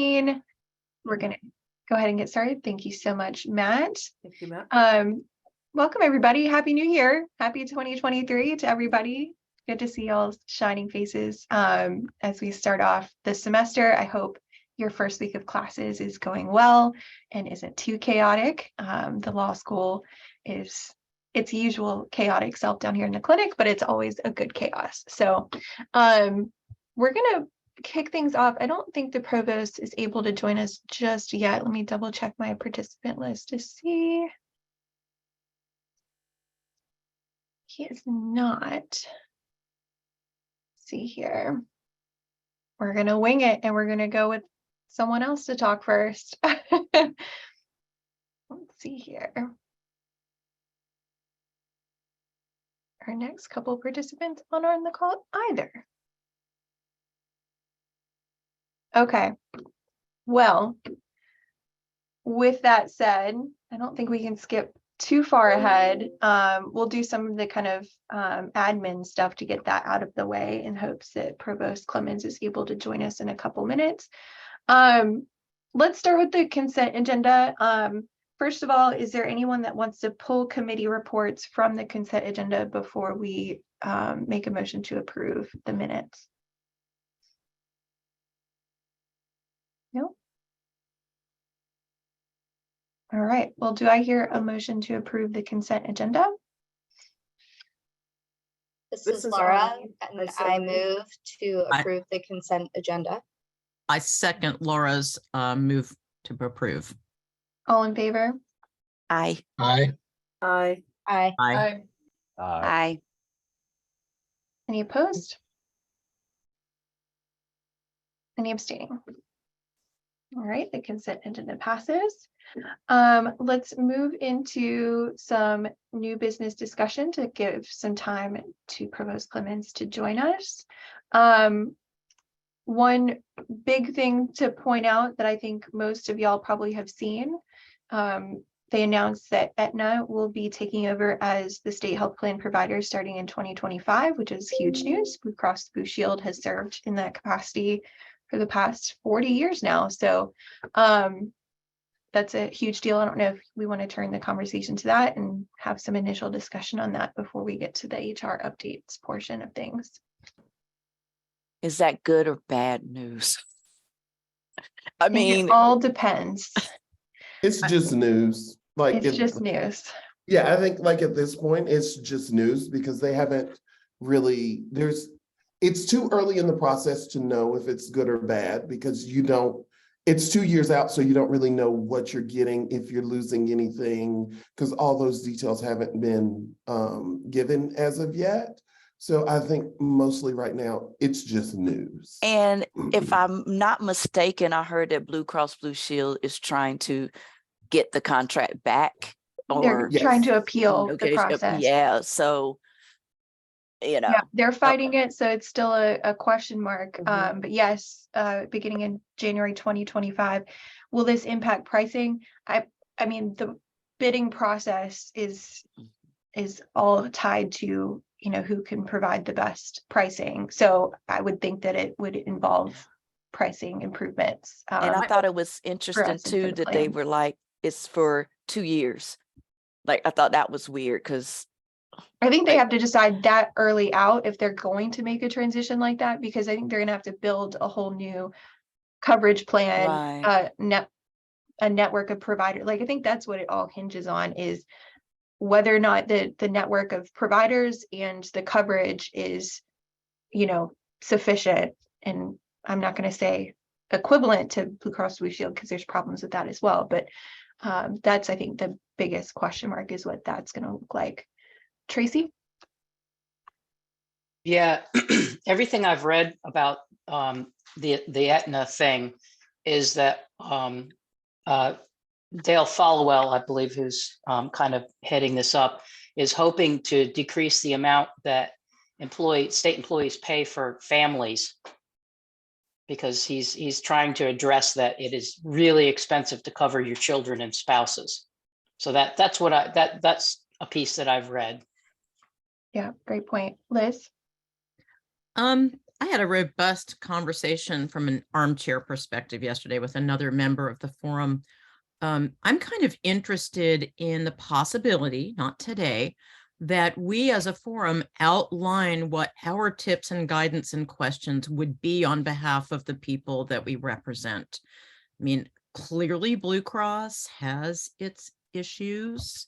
We're going to go ahead and get started. Thank you so much, Matt. Thank you, Matt. Welcome, everybody. Happy New Year. Happy 2023 to everybody. Good to see y'all's shining faces as we start off the semester. I hope your first week of classes is going well and isn't too chaotic. The law school is its usual chaotic self down here in the clinic, but it's always a good chaos. So we're going to kick things off. I don't think the provost is able to join us just yet. Let me double check my participant list to see. He is not. Let's see here. We're going to wing it and we're going to go with someone else to talk first. Let's see here. Our next couple participants aren't on the call either. Okay. Well, with that said, I don't think we can skip too far ahead. We'll do some of the kind of admin stuff to get that out of the way in hopes that Provost Clemens is able to join us in a couple minutes. Let's start with the consent agenda. First of all, is there anyone that wants to pull committee reports from the consent agenda before we make a motion to approve the minutes? No? All right. Well, do I hear a motion to approve the consent agenda? This is Laura, and I move to approve the consent agenda. I second Laura's move to approve. All in favor? Aye. Aye. Aye. Aye. Aye. Aye. Any opposed? Any abstaining? All right, the consent agenda passes. Let's move into some new business discussion to give some time to Provost Clemens to join us. One big thing to point out that I think most of y'all probably have seen, they announced that Aetna will be taking over as the state health plan provider starting in 2025, which is huge news. Blue Cross Blue Shield has served in that capacity for the past 40 years now. So that's a huge deal. I don't know if we want to turn the conversation to that and have some initial discussion on that before we get to the HR updates portion of things. Is that good or bad news? I mean, it all depends. It's just news. Like it's just news. Yeah, I think like at this point, it's just news because they haven't really, it's too early in the process to know if it's good or bad because it's 2 years out, so you don't really know what you're getting, if you're losing anything, because all those details haven't been given as of yet. So I think mostly right now, it's just news. and if I'm not mistaken, I heard that Blue Cross Blue Shield is trying to get the contract back. They're trying to appeal the process. Yeah, so, you know. Yeah, they're fighting it, so it's still a question mark. But yes, beginning in January 2025, will this impact pricing? I mean, the bidding process is all tied to, who can provide the best pricing. So I would think that it would involve pricing improvements. And I thought it was interesting too that they were like, it's for 2 years. Like, I thought that was weird because I think they have to decide that early out if they're going to make a transition like that, because I think they're going to have to build a whole new coverage plan, right. A network of providers. Like, I think that's what it all hinges on, is whether or not the network of providers and the coverage is, sufficient. And I'm not going to say equivalent to Blue Cross Blue Shield because there's problems with that as well. But that's, I think, the biggest question mark is what that's going to look like. Tracy? Yeah, everything I've read about the Aetna thing is that Dale Followell, I believe, who's kind of heading this up, is hoping to decrease the amount that state employees pay for families, because he's trying to address that it is really expensive to cover your children and spouses. So that's a piece that I've read. Yeah, great point. Liz? I had a robust conversation from an armchair perspective yesterday with another member of the forum. I'm kind of interested in the possibility, not today, that we as a forum outline what our tips and guidance and questions would be on behalf of the people that we represent. I mean, clearly Blue Cross has its issues.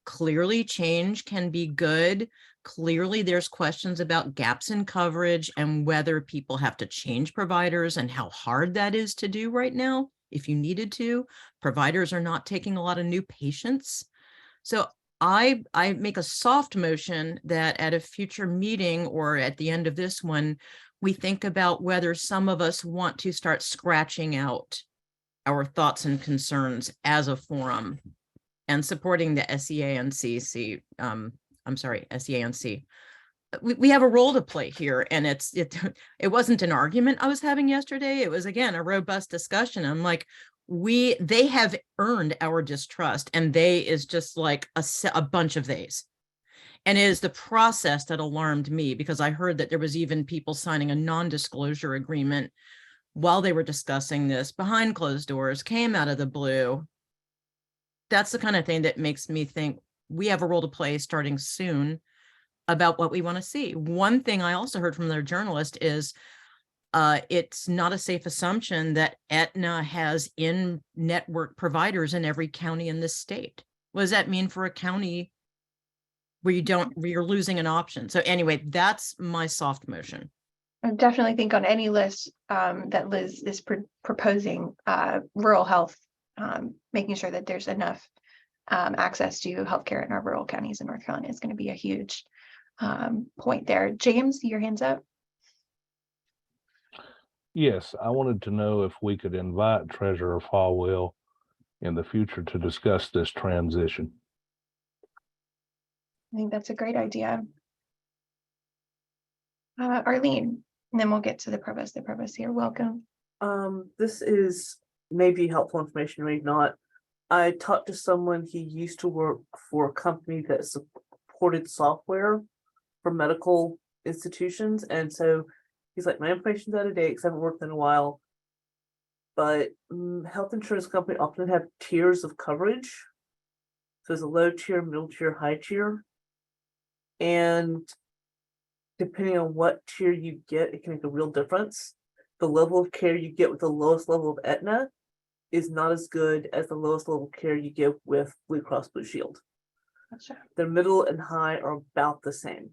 Clearly change can be good. Clearly there's questions about gaps in coverage and whether people have to change providers and how hard that is to do right now. If you needed to, providers are not taking a lot of new patients. So I make a soft motion that at a future meeting or at the end of this one, we think about whether some of us want to start scratching out our thoughts and concerns as a forum and supporting the SEANC. SEANC. We have a role to play here, and it wasn't an argument I was having yesterday. It was, again, a robust discussion. I'm like, they have earned our distrust, and they is just like a bunch of theys. And it is the process that alarmed me, because I heard that there was even people signing a non-disclosure agreement while they were discussing this behind closed doors, came out of the blue. That's the kind of thing that makes me think we have a role to play starting soon about what we want to see. One thing I also heard from their journalist is it's not a safe assumption that Aetna has in-network providers in every county in this state. What does that mean for a county where you're losing an option? So anyway, that's my soft motion. I definitely think on any list that Liz is proposing, rural health, making sure that there's enough access to healthcare in our rural counties in North Carolina is going to be a huge point there. James, your hand's up. Yes, I wanted to know if we could invite Treasurer Falwell in the future to discuss this transition. I think that's a great idea. Arlene, and then we'll get to the provost. The provost here, welcome. This is maybe helpful information, maybe not. I talked to someone, he used to work for a company that supported software for medical institutions. And so he's like, my information's out of date because I haven't worked in a while. But health insurance companies often have tiers of coverage. So there's a low tier, middle tier, high tier. And depending on what tier you get, it can make a real difference. The level of care you get with the lowest level of Aetna is not as good as the lowest level of care you get with Blue Cross Blue Shield. Gotcha. Their middle and high are about the same.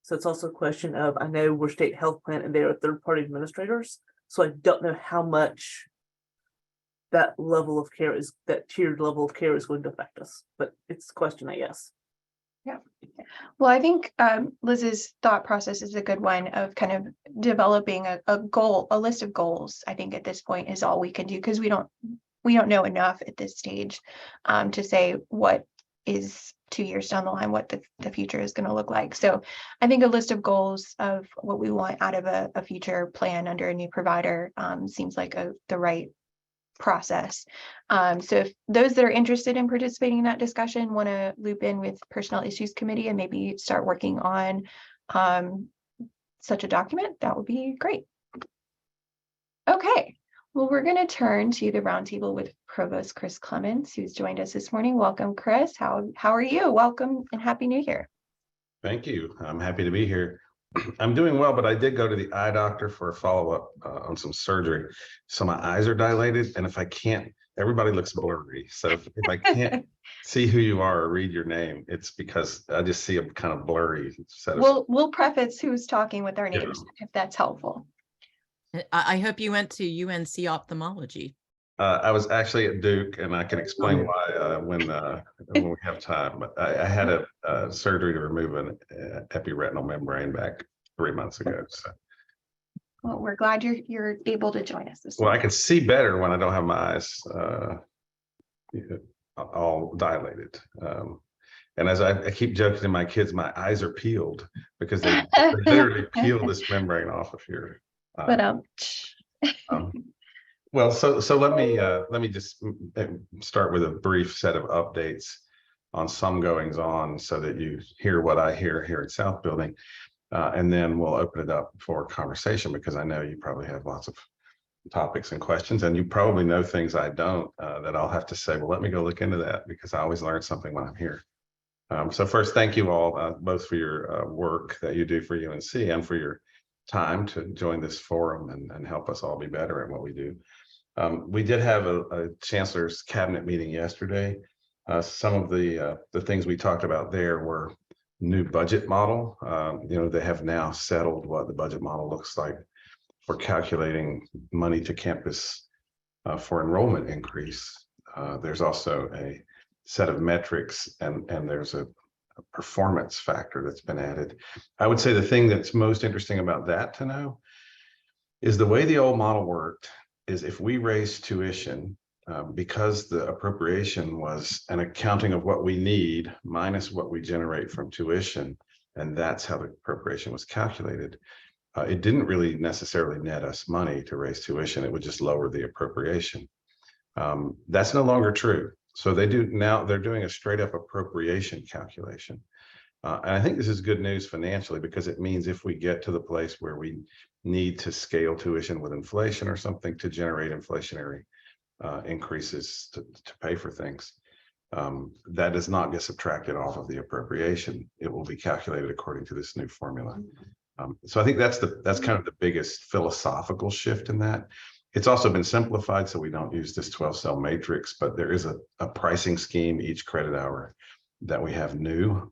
So it's also a question of, I know we're state health plan and they are third-party administrators, so I don't know how much that level of care is, that tiered level of care is going to affect us, but it's a question, I guess. Yeah. Well, I think Liz's thought process is a good one of kind of developing a goal, a list of goals. I think at this point is all we can do, because we don't know enough at this stage to say what is 2 years down the line, what the future is going to look like. So I think a list of goals of what we want out of a future plan under a new provider seems like the right process. So if those that are interested in participating in that discussion want to loop in with Personnel Issues Committee and maybe start working on such a document, that would be great. Okay, well, we're going to turn to the roundtable with Provost Chris Clemens, who's joined us this morning. Welcome, Chris. How are you? Welcome and Happy New Year. Thank you. I'm happy to be here. I'm doing well, but I did go to the eye doctor for a follow-up on some surgery. So my eyes are dilated, and if I can't, everybody looks blurry. So if I can't see who you are or read your name, it's because I just see a kind of blurry set of. We'll preface who's talking with our names, if that's helpful. I hope you went to UNC ophthalmology. I was actually at Duke, and I can explain why when we have time. But I had a surgery to remove an epiretinal membrane back 3 months ago. So. Well, we're glad you're able to join us this Well, morning. I can see better when I don't have my eyes all dilated. And as I keep joking to my kids, my eyes are peeled because they literally peel this membrane off of here. Well, so let me just start with a brief set of updates on some goings on so that you hear what I hear here at South Building. And then we'll open it up for conversation because I know you probably have lots of topics and questions, and you probably know things I don't that I'll have to say, well, let me go look into that because I always learn something when I'm here. So first, thank you all both for your work that you do for UNC and for your time to join this forum and help us all be better at what we do. We did have a Chancellor's cabinet meeting yesterday. Some of the things we talked about there were new budget model. They have now settled what the budget model looks like for calculating money to campus for enrollment increase. There's also a set of metrics and there's a performance factor that's been added. I would say the thing that's most interesting about that to know is the way the old model worked is if we raise tuition, because the appropriation was an accounting of what we need minus what we generate from tuition, and that's how the appropriation was calculated. It didn't really necessarily net us money to raise tuition. It would just lower the appropriation. That's no longer true. So they're doing a straight up appropriation calculation. And I think this is good news financially because it means if we get to the place where we need to scale tuition with inflation or something to generate inflationary increases to pay for things, that does not get subtracted off of the appropriation. It will be calculated according to this new formula. So I think that's kind of the biggest philosophical shift in that. It's also been simplified, so we don't use this 12-cell matrix, but there is a pricing scheme each credit hour that we have new.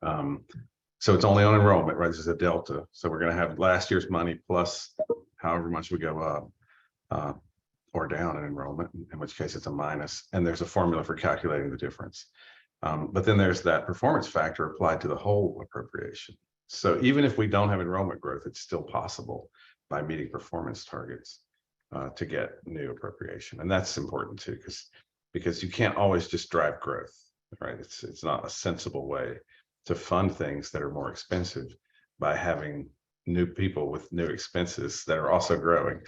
So it's only on enrollment, right? This is a delta. So we're going to have last year's money plus however much we go up or down in enrollment, in which case it's a minus. And there's a formula for calculating the difference. But then there's that performance factor applied to the whole appropriation. So even if we don't have enrollment growth, it's still possible by meeting performance targets to get new appropriation. And that's important too, because you can't always just drive growth, right? It's not a sensible way to fund things that are more expensive by having new people with new expenses that are also growing.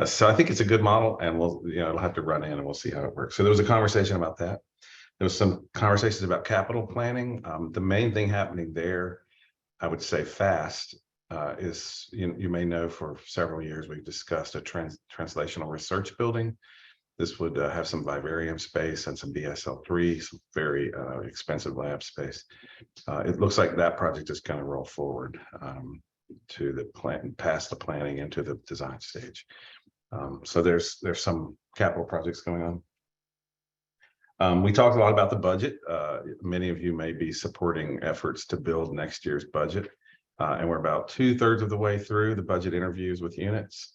So I think it's a good model, and it'll have to run in and we'll see how it works. So there was a conversation about that. There was some conversations about capital planning. The main thing happening there, I would say fast, is you may know for several years we've discussed a translational research building. This would have some vivarium space and some BSL-3, some very expensive lab space. It looks like that project is going to roll forward to the plan, past the planning into the design stage. So there's some capital projects going on. We talked a lot about the budget. Many of you may be supporting efforts to build next year's budget. And we're about 2/3 of the way through the budget interviews with units.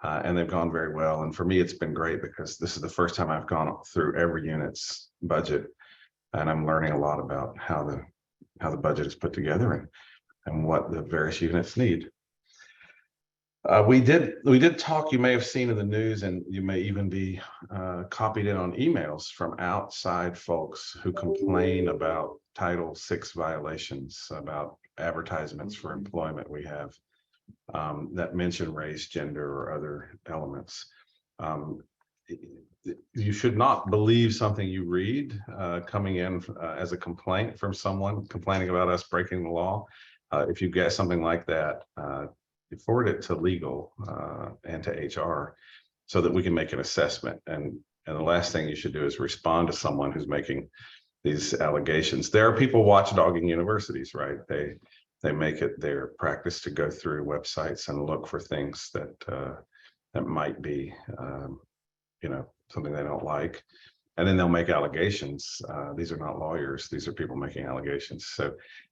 And they've gone very well. And for me, it's been great because this is the first time I've gone through every unit's budget. And I'm learning a lot about how the budget is put together and what the various units need. We did talk, you may have seen in the news, and you may even be copied in on emails from outside folks who complain about Title VI violations, about advertisements for employment we have that mention race, gender, or other elements. You should not believe something you read coming in as a complaint from someone complaining about us breaking the law. If you get something like that, you forward it to legal and to HR so that we can make an assessment. And the last thing you should do is respond to someone who's making these allegations. There are people watchdogging universities, right? They make it their practice to go through websites and look for things that might be, something they don't like, and then they'll make allegations. These are not lawyers; these are people making allegations.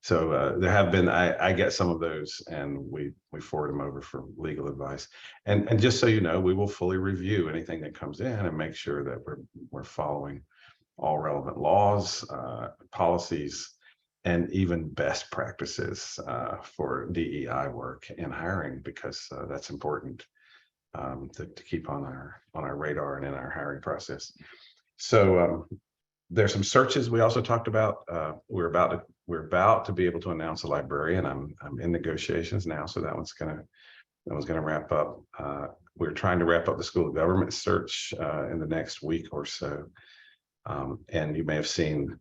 So there have been. I get some of those, and we forward them over for legal advice. And just so you know, we will fully review anything that comes in and make sure that we're following all relevant laws, policies, and even best practices for DEI work in hiring, because that's important to keep on our radar and in our hiring process. So there's some searches we also talked about. We're about to be able to announce a librarian. I'm in negotiations now, so that one's gonna wrap up. We're trying to wrap up the School of Government search in the next week or so. And you may have seen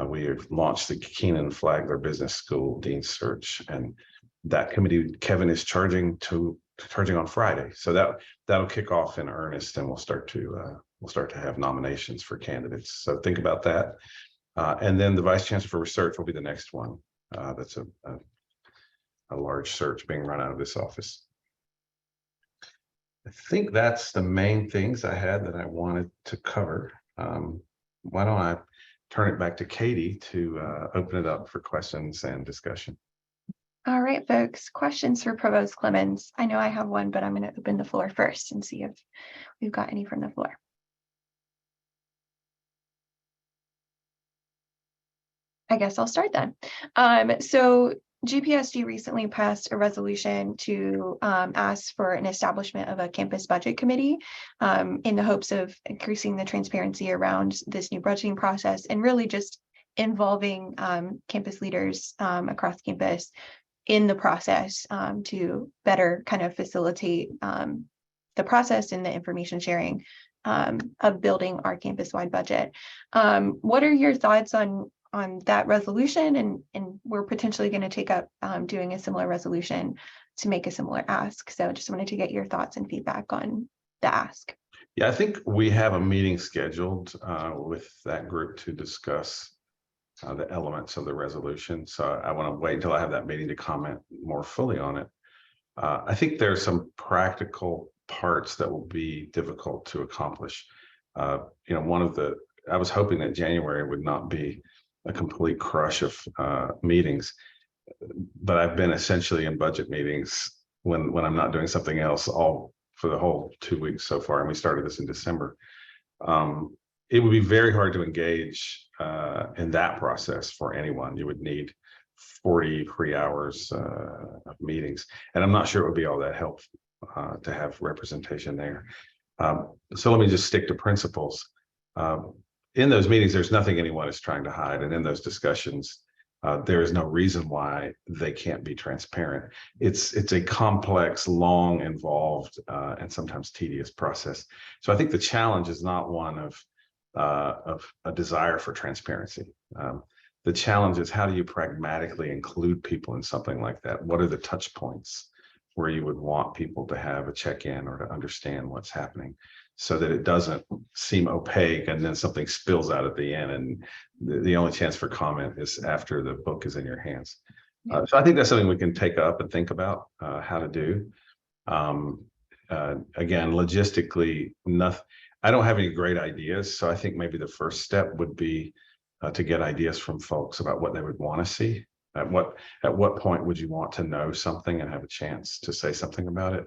We have launched the Keenan Flagler Business School Dean Search, and that committee, Kevin is charging on Friday. So that'll kick off in earnest, and we'll start to have nominations for candidates. So think about that. And then the Vice Chancellor for Research will be the next one. That's a large search being run out of this office. I think that's the main things I had that I wanted to cover. Why don't I turn it back to Katie to open it up for questions and discussion. All right, folks, questions for Provost Clemens. I know I have one, but I'm going to open the floor first and see if we've got any from the floor. I guess I'll start then. So GPSG recently passed a resolution to ask for an establishment of a campus budget committee in the hopes of increasing the transparency around this new budgeting process and really just involving campus leaders across campus in the process to better kind of facilitate the process and the information sharing of building our campus-wide budget. What are your thoughts on that resolution? And we're potentially going to take up doing a similar resolution to make a similar ask. So just wanted to get your thoughts and feedback on the ask. Yeah, I think we have a meeting scheduled with that group to discuss the elements of the resolution. So I want to wait until I have that meeting to comment more fully on it. I think there are some practical parts that will be difficult to accomplish. I was hoping that January would not be a complete crush of meetings, but I've been essentially in budget meetings when I'm not doing something else all for the whole 2 weeks so far. And we started this in December. It would be very hard to engage in that process for anyone. You would need 43 hours of meetings, and I'm not sure it would be all that helpful to have representation there. So let me just stick to principles. In those meetings, there's nothing anyone is trying to hide, and in those discussions, there is no reason why they can't be transparent. It's a complex, long, involved, and sometimes tedious process. So I think the challenge is not one of a desire for transparency. The challenge is, how do you pragmatically include people in something like that? What are the touch points where you would want people to have a check-in or to understand what's happening, so that it doesn't seem opaque and then something spills out at the end and the only chance for comment is after the book is in your hands. So I think that's something we can take up and think about how to do. Again, logistically, nothing. I don't have any great ideas, so I think maybe the first step would be to get ideas from folks about what they would want to see. At what point would you want to know something and have a chance to say something about it?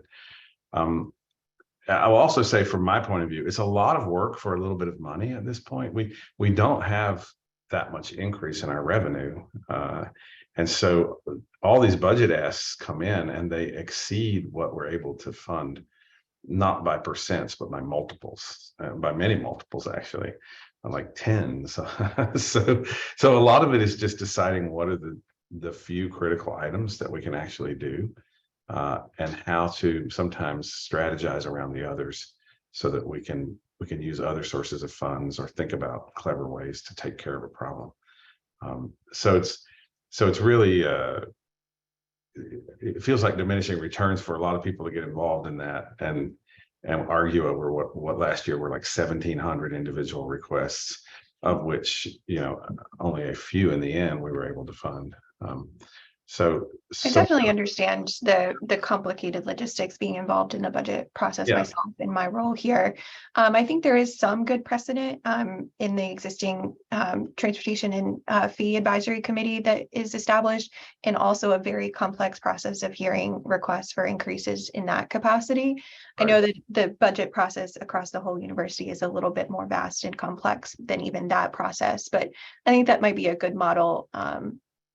I will also say, from my point of view, it's a lot of work for a little bit of money at this point. We don't have that much increase in our revenue. And so all these budget asks come in and they exceed what we're able to fund, not by percents, but by multiples, by many multiples, actually, like tens. So a lot of it is just deciding what are the few critical items that we can actually do, and how to sometimes strategize around the others so that we can use other sources of funds or think about clever ways to take care of a problem. So it's really, it feels like diminishing returns for a lot of people to get involved in that and argue over what last year were like 1,700 individual requests, of which, only a few in the end we were able to fund. I definitely understand the complicated logistics being involved in the budget process myself in my role here. I think there is some good precedent in the existing transportation and fee advisory committee that is established, and also a very complex process of hearing requests for increases in that capacity. Right. I know that the budget process across the whole university is a little bit more vast and complex than even that process, but I think that might be a good model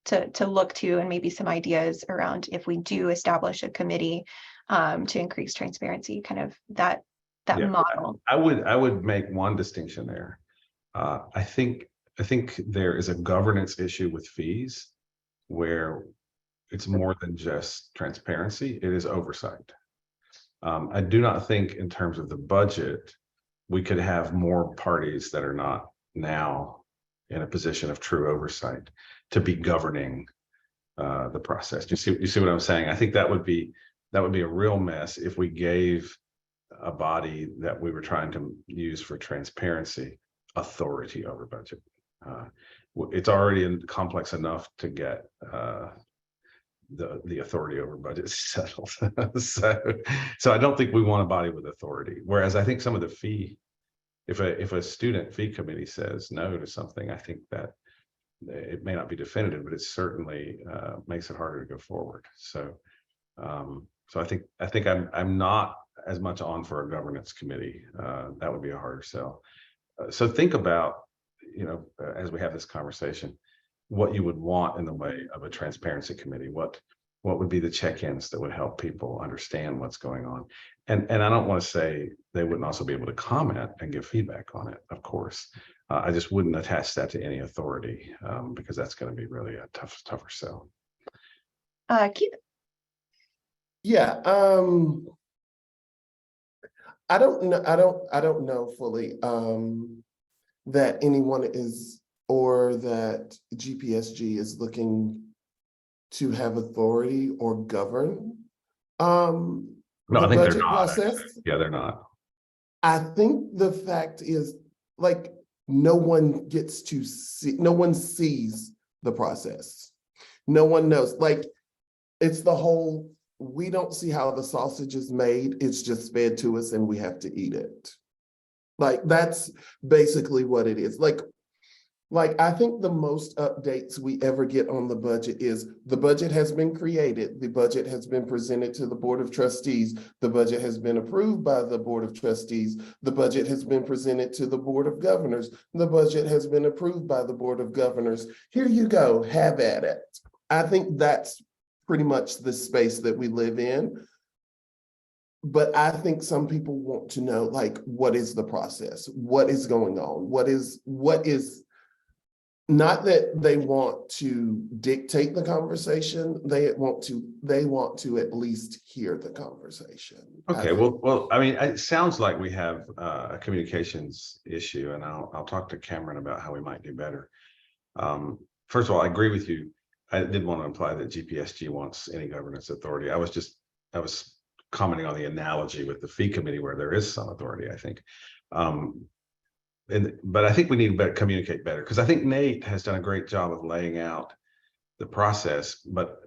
to look to, and maybe some ideas around if we do establish a committee to increase transparency, kind of that model. I would make one distinction there. I think there is a governance issue with fees where it's more than just transparency, it is oversight. I do not think in terms of the budget, we could have more parties that are not now in a position of true oversight to be governing the process. You see what I'm saying? I think that would be a real mess if we gave a body that we were trying to use for transparency authority over budget. It's already complex enough to get the authority over budget settled. so I don't think we want a body with authority. Whereas I think some of the fee, if a student fee committee says no to something, I think that it may not be definitive, but it certainly makes it harder to go forward. So I think I'm not as much on for a governance committee. That would be a harder sell. So think about, as we have this conversation, what you would want in the way of a transparency committee. What would be the check-ins that would help people understand what's going on? And I don't want to say they wouldn't also be able to comment and give feedback on it, of course. I just wouldn't attach that to any authority because that's going to be really a tougher sell. Keith. Yeah, I don't know fully that anyone is, or that GPSG is looking to have authority or govern No, the I think they're budget not. process. Yeah, they're not. I think the fact is, like, no one gets to see, no one sees the process. No one knows. Like, it's the whole, we don't see how the sausage is made. It's just fed to us and we have to eat it. Like, that's basically what it is. Like I think the most updates we ever get on the budget is the budget has been created. The budget has been presented to the Board of Trustees. The budget has been approved by the Board of Trustees. The budget has been presented to the Board of Governors. The budget has been approved by the Board of Governors. Here you go, have at it. I think that's pretty much the space that we live in. But I think some people want to know, like, what is the process? What is going on? What is not that they want to dictate the conversation, they want to at least hear the conversation. Okay, well, I mean, it sounds like we have a communications issue, and I'll talk to Cameron about how we might do better. First of all, I agree with you. I didn't want to imply that GPSG wants any governance authority. I was commenting on the analogy with the fee committee where there is some authority, I think. But I think we need to communicate better, because I think Nate has done a great job of laying out the process, but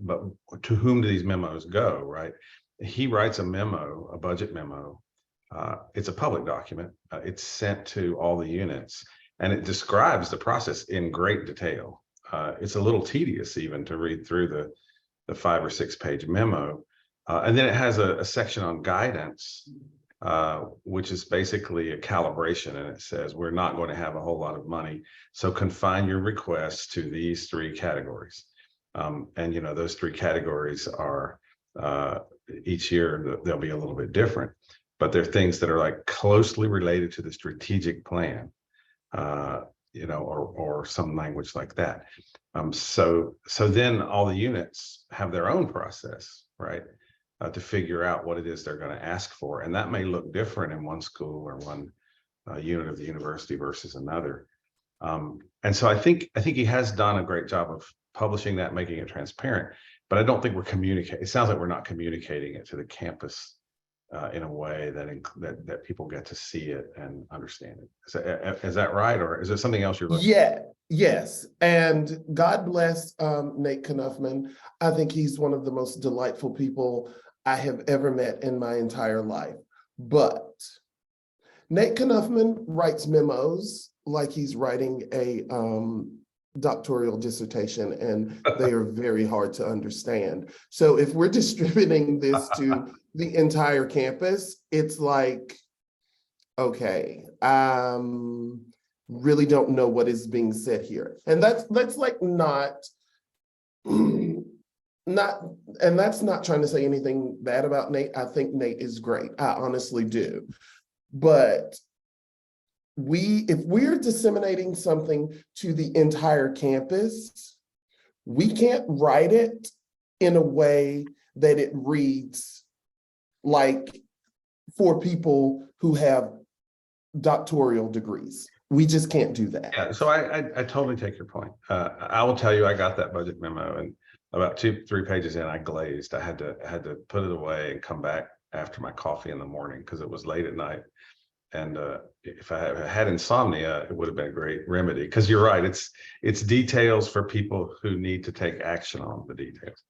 to whom do these memos go, right? He writes a memo, a budget memo. It's a public document. It's sent to all the units, and it describes the process in great detail. It's a little tedious even to read through the 5 or 6 page memo. And then it has a section on guidance, which is basically a calibration, and it says we're not going to have a whole lot of money, so confine your requests to these 3 categories. And those 3 categories are each year they'll be a little bit different, but they're things that are like closely related to the strategic plan, or some language like that. So then all the units have their own process, right? To figure out what it is they're going to ask for. And that may look different in one school or one unit of the university versus another. And so I think he has done a great job of publishing that, making it transparent, but I don't think we're communicating. It sounds like we're not communicating it to the campus in a way that people get to see it and understand it. Is that right? Or is there something else you're looking at? Yes. And God bless Nate Knuffman. I think he's one of the most delightful people I have ever met in my entire life. But Nate Knuffman writes memos like he's writing a doctoral dissertation, and they are very hard to understand. So if we're distributing this to the entire campus, it's like, okay, really don't know what is being said here. And that's like not, and that's not trying to say anything bad about Nate. I think Nate is great. I honestly do. But if we're disseminating something to the entire campus, we can't write it in a way that it reads like for people who have doctoral degrees. We just can't do that. Yeah, so I totally take your point. I will tell you, I got that budget memo, and about 2-3 pages in, I glazed. I had to put it away and come back after my coffee in the morning because it was late at night. And if I had insomnia, it would have been a great remedy. Because you're right, it's details for people who need to take action on the details.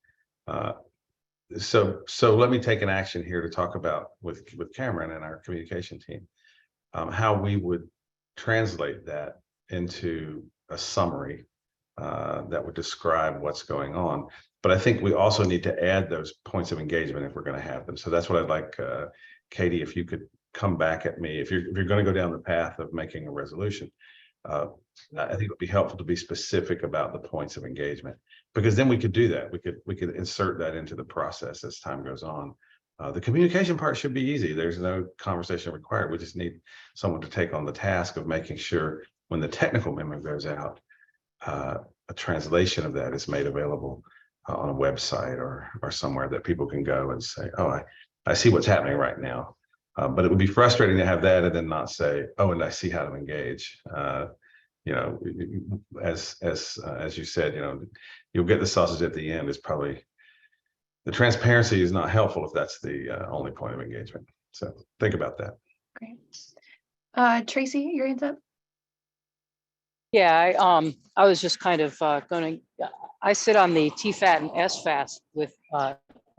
So let me take an action here to talk about with Cameron and our communication team, how we would translate that into a summary that would describe what's going on. But I think we also need to add those points of engagement if we're going to have them. So that's what I'd like, Katie, if you could come back at me, if you're going to go down the path of making a resolution, I think it would be helpful to be specific about the points of engagement, because then we could do that. We could insert that into the process as time goes on. The communication part should be easy. There's no conversation required. We just need someone to take on the task of making sure when the technical memo goes out, a translation of that is made available on a website or somewhere that people can go and say, oh, I see what's happening right now. But it would be frustrating to have that and then not say, oh, and I see how to engage. You know, as you said, you know, you'll get the sausage at the end is probably, the transparency is not helpful if that's the only point of engagement. So think about that. Great. Tracy, your hands up. Yeah, I was just kind of going to, I sit on the TFAT and SFAS with,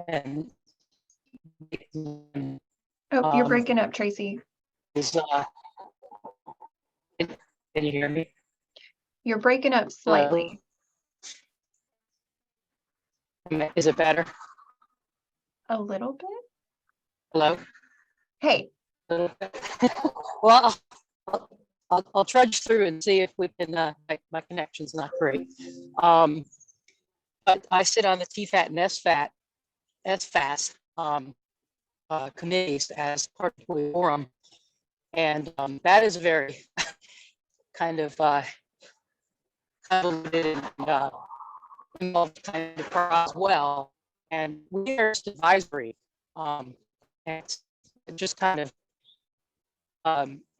and Oh, you're breaking up, Tracy. Can you hear me? You're breaking up slightly. Is it better? A little bit. Hello? Hey. Well, I'll trudge through and see if we can, my connection's not great. But I sit on the TFAT and SFAS committees as part of the forum. And that is very kind of convoluted and involved kind of as well. And we are just advisory. And it's just kind of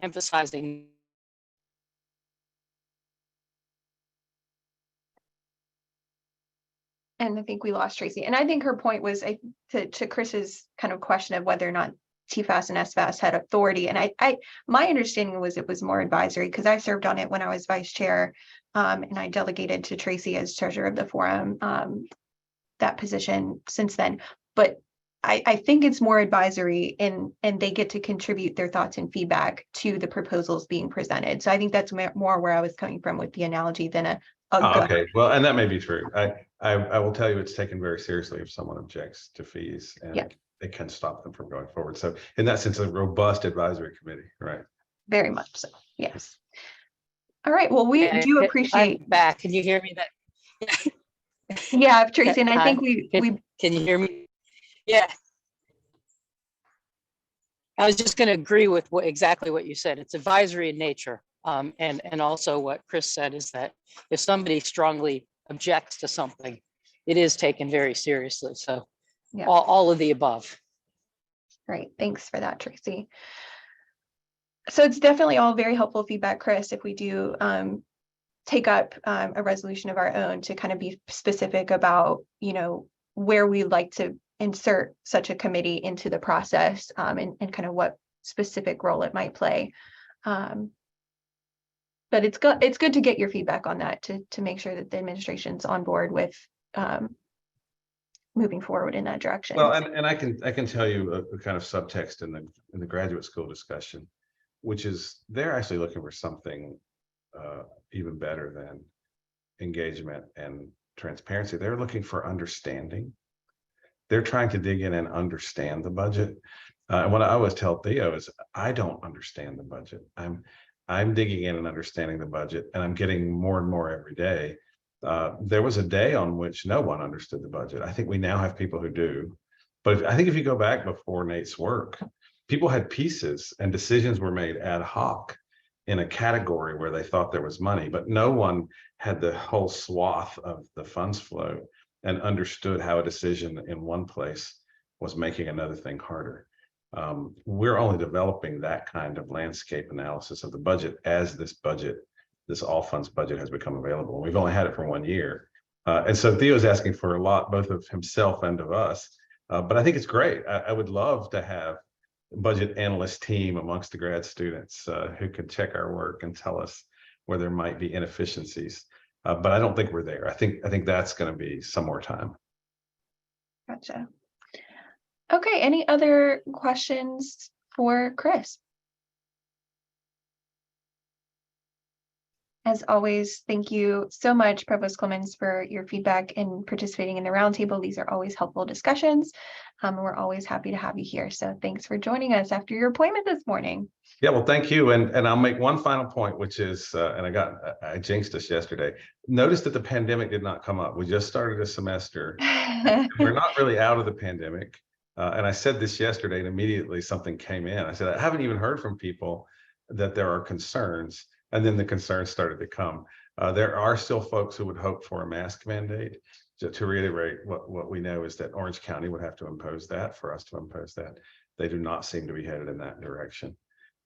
emphasizing. And I think we lost Tracy. And I think her point was to Chris's kind of question of whether or not TFAS and SFAS had authority. And my understanding was it was more advisory because I served on it when I was vice chair, and I delegated to Tracy as treasurer of the forum, that position since then. But I think it's more advisory and they get to contribute their thoughts and feedback to the proposals being presented. So I think that's more where I was coming from with the analogy than a okay, well, and that may be true. I will tell you it's taken very seriously if someone objects to fees, and it can stop them from going forward. So in that sense, a robust advisory committee, right? Very much so, yes. All right, well, we do appreciate. I'm back. Can you hear me? Yeah, Tracy, and I think we can you hear me? Yeah. I was just going to agree with exactly what you said. It's advisory in nature. And also what Chris said is that if somebody strongly objects to something, it is taken very seriously. So yeah. all of the above. Right. Thanks for that, Tracy. So it's definitely all very helpful feedback, Chris, if we do take up a resolution of our own to kind of be specific about, you know, where we'd like to insert such a committee into the process, and kind of what specific role it might play. But it's good to get your feedback on that to make sure that the administration's on board with moving forward in that direction. Well, and I can tell you a kind of subtext in the graduate school discussion, which is they're actually looking for something even better than engagement and transparency. They're looking for understanding. They're trying to dig in and understand the budget. And what I always tell Theo is, I don't understand the budget. I'm digging in and understanding the budget, and I'm getting more and more every day. There was a day on which no one understood the budget. I think we now have people who do. But I think if you go back before Nate's work, people had pieces and decisions were made ad hoc in a category where they thought there was money, but no one had the whole swath of the funds flow and understood how a decision in one place was making another thing harder. We're only developing that kind of landscape analysis of the budget as this all funds budget has become available. We've only had it for 1 year. And so Theo's asking for a lot, both of himself and of us. But I think it's great. I would love to have a budget analyst team amongst the grad students who could check our work and tell us where there might be inefficiencies. But I don't think we're there. I think that's going to be some more time. Gotcha. Okay, any other questions for Chris? As always, thank you so much, Provost Clemens, for your feedback and participating in the roundtable. These are always helpful discussions. And we're always happy to have you here. So thanks for joining us after your appointment this morning. Yeah, well, thank you. And I'll make one final point, which is, and I jinxed us yesterday. Notice that the pandemic did not come up. We just started a semester. We're not really out of the pandemic. And I said this yesterday, and immediately something came in. I said, I haven't even heard from people that there are concerns. And then the concerns started to come. There are still folks who would hope for a mask mandate. To reiterate, what we know is that Orange County would have to impose that for us to impose that. They do not seem to be headed in that direction.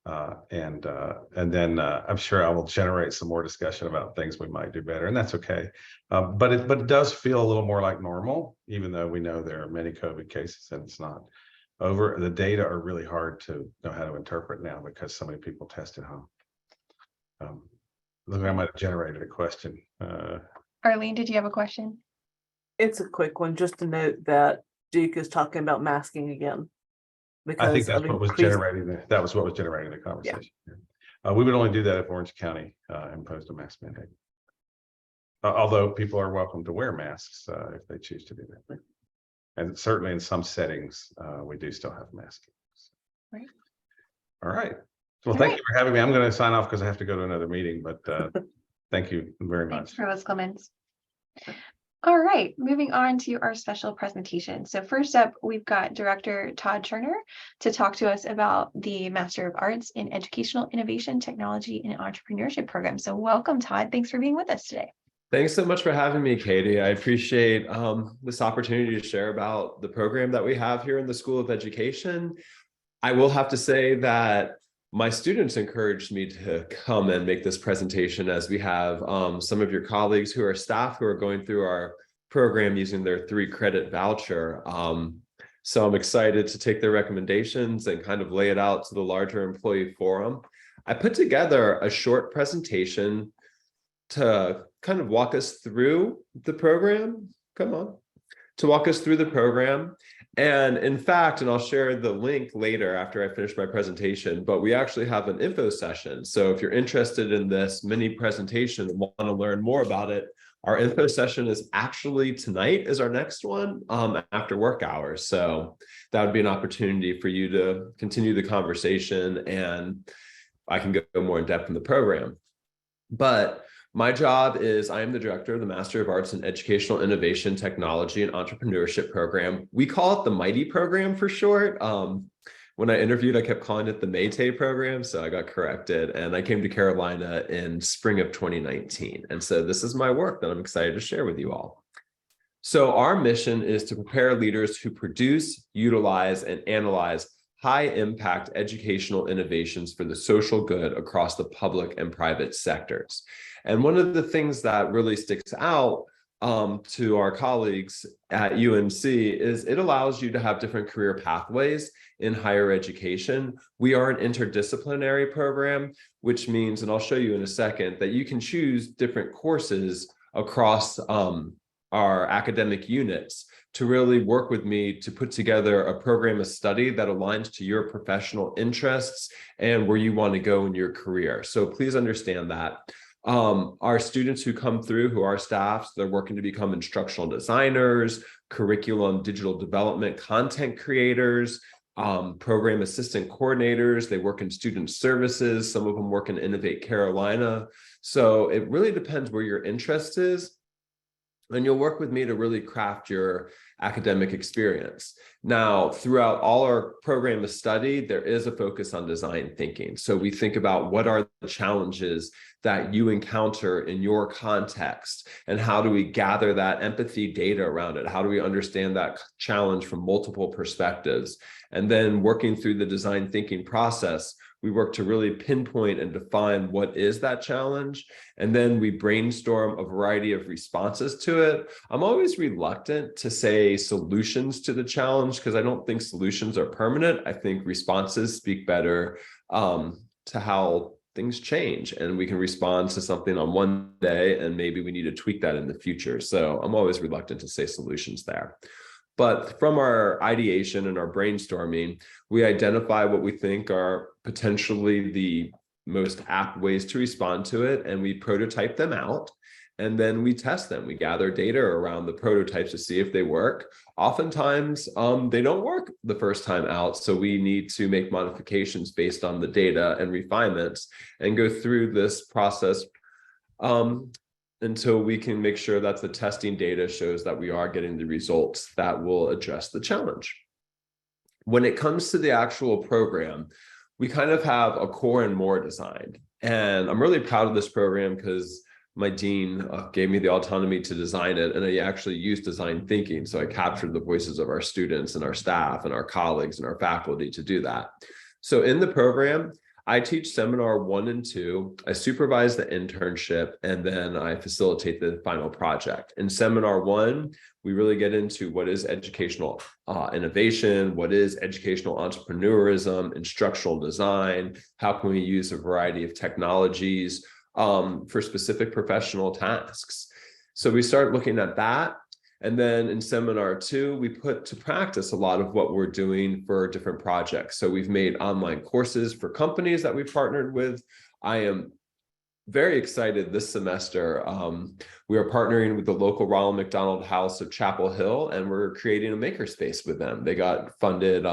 And then I'm sure I will generate some more discussion about things we might do better, and that's okay. But it does feel a little more like normal, even though we know there are many COVID cases and it's not over. The data are really hard to know how to interpret now because so many people test at home. Look, I might have generated a question. Arlene, did you have a question? It's a quick one, just to note that Duke is talking about masking again. I think that's what was increased- generating the conversation. Yeah. We would only do that if Orange County imposed a mask mandate. Although people are welcome to wear masks if they choose to do that. And certainly in some settings, we do still have masking. Right. All right. Well, thank you for having me. I'm going to sign off because I have to go to another meeting, but thank you very much. Thanks, Provost Clemens. All right, moving on to our special presentation. So first up, we've got Director Todd Cherner to talk to us about the Master of Arts in Educational Innovation, Technology, and Entrepreneurship program. So welcome, Todd. Thanks for being with us today. Thanks so much for having me, Katie. I appreciate this opportunity to share about the program that we have here in the School of Education. I will have to say that my students encouraged me to come and make this presentation, as we have some of your colleagues who are staff who are going through our program using their 3-credit voucher. So I'm excited to take their recommendations and kind of lay it out to the larger employee forum. I put together a short presentation to kind of walk us through the program. To walk us through the program. And in fact, and I'll share the link later after I finish my presentation, but we actually have an info session. So if you're interested in this mini presentation and want to learn more about it, our info session is actually tonight is our next one after work hours. So that would be an opportunity for you to continue the conversation, and I can go more in depth in the program. But my job is I am the director of the Master of Arts in Educational Innovation, Technology, and Entrepreneurship program. We call it the MIGHTY program for short. When I interviewed, I kept calling it the Maytay program, so I got corrected. And I came to Carolina in spring of 2019. And so this is my work that I'm excited to share with you all. So our mission is to prepare leaders who produce, utilize, and analyze high-impact educational innovations for the social good across the public and private sectors. And one of the things that really sticks out to our colleagues at UNC is it allows you to have different career pathways in higher education. We are an interdisciplinary program, which means, and I'll show you in a second, that you can choose different courses across our academic units to really work with me to put together a program of study that aligns to your professional interests and where you want to go in your career. So please understand that. Our students who come through, who are staffs, they're working to become instructional designers, curriculum, digital development, content creators, program assistant coordinators. They work in student services. Some of them work in Innovate Carolina. So it really depends where your interest is. And you'll work with me to really craft your academic experience. Now, throughout all our program of study, there is a focus on design thinking. So we think about what are the challenges that you encounter in your context, and how do we gather that empathy data around it? How do we understand that challenge from multiple perspectives? And then working through the design thinking process, we work to really pinpoint and define what is that challenge. And then we brainstorm a variety of responses to it. I'm always reluctant to say solutions to the challenge because I don't think solutions are permanent. I think responses speak better to how things change, and we can respond to something on one day and maybe we need to tweak that in the future. So I'm always reluctant to say solutions there. But from our ideation and our brainstorming, we identify what we think are potentially the most apt ways to respond to it, and we prototype them out, and then we test them. We gather data around the prototypes to see if they work. Oftentimes, they don't work the first time out, so we need to make modifications based on the data and refinements and go through this process until we can make sure that the testing data shows that we are getting the results that will address the challenge. When it comes to the actual program, we kind of have a core and more designed. And I'm really proud of this program because my dean gave me the autonomy to design it, and I actually used design thinking. So I captured the voices of our students and our staff and our colleagues and our faculty to do that. So in the program, I teach seminar 1 and 2, I supervise the internship, and then I facilitate the final project. In seminar 1, we really get into what is educational innovation, what is educational entrepreneurism, instructional design, how can we use a variety of technologies for specific professional tasks. So we start looking at that. And then in seminar 2, we put to practice a lot of what we're doing for different projects. So we've made online courses for companies that we've partnered with. I am very excited this semester. We are partnering with the local Ronald McDonald House of Chapel Hill, and we're creating a makerspace with them. They got funded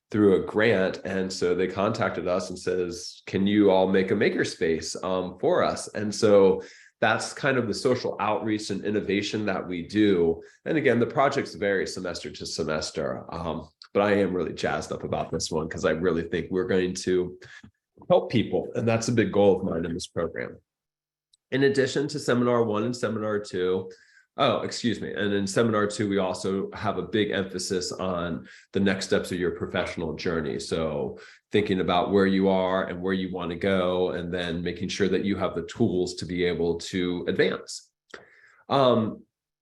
through a grant. And so they contacted us and says, can you all make a makerspace for us? And so that's kind of the social outreach and innovation that we do. And again, the projects vary semester to semester, but I am really jazzed up about this one because I really think we're going to help people. And that's a big goal of mine in this program. In addition to seminar 1 and seminar 2, and in seminar 2, we also have a big emphasis on the next steps of your professional journey. So thinking about where you are and where you want to go, and then making sure that you have the tools to be able to advance.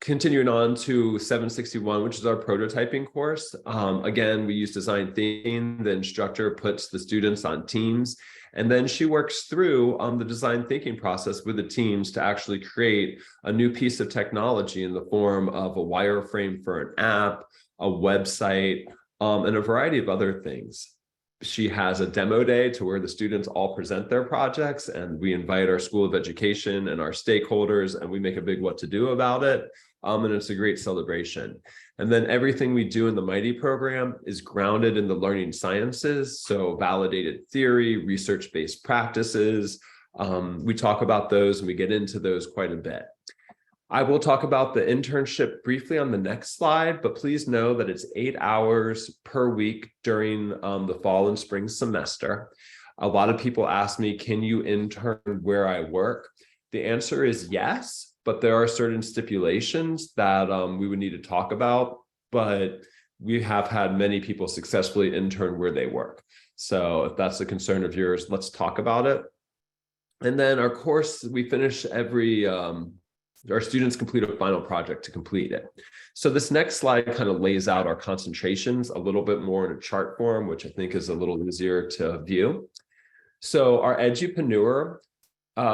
Continuing on to 761, which is our prototyping course. Again, we use design thinking. The instructor puts the students on teams, and then she works through the design thinking process with the teams to actually create a new piece of technology in the form of a wireframe for an app, a website, and a variety of other things. She has a demo day to where the students all present their projects, and we invite our School of Education and our stakeholders, and we make a big what to do about it. And it's a great celebration. And then everything we do in the Mighty program is grounded in the learning sciences. So validated theory, research-based practices. We talk about those and we get into those quite a bit. I will talk about the internship briefly on the next slide, but please know that it's 8 hours per week during the fall and spring semester. A lot of people ask me, can you intern where I work? The answer is yes, but there are certain stipulations that we would need to talk about, but we have had many people successfully intern where they work. So if that's a concern of yours, let's talk about it. And then our course, we finish our students complete a final project to complete it. So this next slide kind of lays out our concentrations a little bit more in a chart form, which I think is a little easier to view. So our edupreneur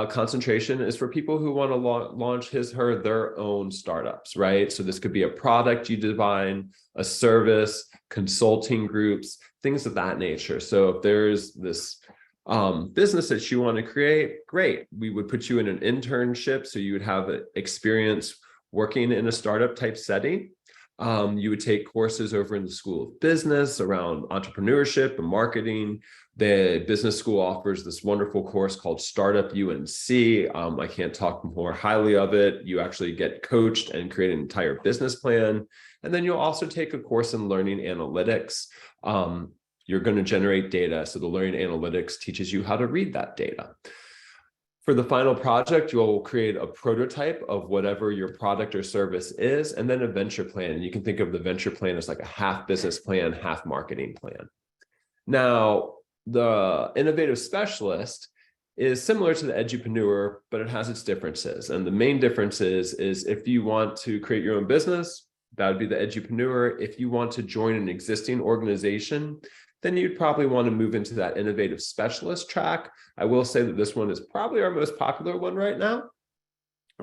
concentration is for people who want to launch their own startups, right? So this could be a product you design, a service, consulting groups, things of that nature. So if there's this business that you want to create, great. We would put you in an internship so you would have experience working in a startup type setting. You would take courses over in the School of Business around entrepreneurship and marketing. The business school offers this wonderful course called Startup UNC. I can't talk more highly of it. You actually get coached and create an entire business plan. And then you'll also take a course in learning analytics. You're going to generate data. So the learning analytics teaches you how to read that data. For the final project, you'll create a prototype of whatever your product or service is, and then a venture plan. And you can think of the venture plan as like a half business plan, half marketing plan. Now, the innovative specialist is similar to the edupreneur, but it has its differences. And the main difference is if you want to create your own business, that would be the edupreneur. If you want to join an existing organization, then you'd probably want to move into that innovative specialist track. I will say that this one is probably our most popular one right now.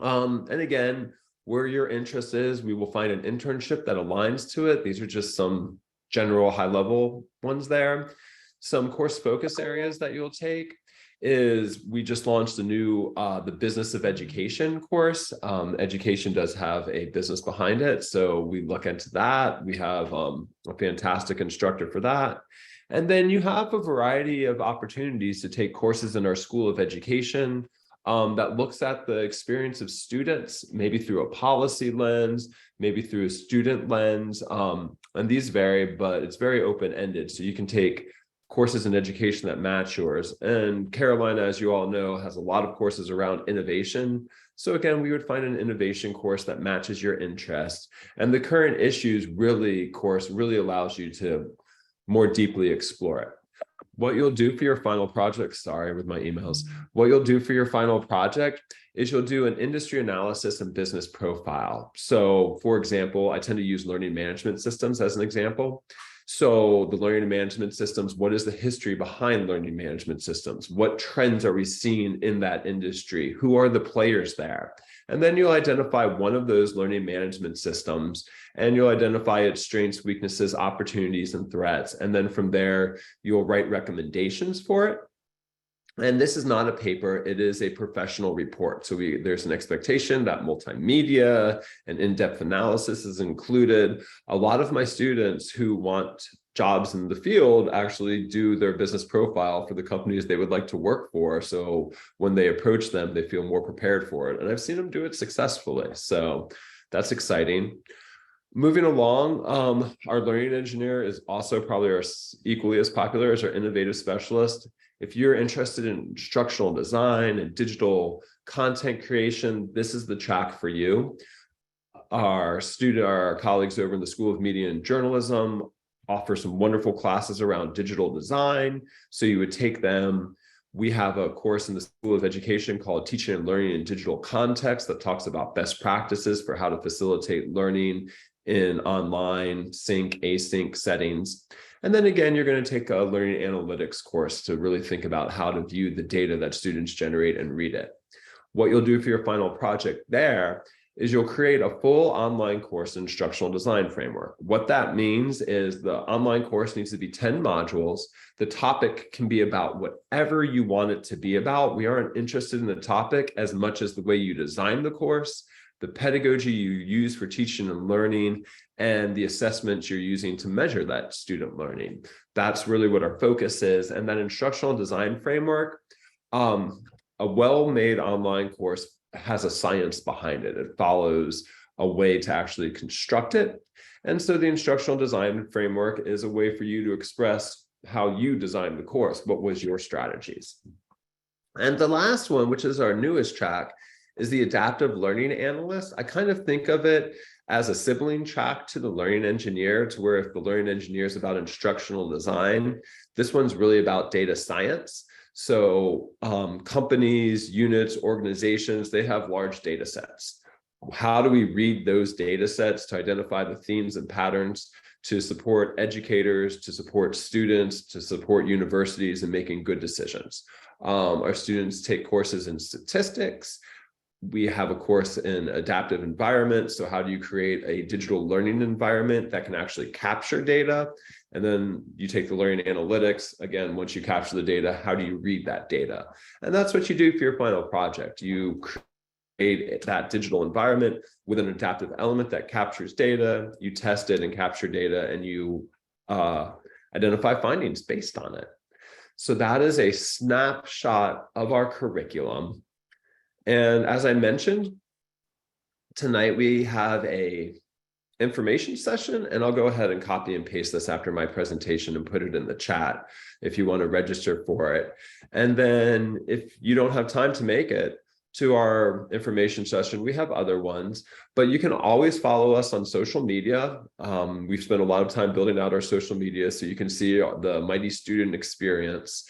And again, where your interest is, we will find an internship that aligns to it. These are just some general high-level ones there. Some course focus areas that you'll take is we just launched a new the Business of Education course. Education does have a business behind it, so we look into that. We have a fantastic instructor for that. And then you have a variety of opportunities to take courses in our School of Education that looks at the experience of students, maybe through a policy lens, maybe through a student lens. And these vary, but it's very open-ended. So you can take courses in education that match yours. And Carolina, as you all know, has a lot of courses around innovation. So again, we would find an innovation course that matches your interest. And the current issues course really allows you to more deeply explore it. What you'll do for your final project, sorry with my emails, what you'll do for your final project is you'll do an industry analysis and business profile. So for example, I tend to use learning management systems as an example. So the learning management systems, what is the history behind learning management systems? What trends are we seeing in that industry? Who are the players there? And then you'll identify one of those learning management systems and you'll identify its strengths, weaknesses, opportunities, and threats. And then from there, you'll write recommendations for it. And this is not a paper, it is a professional report. So there's an expectation that multimedia and in-depth analysis is included. A lot of my students who want jobs in the field actually do their business profile for the companies they would like to work for. So when they approach them, they feel more prepared for it. And I've seen them do it successfully. So that's exciting. Moving along, our learning engineer is also probably equally as popular as our innovative specialist. If you're interested in instructional design and digital content creation, this is the track for you. Our colleagues over in the School of Media and Journalism offer some wonderful classes around digital design. So you would take them. We have a course in the School of Education called Teaching and Learning in Digital Context that talks about best practices for how to facilitate learning in online, sync, async settings. And then again, you're going to take a learning analytics course to really think about how to view the data that students generate and read it. What you'll do for your final project there is you'll create a full online course in instructional design framework. What that means is the online course needs to be 10 modules. The topic can be about whatever you want it to be about. We aren't interested in the topic as much as the way you design the course, the pedagogy you use for teaching and learning, and the assessments you're using to measure that student learning. That's really what our focus is. And that instructional design framework, a well-made online course has a science behind it. It follows a way to actually construct it. And so the instructional design framework is a way for you to express how you designed the course. What was your strategies? And the last one, which is our newest track, is the adaptive learning analyst. I kind of think of it as a sibling track to the learning engineer, to where if the learning engineer is about instructional design, this one's really about data science. So companies, units, organizations, they have large data sets. How do we read those data sets to identify the themes and patterns to support educators, to support students, to support universities in making good decisions? Our students take courses in statistics. We have a course in adaptive environments. So how do you create a digital learning environment that can actually capture data? And then you take the learning analytics. Again, once you capture the data, how do you read that data? And that's what you do for your final project. You that digital environment with an adaptive element that captures data, you test it and capture data, and you identify findings based on it. So that is a snapshot of our curriculum. And as I mentioned, tonight we have a information session, and I'll go ahead and copy and paste this after my presentation and put it in the chat if you want to register for it. And then if you don't have time to make it to our information session, we have other ones, but you can always follow us on social media. We've spent a lot of time building out our social media so you can see the Mighty Student experience.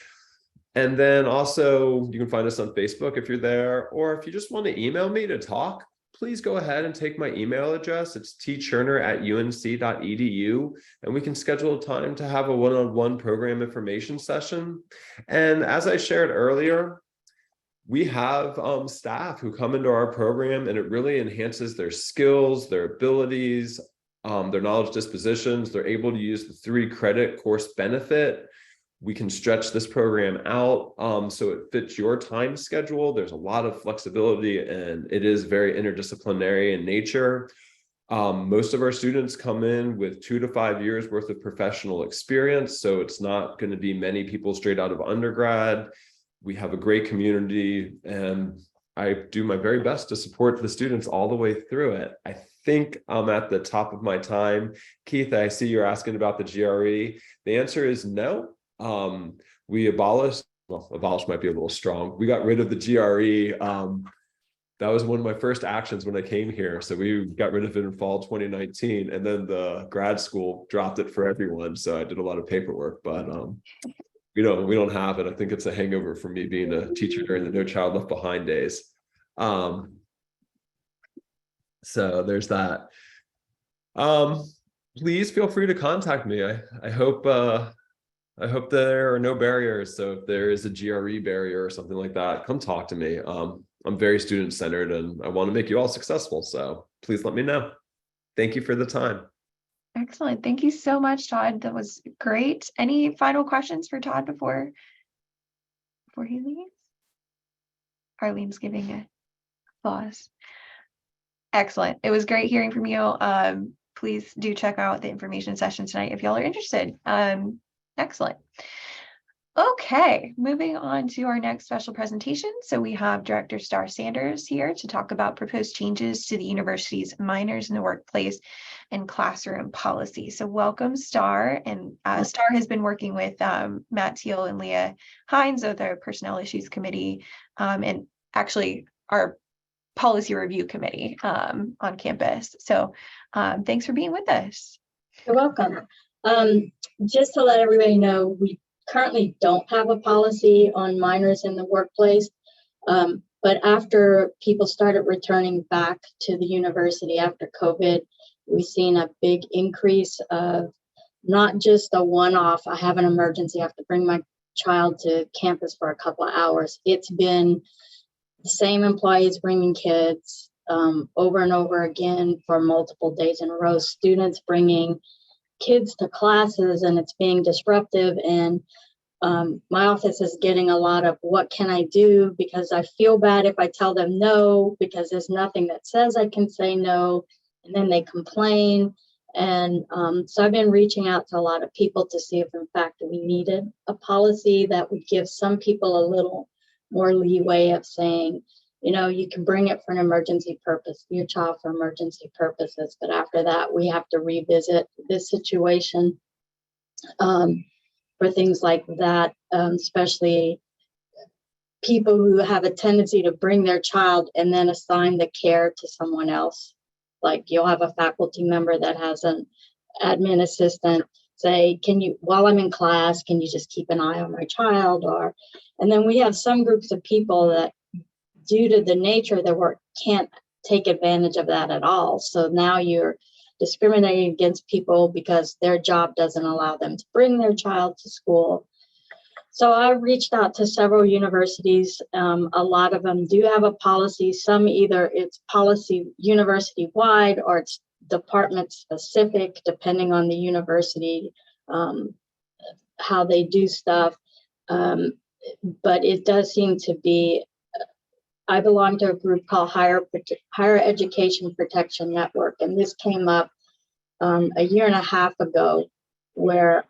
And then also you can find us on Facebook if you're there, or if you just want to email me to talk, please go ahead and take my email address. It's tcherner@unc.edu, and we can schedule a time to have a one-on-one program information session. And as I shared earlier, we have staff who come into our program, and it really enhances their skills, their abilities, their knowledge dispositions. They're able to use the 3-credit course benefit. We can stretch this program out so it fits your time schedule. There's a lot of flexibility, and it is very interdisciplinary in nature. Most of our students come in with 2 to 5 years worth of professional experience, so it's not going to be many people straight out of undergrad. We have a great community, and I do my very best to support the students all the way through it. I think I'm at the top of my time. Keith, I see you're asking about the GRE. The answer is no. We abolished, well, abolished might be a little strong. We got rid of the GRE. That was one of my first actions when I came here. So we got rid of it in fall 2019, and then the grad school dropped it for everyone. So I did a lot of paperwork, but we don't have it. I think it's a hangover for me being a teacher during the No Child Left Behind days. So there's that. Please feel free to contact me. I hope there are no barriers. So if there is a GRE barrier or something like that, come talk to me. I'm very student-centered, and I want to make you all successful. So please let me know. Thank you for the time. Excellent. Thank you so much, Todd. That was great. Any final questions for Todd before he leaves? Arlene's giving a applause. Excellent. It was great hearing from you. Please do check out the information session tonight if y'all are interested. Excellent. Okay, moving on to our next special presentation. So we have Director Starr Sanders here to talk about proposed changes to the university's minors in the workplace and classroom policy. So welcome, Starr. And Starr has been working with Matt Teal and Leah Hines of the Personnel Issues Committee, and actually our policy review committee on campus. So thanks for being with us. You're welcome. Just to let everybody know, we currently don't have a policy on minors in the workplace, but after people started returning back to the university after COVID, we've seen a big increase of not just a one-off, I have an emergency, I have to bring my child to campus for a couple of hours. It's been the same employees bringing kids over and over again for multiple days in a row, students bringing kids to classes, and it's being disruptive. And my office is getting a lot of what can I do, because I feel bad if I tell them no, because there's nothing that says I can say no, and then they complain. And so I've been reaching out to a lot of people to see if in fact we needed a policy that would give some people a little more leeway of saying, you know, you can bring it for an emergency purpose, your child for emergency purposes, but after that, we have to revisit this situation for things like that, especially people who have a tendency to bring their child and then assign the care to someone else. Like you'll have a faculty member that has an admin assistant say, can you, while I'm in class, can you just keep an eye on my child? Or, and then we have some groups of people that, due to the nature of their work, can't take advantage of that at all. So now you're discriminating against people because their job doesn't allow them to bring their child to school. So I reached out to several universities. A lot of them do have a policy. Some either it's policy university-wide or it's department-specific, depending on the university, how they do stuff. But it does seem to be I belong to a group called Higher Education Protection Network, and this came up a year and a half ago, where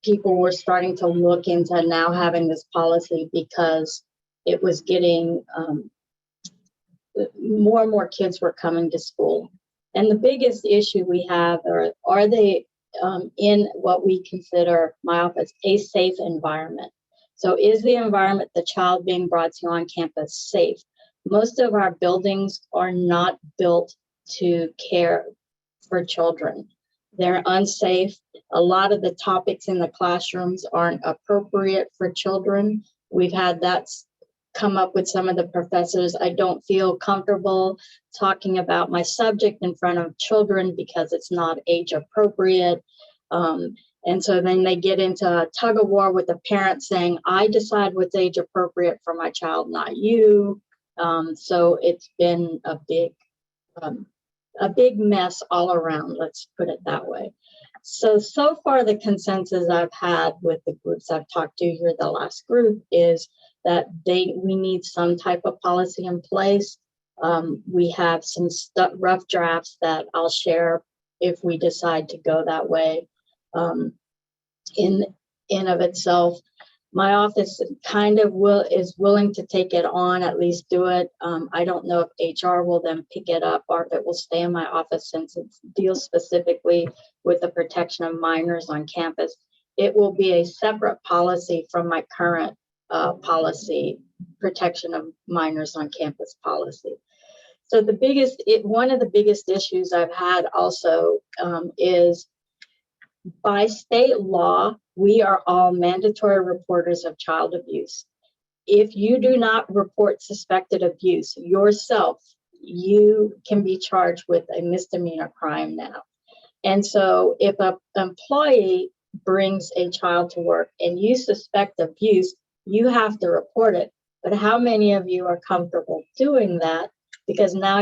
people were starting to look into now having this policy because it was getting more and more kids were coming to school. And the biggest issue we have are they in what we consider, my office, a safe environment. So is the environment the child being brought to on campus safe? Most of our buildings are not built to care for children. They're unsafe. A lot of the topics in the classrooms aren't appropriate for children. We've had that come up with some of the professors. I don't feel comfortable talking about my subject in front of children because it's not age appropriate. And so then they get into a tug of war with the parent saying, I decide what's age appropriate for my child, not you. So it's been a big mess all around, let's put it that way. So far the consensus I've had with the groups I've talked to here, the last group, is that we need some type of policy in place. We have some rough drafts that I'll share if we decide to go that way. In of itself, my office kind of is willing to take it on, at least do it. I don't know if HR will then pick it up or if it will stay in my office, since it deals specifically with the protection of minors on campus. It will be a separate policy from my current policy, protection of minors on campus policy. So one of the biggest issues I've had also is, by state law, we are all mandatory reporters of child abuse. If you do not report suspected abuse yourself, you can be charged with a misdemeanor crime now. And so if an employee brings a child to work and you suspect abuse, you have to report it. But how many of you are comfortable doing that? Because now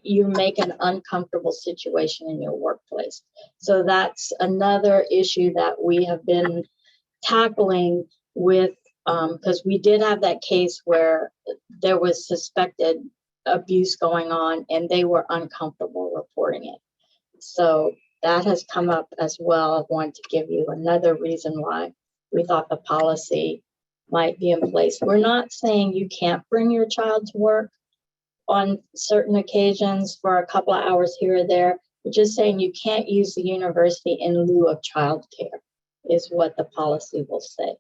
you make an uncomfortable situation in your workplace. So that's another issue that we have been tackling with, because we did have that case where there was suspected abuse going on and they were uncomfortable reporting it. So that has come up as well. I want to give you another reason why we thought the policy might be in place. We're not saying you can't bring your child to work on certain occasions for a couple of hours here or there. We're just saying you can't use the university in lieu of childcare, is what the policy will say.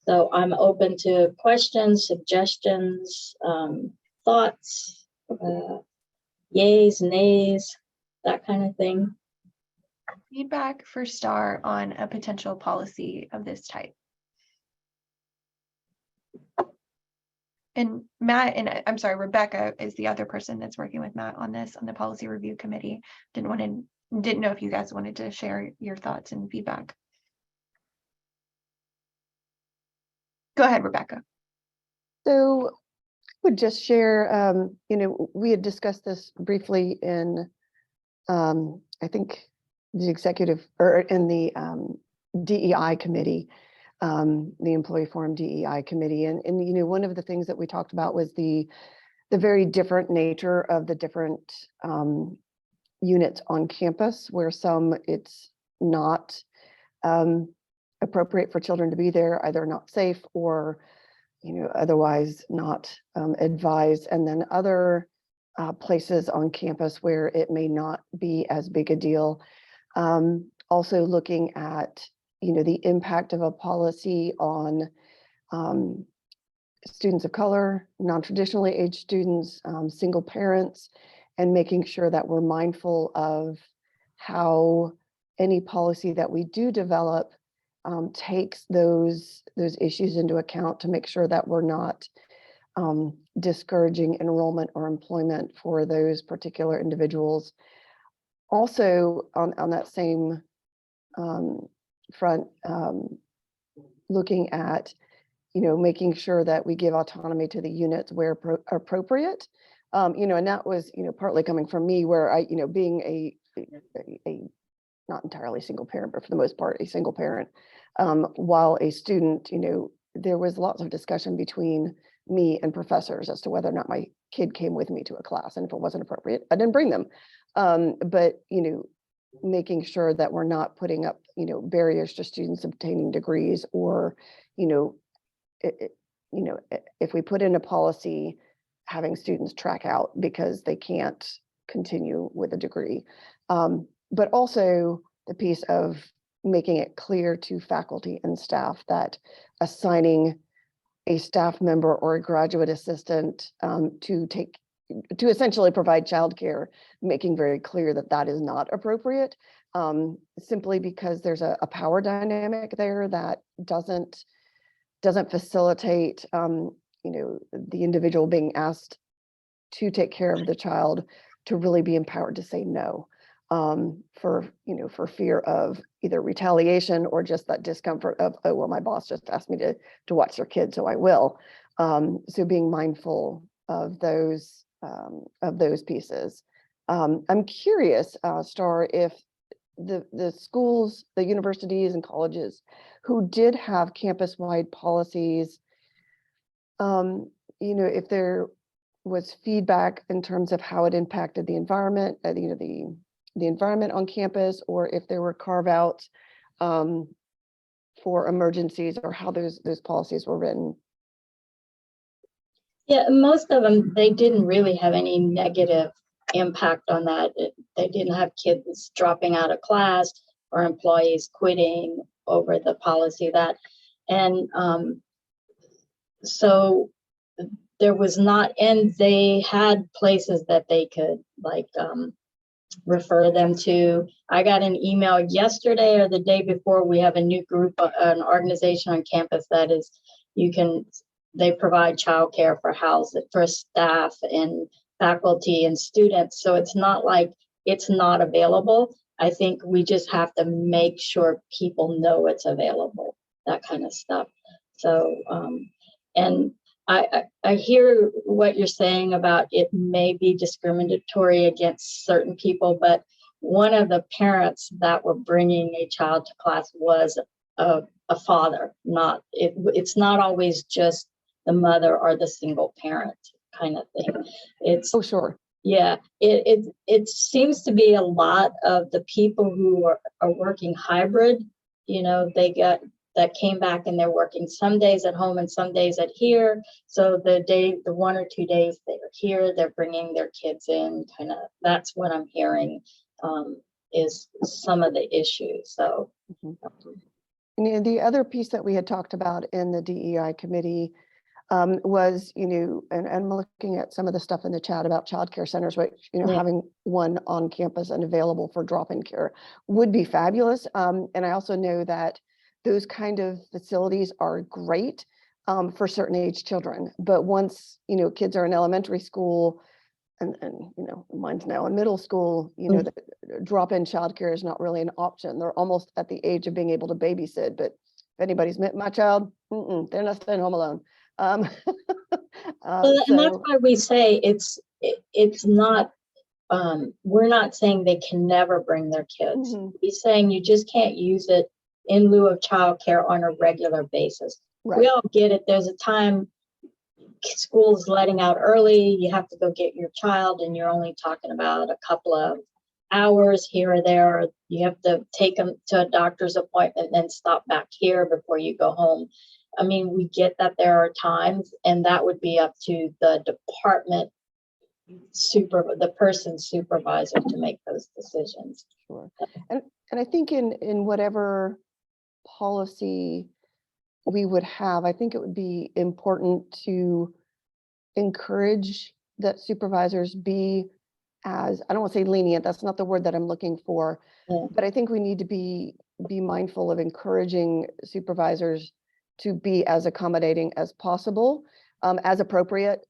So I'm open to questions, suggestions, thoughts, yays, nays, that kind of thing. Feedback for Starr on a potential policy of this type. And Matt, and I'm sorry, Rebecca is the other person that's working with Matt on this, on the policy review committee. Didn't know if you guys wanted to share your thoughts and feedback. Go ahead, Rebecca. So I would just share, we had discussed this briefly in, I think the executive, or in the DEI committee, the Employee Forum DEI committee. And one of the things that we talked about was the very different nature of the different units on campus, where some it's not appropriate for children to be there, either not safe or otherwise not advised. And then other places on campus where it may not be as big a deal. Also looking at the impact of a policy on students of color, non-traditionally aged students, single parents, and making sure that we're mindful of how any policy that we do develop takes those issues into account, to make sure that we're not discouraging enrollment or employment for those particular individuals. Also, on that same front, looking at making sure that we give autonomy to the units where appropriate, and that was partly coming from me, where I being a not entirely single parent, but for the most part a single parent, while a student, there was lots of discussion between me and professors as to whether or not my kid came with me to a class. And if it wasn't appropriate, I didn't bring them. But, making sure that we're not putting up, barriers to students obtaining degrees, or, if we put in a policy, having students track out because they can't continue with a degree. But also the piece of making it clear to faculty and staff that assigning a staff member or a graduate assistant to essentially provide childcare, making very clear that that is not appropriate, simply because there's a power dynamic there that doesn't facilitate, the individual being asked to take care of the child to really be empowered to say no, for fear of either retaliation or just that discomfort of, oh, well, my boss just asked me to watch their kid, so I will. So being mindful of those pieces. I'm curious, Starr, if the schools, the universities and colleges who did have campus-wide policies, if there was feedback in terms of how it impacted the environment, the environment on campus, or if there were carve-outs for emergencies, or how those policies were written. Yeah, most of them, they didn't really have any negative impact on that. They didn't have kids dropping out of class or employees quitting over the policy that. And so there was not, and they had places that they could refer them to. I got an email yesterday or the day before. We have a new group, an organization on campus that is, they provide childcare for staff and faculty and students. So it's not like it's not available. I think we just have to make sure people know it's available, that kind of stuff. So, and I hear what you're saying about it may be discriminatory against certain people, but one of the parents that were bringing a child to class was a father. It's not always just the mother or the single parent kind of thing. It's sure. Yeah, it seems to be a lot of the people who are working hybrid. That came back and they're working some days at home and some days at here. So the 1 or 2 days they're here, they're bringing their kids in. Kind of, that's what I'm hearing is some of the issues. So. And the other piece that we had talked about in the DEI committee was, and I'm looking at some of the stuff in the chat about childcare centers, which, having one on campus and available for drop-in care would be fabulous. And I also know that those kind of facilities are great for certain age children. But once, kids are in elementary school and mine's now in middle school, the drop-in childcare is not really an option. They're almost at the age of being able to babysit. But if anybody's met my child, they're not staying home alone. And that's why we say it's not, we're not saying they can never bring their kids. We're saying you just can't use it in lieu of childcare on a regular basis. Right. We all get it. There's a time school's letting out early, you have to go get your child and you're only talking about a couple of hours here or there. You have to take them to a doctor's appointment and then stop back here before you go home. I mean, we get that there are times, and that would be up to the department the person supervisor to make those decisions. Sure. And I think in whatever policy we would have, I think it would be important to encourage that supervisors be as, I don't want to say lenient, that's not the word that I'm looking for, but I think we need to be mindful of encouraging supervisors to be as accommodating as possible, as appropriate.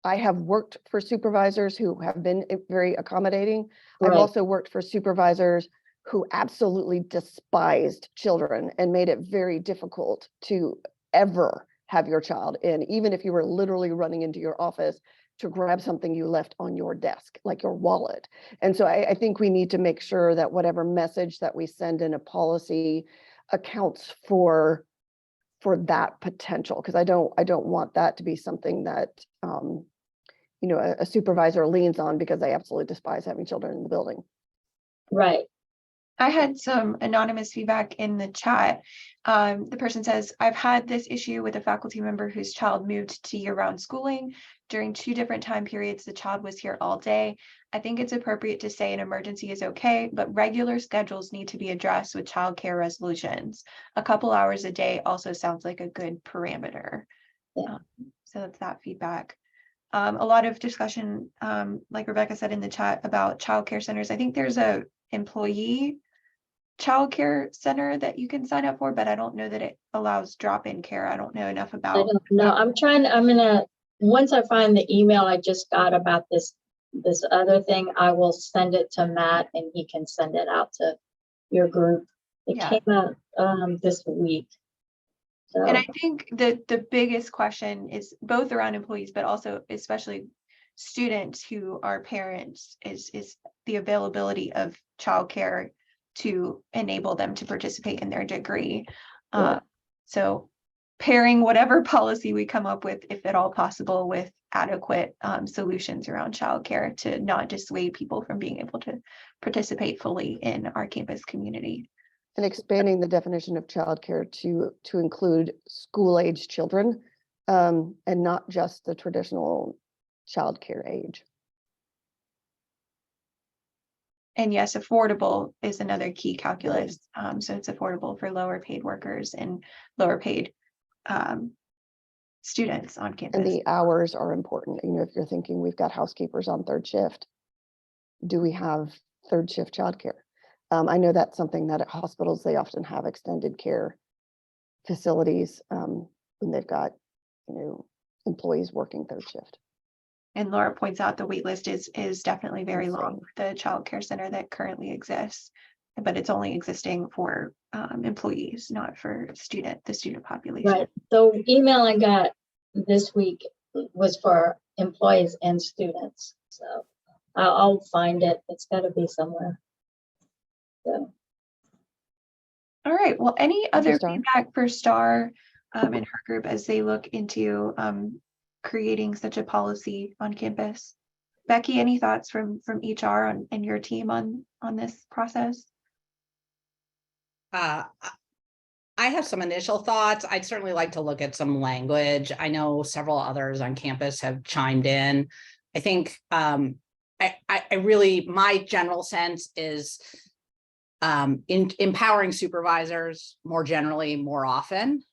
I have worked for supervisors who have been very accommodating. Right. I've also worked for supervisors who absolutely despised children and made it very difficult to ever have your child in, even if you were literally running into your office to grab something you left on your desk, like your wallet. And so I think we need to make sure that whatever message that we send in a policy accounts for for that potential, because I don't want that to be something that you know, a supervisor leans on because they absolutely despise having children in the building. Right. I had some anonymous feedback in the chat. The person says, I've had this issue with a faculty member whose child moved to year-round schooling. During 2 different time periods, the child was here all day. I think it's appropriate to say an emergency is okay, but regular schedules need to be addressed with childcare resolutions. A couple hours a day also sounds like a good parameter. Yeah. So that's that feedback. A lot of discussion, like Rebecca said in the chat, about childcare centers. I think there's a employee childcare center that you can sign up for, but I don't know that it allows drop-in care. I don't know enough I about. don't know. Once I find the email I just got about this other thing, I will send it to Matt and he can send it out to your group. It Yeah. came out this week. So And I think the biggest question is both around employees, but also especially students who are parents is the availability of childcare to enable them to participate in their degree. Yeah. So pairing whatever policy we come up with, if at all possible, with adequate solutions around childcare to not dissuade people from being able to participate fully in our campus community. And expanding the definition of childcare to include school-age children, and not just the traditional childcare age. And yes, affordable is another key calculus. So it's affordable for lower paid workers and lower paid students on campus. And the hours are important. You know, if you're thinking we've got housekeepers on 3rd shift, do we have 3rd shift childcare? I know that's something that at hospitals, they often have extended care facilities when they've got, you know, employees working 3rd shift. And Laura points out the wait list is definitely very long for the child care center that currently exists, but it's only existing for employees, not for the student population. right. The email I got this week was for employees and students. So I'll find it. It's got to be somewhere. So. All right. Well, any other Starr. feedback for Starr and her group as they look into creating such a policy on campus? Becci, any thoughts from EHRA and your team on this process? I have some initial thoughts. I'd certainly like to look at some language. I know several others on campus have chimed in. I think I really, my general sense is in empowering supervisors more generally, more often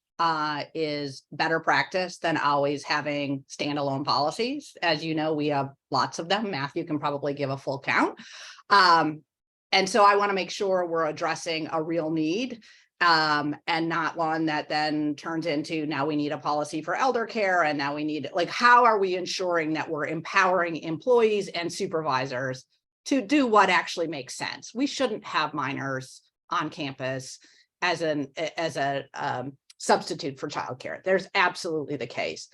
is better practice than always having standalone policies. As you know, we have lots of them. Matthew can probably give a full count. And so I want to make sure we're addressing a real need and not one that then turns into now we need a policy for elder care. And now we need, like, how are we ensuring that we're empowering employees and supervisors to do what actually makes sense? We shouldn't have minors on campus as a substitute for childcare. There's absolutely the case.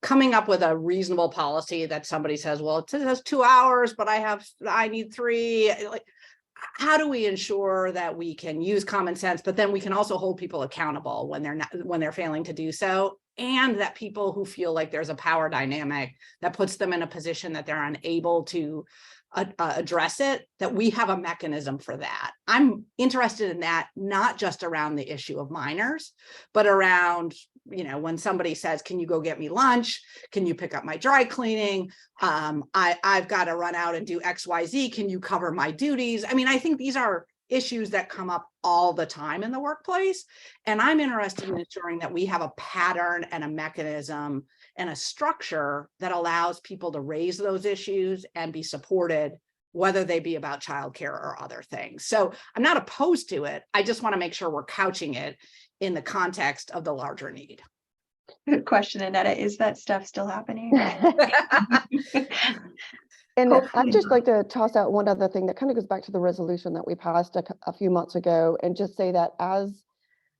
Coming up with a reasonable policy that somebody says, well, it says 2 hours, but I need 3. Like, how do we ensure that we can use common sense, but then we can also hold people accountable when they're failing to do so, and that people who feel like there's a power dynamic that puts them in a position that they're unable to address it, that we have a mechanism for that. I'm interested in that, not just around the issue of minors, but around, you know, when somebody says, can you go get me lunch? Can you pick up my dry cleaning? I've got to run out and do XYZ. Can you cover my duties? I mean, I think these are issues that come up all the time in the workplace. And I'm interested in ensuring that we have a pattern and a mechanism and a structure that allows people to raise those issues and be supported, whether they be about childcare or other things. So I'm not opposed to it. I just want to make sure we're couching it in the context of the larger need. Good question, Annetta. Is that stuff still happening? And Hopefully I'd just not. like to toss out one other thing that kind of goes back to the resolution that we passed a few months ago, and just say that as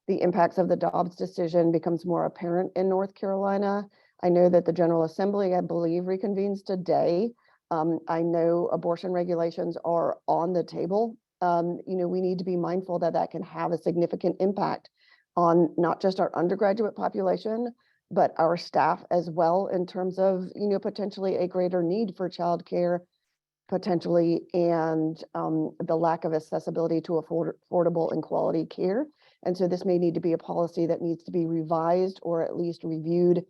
the impacts of the Dobbs decision becomes more apparent in North Carolina, I know that the General Assembly, I believe, reconvenes today. I know abortion regulations are on the table. You know, we need to be mindful that that can have a significant impact on not just our undergraduate population, but our staff as well, in terms of, potentially a greater need for childcare, potentially, and the lack of accessibility to affordable and quality care. And so this may need to be a policy that needs to be revised or at least reviewed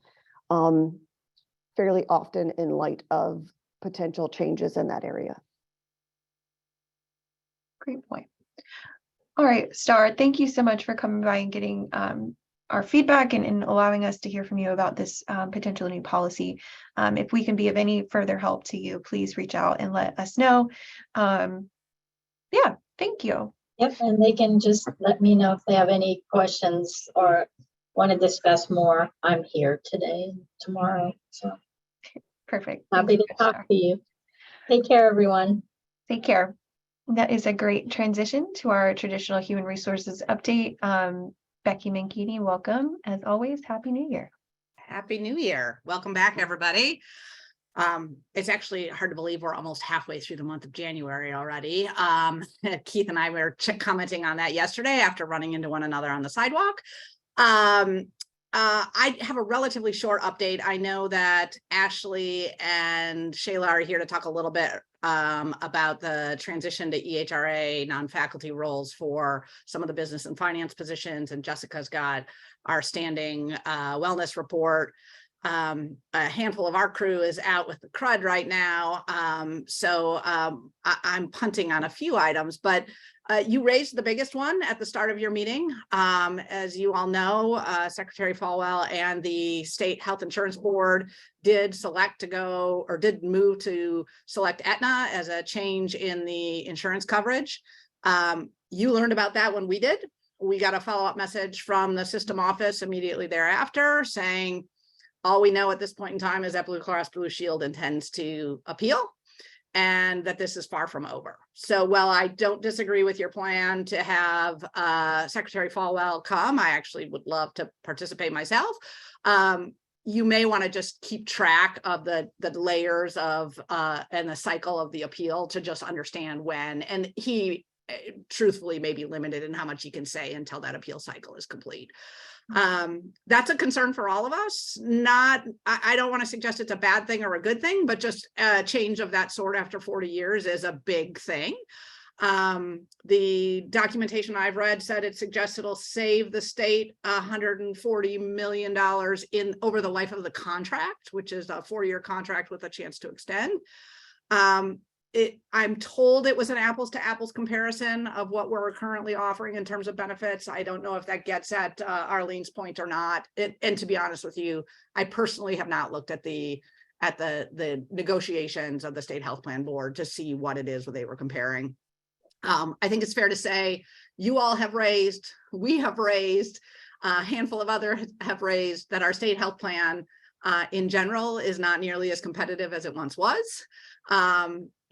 fairly often in light of potential changes in that area. Great point. All right, Starr, thank you so much for coming by and getting our feedback and allowing us to hear from you about this potential new policy. If we can be of any further help to you, please reach out and let us know. Yeah, thank you. Yep, and they can just let me know if they have any questions or want to discuss more. I'm here today and tomorrow, so Perfect. happy to talk to you. Take care, everyone. Take care. That is a great transition to our traditional human resources update. Becci Menghini, welcome. As always, Happy New Year. Happy New Year. Welcome back, everybody. It's actually hard to believe we're almost halfway through the month of January already. Keith and I were commenting on that yesterday after running into one another on the sidewalk. I have a relatively short update. I know that Ashley and Shayla are here to talk a little bit about the transition to EHRA non-faculty roles for some of the business and finance positions, and Jessica's got our standing wellness report. A handful of our crew is out with the crud right now, so I'm punting on a few items, but you raised the biggest one at the start of your meeting. As you all know, Secretary Falwell and the State Health Insurance Board did move to select Aetna as a change in the insurance coverage. You learned about that when we did. We got a follow-up message from the system office immediately thereafter saying, all we know at this point in time is that Blue Cross Blue Shield intends to appeal and that this is far from over. So while I don't disagree with your plan to have Secretary Falwell come, I actually would love to participate myself. You may want to just keep track of the layers of and the cycle of the appeal to just understand when, and he truthfully may be limited in how much he can say until that appeal cycle is complete. That's a concern for all of us. I don't want to suggest it's a bad thing or a good thing, but just a change of that sort after 40 years is a big thing. The documentation I've read said it suggests it'll save the state $140 million over the life of the contract, which is a 4-year contract with a chance to extend. I'm told it was an apples to apples comparison of what we're currently offering in terms of benefits. I don't know if that gets at Arlene's point or not. And to be honest with you, I personally have not looked at the negotiations of the State Health Plan Board to see what it is they were comparing. I think it's fair to say you all have raised, we have raised, a handful of others have raised that our state health plan in general is not nearly as competitive as it once was.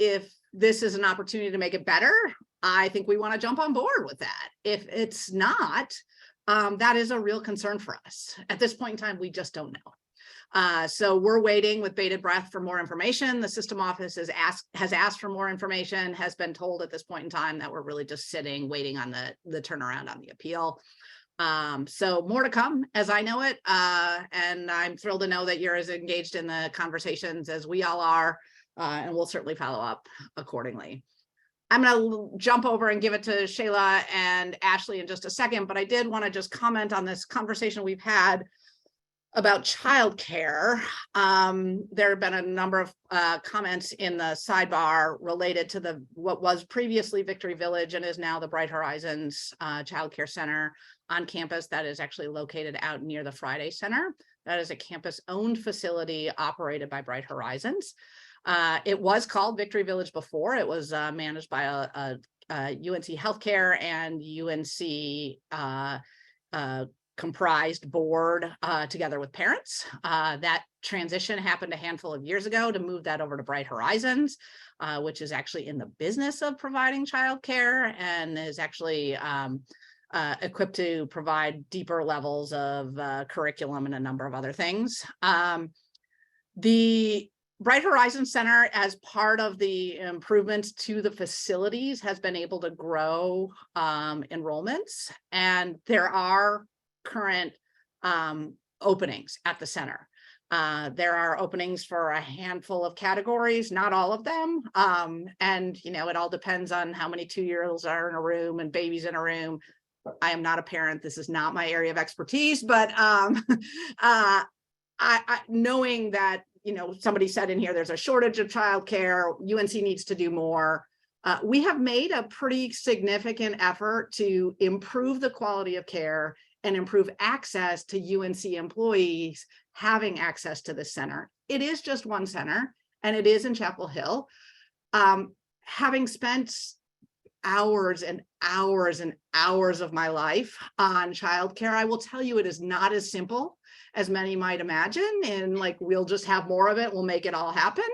If this is an opportunity to make it better, I think we want to jump on board with that. If it's not, that is a real concern for us. At this point in time, we just don't know. So we're waiting with bated breath for more information. The system office has asked for more information, has been told at this point in time that we're really just sitting, waiting on the turnaround on the appeal. So more to come as I know it. And I'm thrilled to know that you're as engaged in the conversations as we all are. And we'll certainly follow up accordingly. I'm going to jump over and give it to Shayla and Ashley in just a second, but I did want to just comment on this conversation we've had about childcare. There have been a number of comments in the sidebar related to what was previously Victory Village and is now the Bright Horizons Childcare Center on campus that is actually located out near the Friday Center. That is a campus-owned facility operated by Bright Horizons. It was called Victory Village before. It was managed by a UNC Healthcare and UNC comprised board together with parents. That transition happened a handful of years ago to move that over to Bright Horizons, which is actually in the business of providing childcare and is actually equipped to provide deeper levels of curriculum and a number of other things. The Bright Horizons Center, as part of the improvements to the facilities, has been able to grow enrollments, and there are current openings at the center. There are openings for a handful of categories, not all of them. And, you know, it all depends on how many 2-year-olds are in a room and babies in a room. I am not a parent. This is not my area of expertise, but I knowing that, you know, somebody said in here, there's a shortage of childcare, UNC needs to do more. We have made a pretty significant effort to improve the quality of care and improve access to UNC employees having access to the center. It is just one center, and it is in Chapel Hill. Having spent hours and hours and hours of my life on childcare, I will tell you it is not as simple as many might imagine. And like, we'll just have more of it, we'll make it all happen.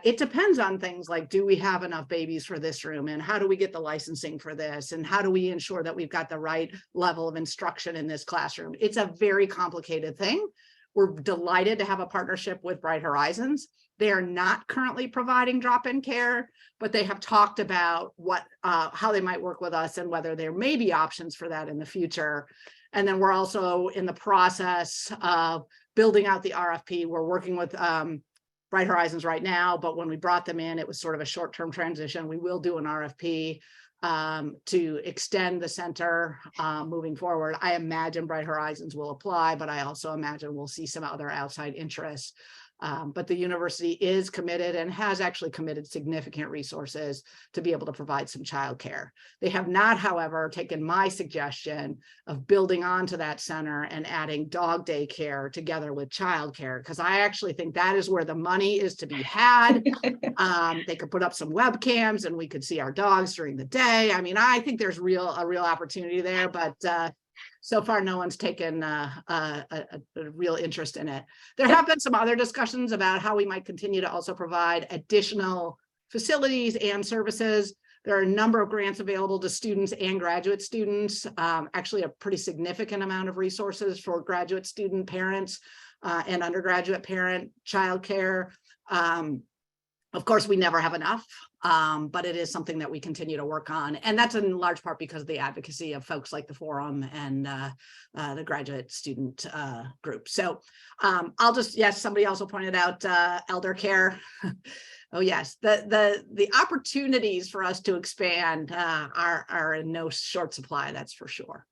It depends on things like, do we have enough babies for this room? And how do we get the licensing for this? And how do we ensure that we've got the right level of instruction in this classroom? It's a very complicated thing. We're delighted to have a partnership with Bright Horizons. They are not currently providing drop-in care, but they have talked about how they might work with us and whether there may be options for that in the future. And then we're also in the process of building out the RFP. We're working with Bright Horizons right now, but when we brought them in, it was sort of a short-term transition. We will do an RFP to extend the center moving forward. I imagine Bright Horizons will apply, but I also imagine we'll see some other outside interests. But the university is committed and has actually committed significant resources to be able to provide some childcare. They have not, however, taken my suggestion of building onto that center and adding dog daycare together with childcare, because I actually think that is where the money is to be had. They could put up some webcams and we could see our dogs during the day. I mean, I think there's a real opportunity there, but so far, no one's taken a real interest in it. There have been some other discussions about how we might continue to also provide additional facilities and services. There are a number of grants available to students and graduate students, actually a pretty significant amount of resources for graduate student parents and undergraduate parent childcare. Of course, we never have enough, but it is something that we continue to work on. And that's in large part because of the advocacy of folks like the Forum and the graduate student group. So I'll just, yes, somebody also pointed out elder care. Oh, yes, the opportunities for us to expand are in no short supply, that's for sure.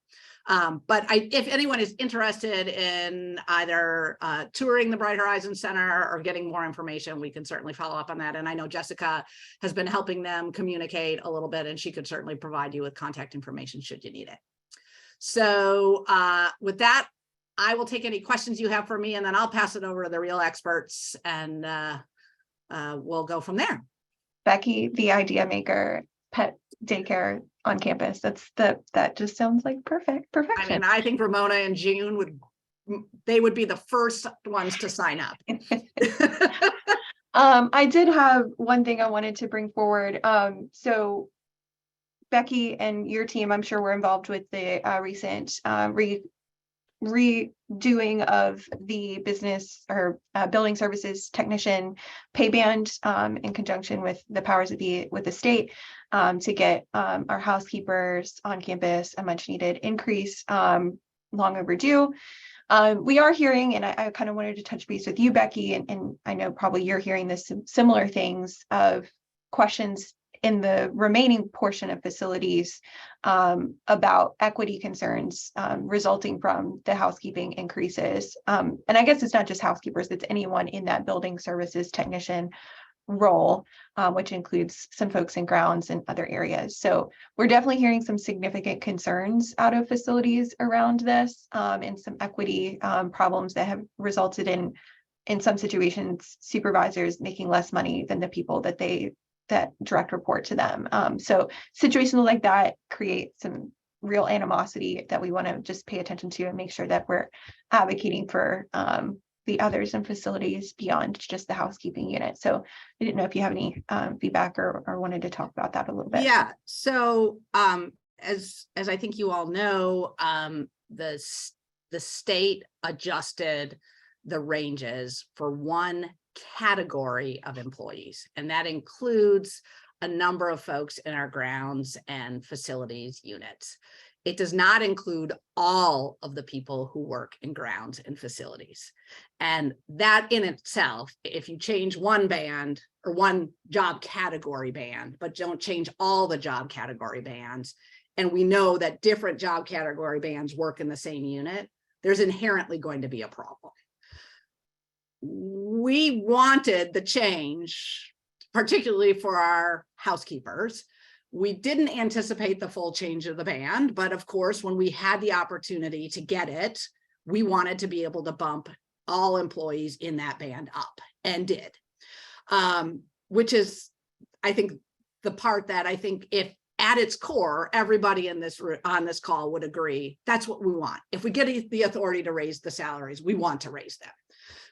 But if anyone is interested in either touring the Bright Horizons Center or getting more information, we can certainly follow up on that. And I know Jessica has been helping them communicate a little bit, and she could certainly provide you with contact information should you need it. So with that, I will take any questions you have for me, and then I'll pass it over to the real experts, and we'll go from there. Becci, the idea maker, pet daycare on campus. That just sounds like perfection. I mean, I think Ramona and June would be the first ones to sign up. I did have one thing I wanted to bring forward. So Becci and your team, I'm sure, were involved with the recent redoing of the business or building services technician pay band in conjunction with the powers that be with the state to get our housekeepers on campus a much needed increase, long overdue. We are hearing, and I kind of wanted to touch base with you, Becci, and I know probably you're hearing this similar things of questions in the remaining portion of facilities about equity concerns resulting from the housekeeping increases. And I guess it's not just housekeepers, it's anyone in that building services technician role, which includes some folks in grounds and other areas. So we're definitely hearing some significant concerns out of facilities around this and some equity problems that have resulted in some situations, supervisors making less money than the people that direct report to them. So situations like that create some real animosity that we want to just pay attention to and make sure that we're advocating for the others in facilities beyond just the housekeeping unit. So I didn't know if you have any feedback or wanted to talk about that a little bit. Yeah, so as I think you all know, the state adjusted the ranges for one category of employees, and that includes a number of folks in our grounds and facilities units. It does not include all of the people who work in grounds and facilities. And that in itself, if you change one band or one job category band, but don't change all the job category bands, and we know that different job category bands work in the same unit, there's inherently going to be a problem. We wanted the change, particularly for our housekeepers. We didn't anticipate the full change of the band, but of course, when we had the opportunity to get it, we wanted to be able to bump all employees in that band up, and did. Which is, I think, the part that I think, if at its core, everybody in this on this call would agree, that's what we want. If we get the authority to raise the salaries, we want to raise them,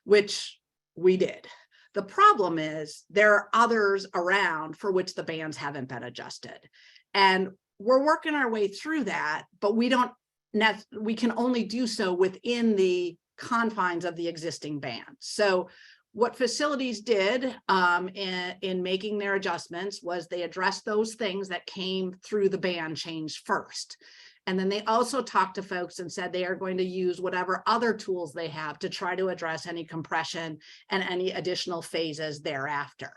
which we did. The problem is there are others around for which the bands haven't been adjusted. And we're working our way through that, but we can only do so within the confines of the existing bands. So what facilities did in making their adjustments was they addressed those things that came through the band change first. And then they also talked to folks and said they are going to use whatever other tools they have to try to address any compression and any additional phases thereafter.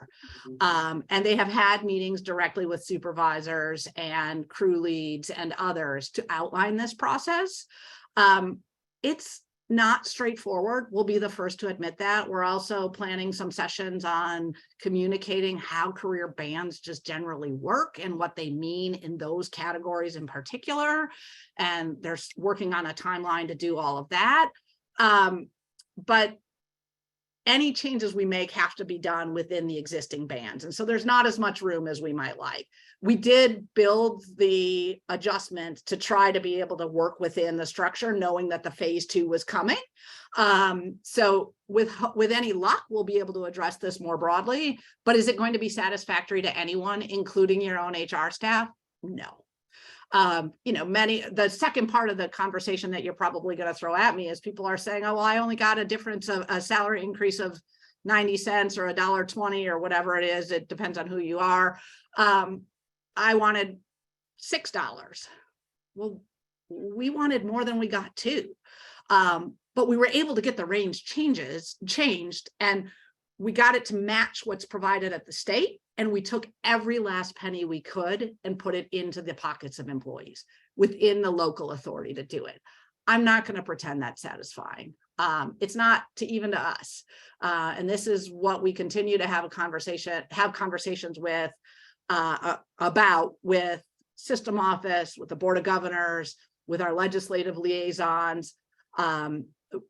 And they have had meetings directly with supervisors and crew leads and others to outline this process. It's not straightforward. We'll be the first to admit that. We're also planning some sessions on communicating how career bands just generally work and what they mean in those categories in particular. And they're working on a timeline to do all of that. But any changes we make have to be done within the existing bands. And so there's not as much room as we might like. We did build the adjustment to try to be able to work within the structure, knowing that the phase 2 was coming. So with any luck, we'll be able to address this more broadly, but is it going to be satisfactory to anyone, including your own HR staff? No. The second part of the conversation that you're probably going to throw at me is people are saying, oh, well, I only got a difference of a salary increase of 90 cents or $1.20 or whatever it is. It depends on who you are. I wanted $6. Well, we wanted more than we got too. But we were able to get the range changed, and we got it to match what's provided at the state. And we took every last penny we could and put it into the pockets of employees within the local authority to do it. I'm not going to pretend that's satisfying. It's not even to us. And this is what we continue to have conversations with about with system office, with the Board of Governors, with our legislative liaisons.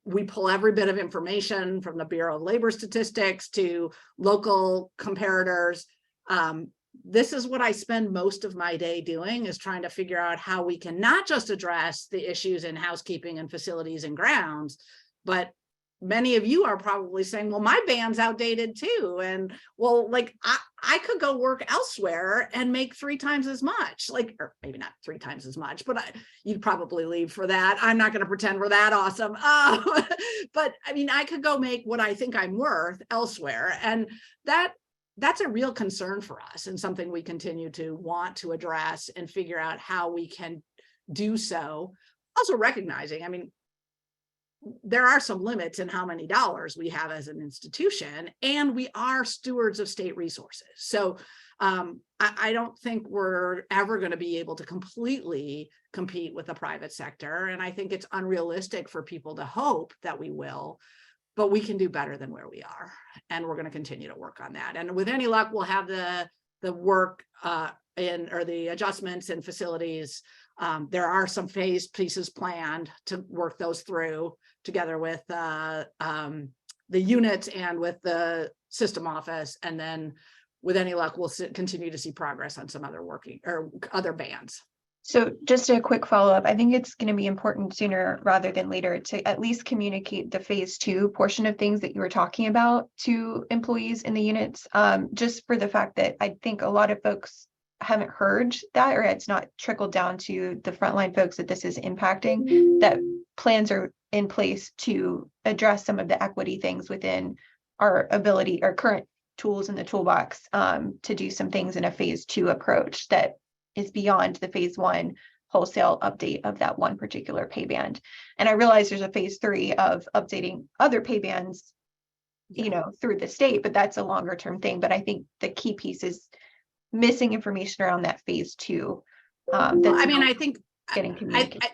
We pull every bit of information from the Bureau of Labor Statistics to local comparators. This is what I spend most of my day doing, is trying to figure out how we can not just address the issues in housekeeping and facilities and grounds, but many of you are probably saying, well, my band's outdated too. And well, like I could go work elsewhere and make 3 times as much, or maybe not 3 times as much, but you'd probably leave for that. I'm not going to pretend we're that awesome. But I mean, I could go make what I think I'm worth elsewhere. And that's a real concern for us, and something we continue to want to address and figure out how we can do so. Also recognizing, I mean, there are some limits in how many dollars we have as an institution, and we are stewards of state resources. So I don't think we're ever going to be able to completely compete with the private sector. And I think it's unrealistic for people to hope that we will, but we can do better than where we are. And we're going to continue to work on that. And with any luck, we'll have the work or the adjustments in facilities. There are some phase pieces planned to work those through together with the units and with the system office. And then with any luck, we'll continue to see progress on some other bands. So just a quick follow-up. I think it's going to be important sooner rather than later to at least communicate the phase 2 portion of things that you were talking about to employees in the units, just for the fact that I think a lot of folks haven't heard that, or it's not trickled down to the frontline folks that this is impacting, that plans are in place to address some of the equity things within our current tools in the toolbox, to do some things in a phase 2 approach that is beyond the phase 1 wholesale update of that one particular pay band. And I realize there's a phase 3 of updating other pay bands, you know, through the state, but that's a longer term thing. But I think the key piece is missing information around that phase 2. I mean, I think getting communicated.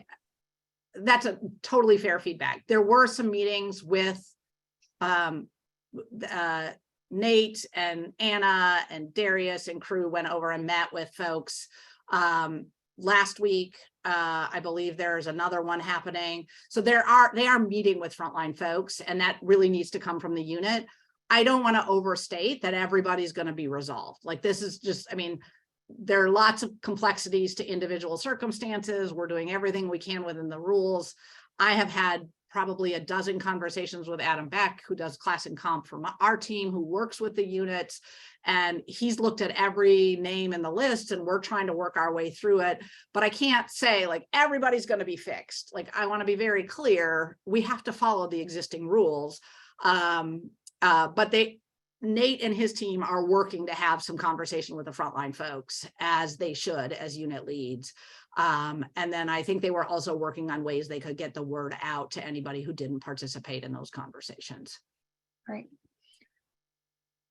That's a totally fair feedback. There were some meetings with Nate and Anna and Darius and crew went over and met with folks last week. I believe there's another one happening. So they are meeting with frontline folks, and that really needs to come from the unit. I don't want to overstate that everybody's going to be resolved. Like, this is just, I mean, there are lots of complexities to individual circumstances. We're doing everything we can within the rules. I have had probably a dozen conversations with Adam Beck, who does class and comp from our team, who works with the units, and he's looked at every name in the list, and we're trying to work our way through it. But I can't say like everybody's going to be fixed. Like, I want to be very clear, we have to follow the existing rules. But Nate and his team are working to have some conversation with the frontline folks, as they should, as unit leads. And then I think they were also working on ways they could get the word out to anybody who didn't participate in those conversations. Right.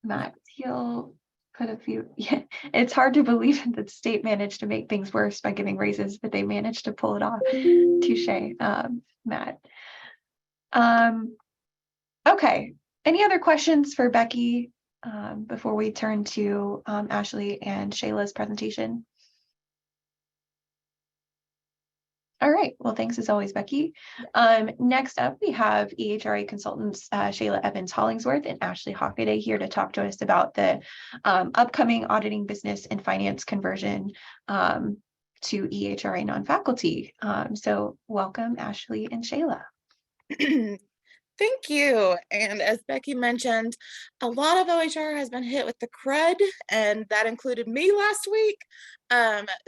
Matt, he'll put a few, yeah, it's hard to believe that the state managed to make things worse by giving raises, but they managed to pull it off. Touche, Matt. Okay. Any other questions for Becci before we turn to Ashley and Shayla's presentation? All right, well, thanks as always, Becci. Next up, we have EHRA consultants Shayla Evans-Hollingsworth and Ashley Hockaday here to talk to us about the upcoming auditing business and finance conversion to EHRA non-faculty. So welcome, Ashley and Shayla. Thank you. And as Becci mentioned, a lot of OHR has been hit with the crud, and that included me last week.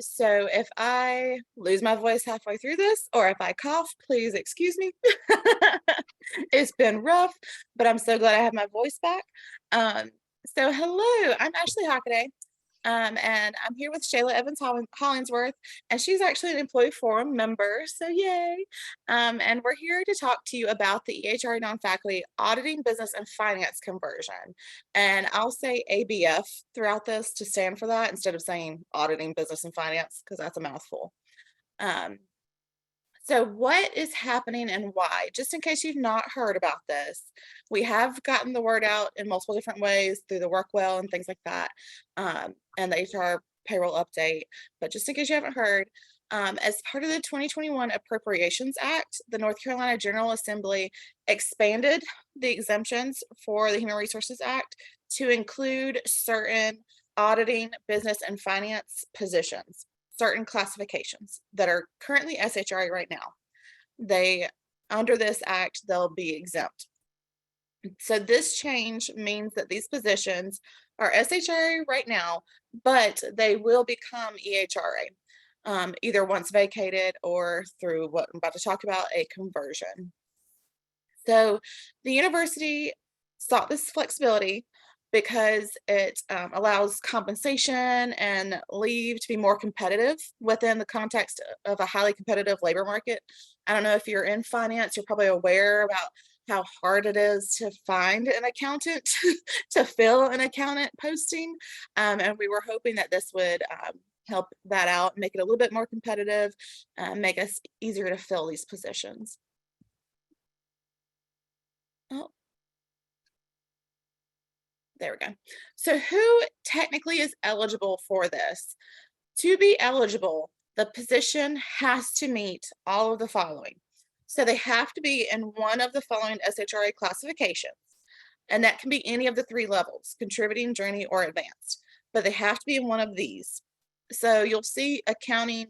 So if I lose my voice halfway through this, or if I cough, please excuse me. It's been rough, but I'm so glad I have my voice back. So hello, I'm Ashley Hockaday. And I'm here with Shayla Evans-Hollingsworth, and she's actually an employee forum member, so yay. And we're here to talk to you about the EHRA non-faculty auditing business and finance conversion. And I'll say ABF throughout this to stand for that instead of saying auditing business and finance, because that's a mouthful. So what is happening and why? Just in case you've not heard about this, we have gotten the word out in multiple different ways through the Workwell and things like that, and the HR payroll update. But just in case you haven't heard, as part of the 2021 Appropriations Act, the North Carolina General Assembly expanded the exemptions for the Human Resources Act to include certain auditing, business, and finance positions. Certain classifications that are currently SHRA right now. Under this act, they'll be exempt. So this change means that these positions are SHRA right now, but they will become EHRA, either once vacated or through what I'm about to talk about, a conversion. So the university sought this flexibility because it allows compensation and leave to be more competitive within the context of a highly competitive labor market. I don't know if you're in finance, you're probably aware about how hard it is to find an accountant, to fill an accountant posting. And we were hoping that this would help that out, make it a little bit more competitive, make us easier to fill these positions. Oh. There we go. So who technically is eligible for this? To be eligible, the position has to meet all of the following. So they have to be in one of the following SHRA classifications, and that can be any of the 3 levels, contributing, journey, or advanced, but they have to be in one of these. So you'll see accounting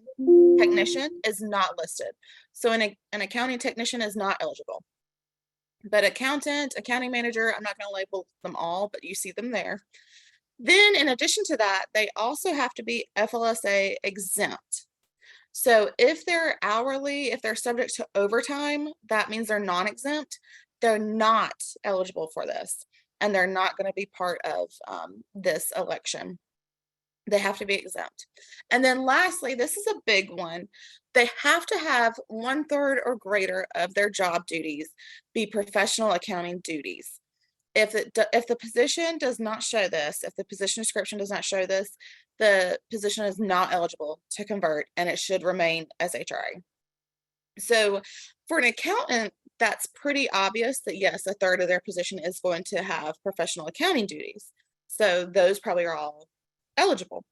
technician is not listed. So an accounting technician is not eligible. But accountant, accounting manager, I'm not going to label them all, but you see them there. Then in addition to that, they also have to be FLSA exempt. So if they're hourly, if they're subject to overtime, that means they're non-exempt. They're not eligible for this, and they're not going to be part of this election. They have to be exempt. And then lastly, this is a big one. They have to have 1/3 or greater of their job duties be professional accounting duties. If the position does not show this, if the position description does not show this, the position is not eligible to convert and it should remain as HRA. So for an accountant, that's pretty obvious that yes, 1/3 of their position is going to have professional accounting duties. So those probably are all eligible.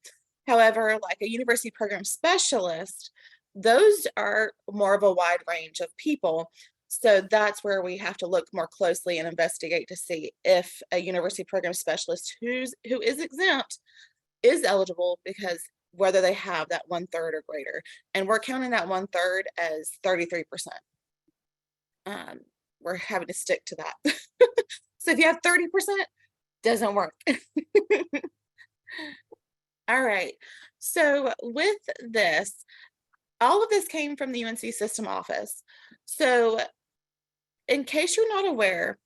However, like a university program specialist, those are more of a wide range of people. So that's where we have to look more closely and investigate to see if a university program specialist who is exempt is eligible, because whether they have that 1/3 or greater. And we're counting that 1/3 as 33%. We're having to stick to that. So if you have 30%, doesn't work. All right. So with this, all of this came from the UNC system office. So in case you're not aware,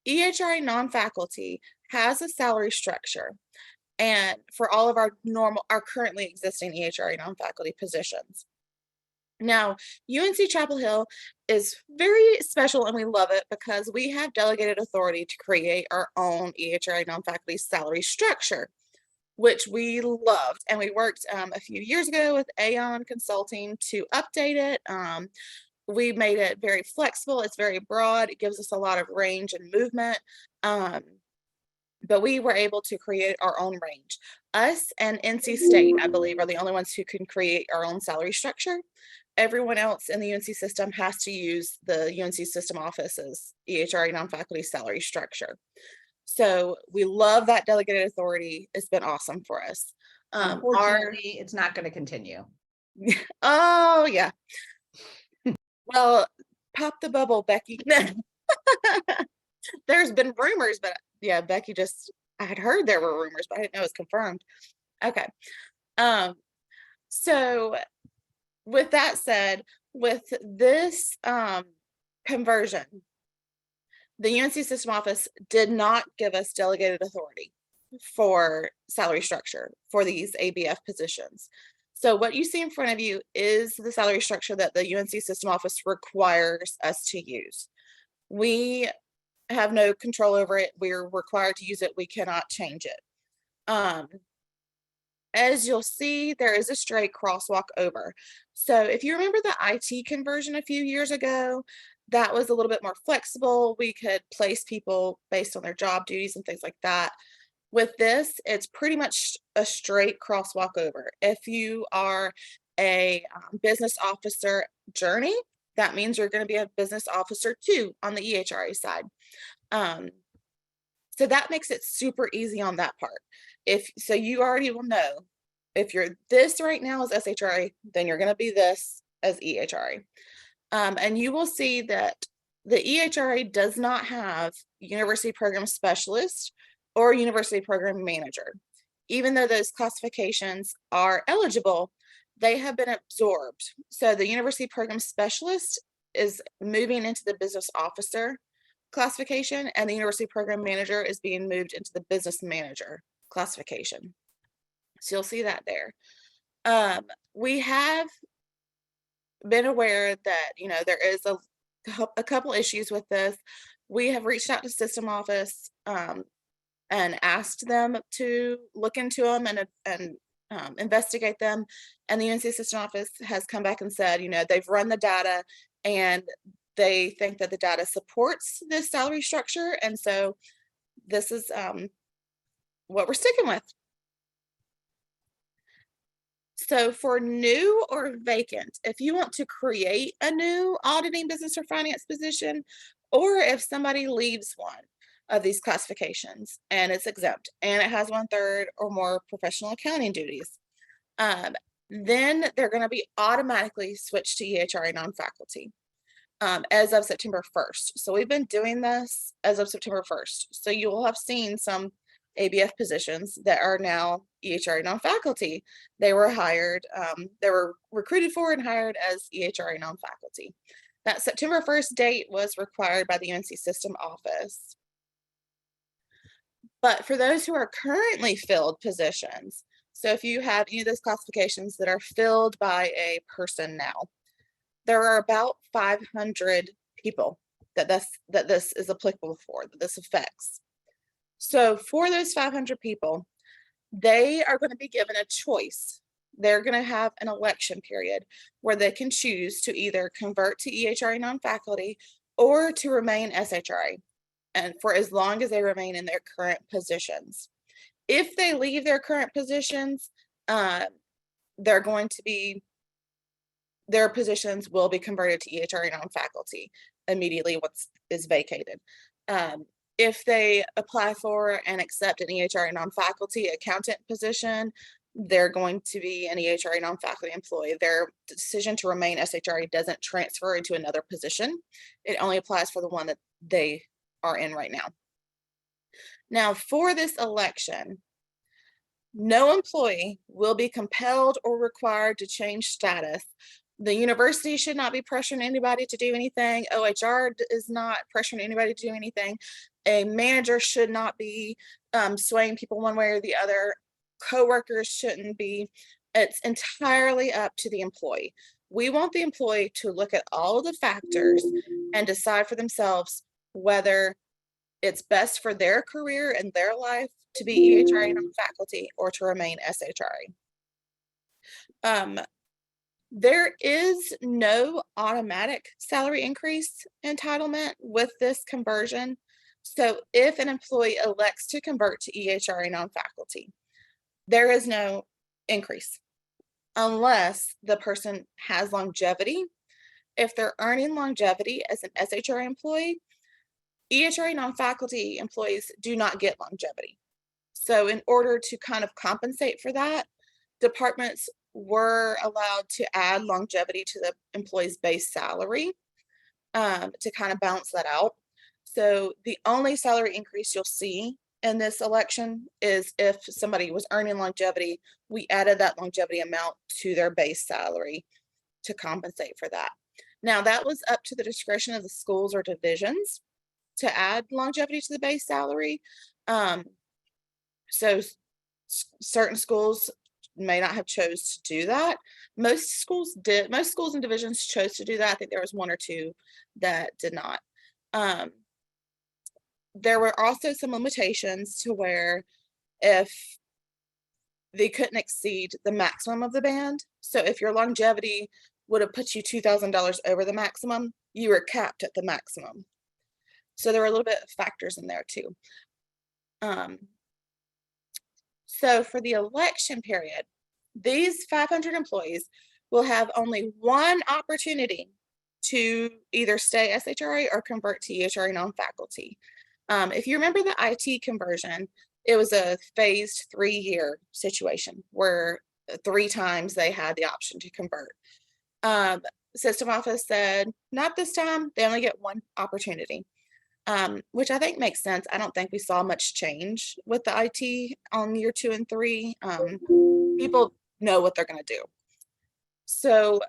EHRA non-faculty has a salary structure, and for all of our currently existing EHRA non-faculty positions. Now, UNC-Chapel Hill is very special and we love it because we have delegated authority to create our own EHRA non-faculty salary structure, which we loved. And we worked a few years ago with Aon Consulting to update it. We made it very flexible. It's very broad. It gives us a lot of range and movement. But we were able to create our own range. Us and NC State, I believe, are the only ones who can create our own salary structure. Everyone else in the UNC system has to use the UNC system office's EHRA non-faculty salary structure. So we love that delegated authority. It's been awesome for us. Unfortunately, it's not going to continue. Oh, yeah. Well, pop the bubble, Becci. There's been rumors, but yeah, Becci I had heard there were rumors, but I didn't know it was confirmed. Okay. So with that said, with this conversion, the UNC system office did not give us delegated authority for salary structure for these ABF positions. So what you see in front of you is the salary structure that the UNC system office requires us to use. We have no control over it. We're required to use it. We cannot change it. As you'll see, there is a straight crosswalk over. So if you remember the IT conversion a few years ago, that was a little bit more flexible. We could place people based on their job duties and things like that. With this, it's pretty much a straight crosswalk over. If you are a business officer journey, that means you're going to be a business officer too on the EHRA side. So that makes it super easy on that part. So you already will know if you're this right now as SHRA, then you're going to be this as EHRA. And you will see that the EHRA does not have university program specialist or university program manager. Even though those classifications are eligible, they have been absorbed. So the university program specialist is moving into the business officer classification, and the university program manager is being moved into the business manager classification. So you'll see that there. We have been aware that, there is a couple issues with this. We have reached out to system office and asked them to look into them and investigate them. And the UNC system office has come back and said, they've run the data and they think that the data supports this salary structure. And so this is what we're sticking with. So for new or vacant, if you want to create a new auditing, business, or finance position, or if somebody leaves one of these classifications and it's exempt and it has 1/3 or more professional accounting duties, then they're going to be automatically switched to EHRA non-faculty as of September 1st. So we've been doing this as of September 1st. So you will have seen some ABF positions that are now EHRA non-faculty. They were hired, they were recruited for and hired as EHRA non-faculty. That September 1st date was required by the UNC system office. But for those who are currently filled positions, So if you have any of those classifications that are filled by a person now, there are about 500 people that this is applicable for, that this affects. So for those 500 people, they are going to be given a choice. They're going to have an election period where they can choose to either convert to EHRA non-faculty or to remain SHRA, and for as long as they remain in their current positions. If they leave their current positions, they're going to be, their positions will be converted to EHRA non-faculty immediately once is vacated. If they apply for and accept an EHRA non-faculty accountant position, they're going to be an EHRA non-faculty employee. Their decision to remain SHRA doesn't transfer into another position. It only applies for the one that they are in right now. Now, for this election, no employee will be compelled or required to change status. The university should not be pressuring anybody to do anything. OHR is not pressuring anybody to do anything. A manager should not be swaying people one way or the other. Coworkers shouldn't be. It's entirely up to the employee. We want the employee to look at all of the factors and decide for themselves whether it's best for their career and their life to be EHRA non-faculty or to remain SHRA. There is no automatic salary increase entitlement with this conversion. So if an employee elects to convert to EHRA non-faculty, there is no increase unless the person has longevity. If they're earning longevity as an SHRA employee, EHRA non-faculty employees do not get longevity. So in order to kind of compensate for that, departments were allowed to add longevity to the employee's base salary to kind of balance that out. So the only salary increase you'll see in this election is if somebody was earning longevity, we added that longevity amount to their base salary to compensate for that. Now that was up to the discretion of the schools or divisions to add longevity to the base salary. So certain schools may not have chose to do that. Most schools did. Most schools and divisions chose to do that. I think there was one or two that did not. There were also some limitations to where if they couldn't exceed the maximum of the band. So if your longevity would have put you $2,000 over the maximum, you were capped at the maximum. So there were a little bit of factors in there too. So for the election period, these 500 employees will have only one opportunity to either stay SHRA or convert to EHRA non-faculty. If you remember the IT conversion, it was a phased 3-year situation where 3 times they had the option to convert. System office said, not this time, they only get one opportunity. Which I think makes sense. I don't think we saw much change with the IT on year 2 and 3. People know what they're going to do. So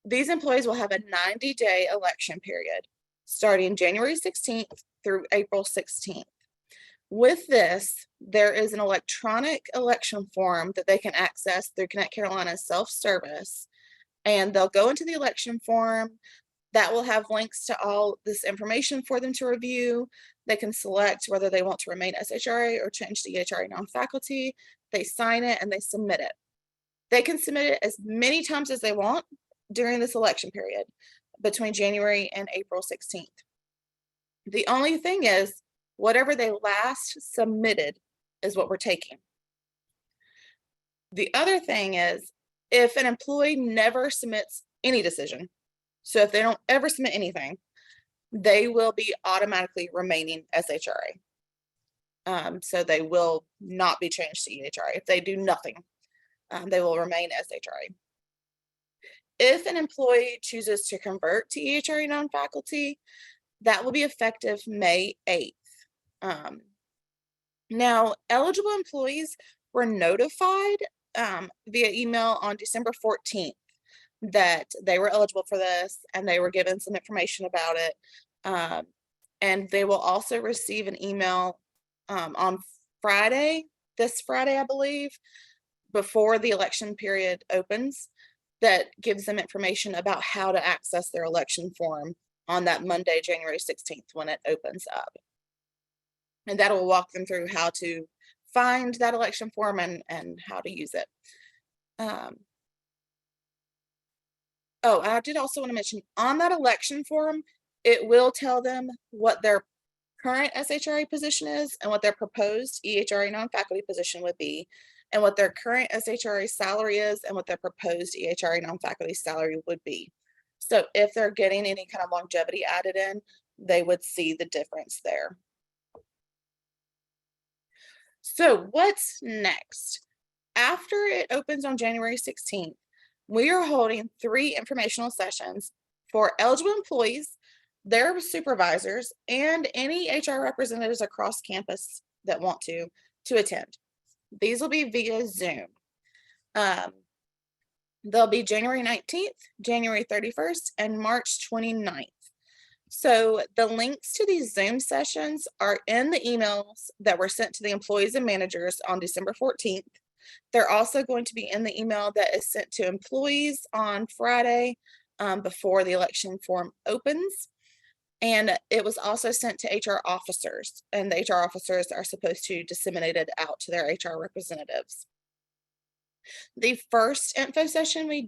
these employees will have a 90-day election period starting January 16th through April 16th. With this, there is an electronic election form that they can access through Connect Carolina's self-service, and they'll go into the election form. That will have links to all this information for them to review. They can select whether they want to remain SHRA or change to EHRA non-faculty. They sign it and they submit it. They can submit it as many times as they want during this election period between January and April 16th. The only thing is, whatever they last submitted is what we're taking. The other thing is, if an employee never submits any decision, so if they don't ever submit anything, they will be automatically remaining SHRA. So they will not be changed to EHRA. If they do nothing, they will remain SHRA. If an employee chooses to convert to EHRA non-faculty, that will be effective May 8th. Now, eligible employees were notified via email on December 14th that they were eligible for this, and they were given some information about it. And they will also receive an email on Friday, this Friday, I believe, before the election period opens that gives them information about how to access their election form on that Monday, January 16th, when it opens up. And that will walk them through how to find that election form and how to use it. Oh, I did also want to mention on that election form, it will tell them what their current SHRA position is and what their proposed EHRA non-faculty position would be, and what their current SHRA salary is and what their proposed EHRA non-faculty salary would be. So if they're getting any kind of longevity added in, they would see the difference there. So what's next? After it opens on January 16th, we are holding 3 informational sessions for eligible employees, their supervisors, and any HR representatives across campus that want to attend. These will be via Zoom. They'll be January 19th, January 31st, and March 29th. So the links to these Zoom sessions are in the emails that were sent to the employees and managers on December 14th. They're also going to be in the email that is sent to employees on Friday before the election form opens. And it was also sent to HR officers, and the HR officers are supposed to disseminate it out to their HR representatives. The first info session we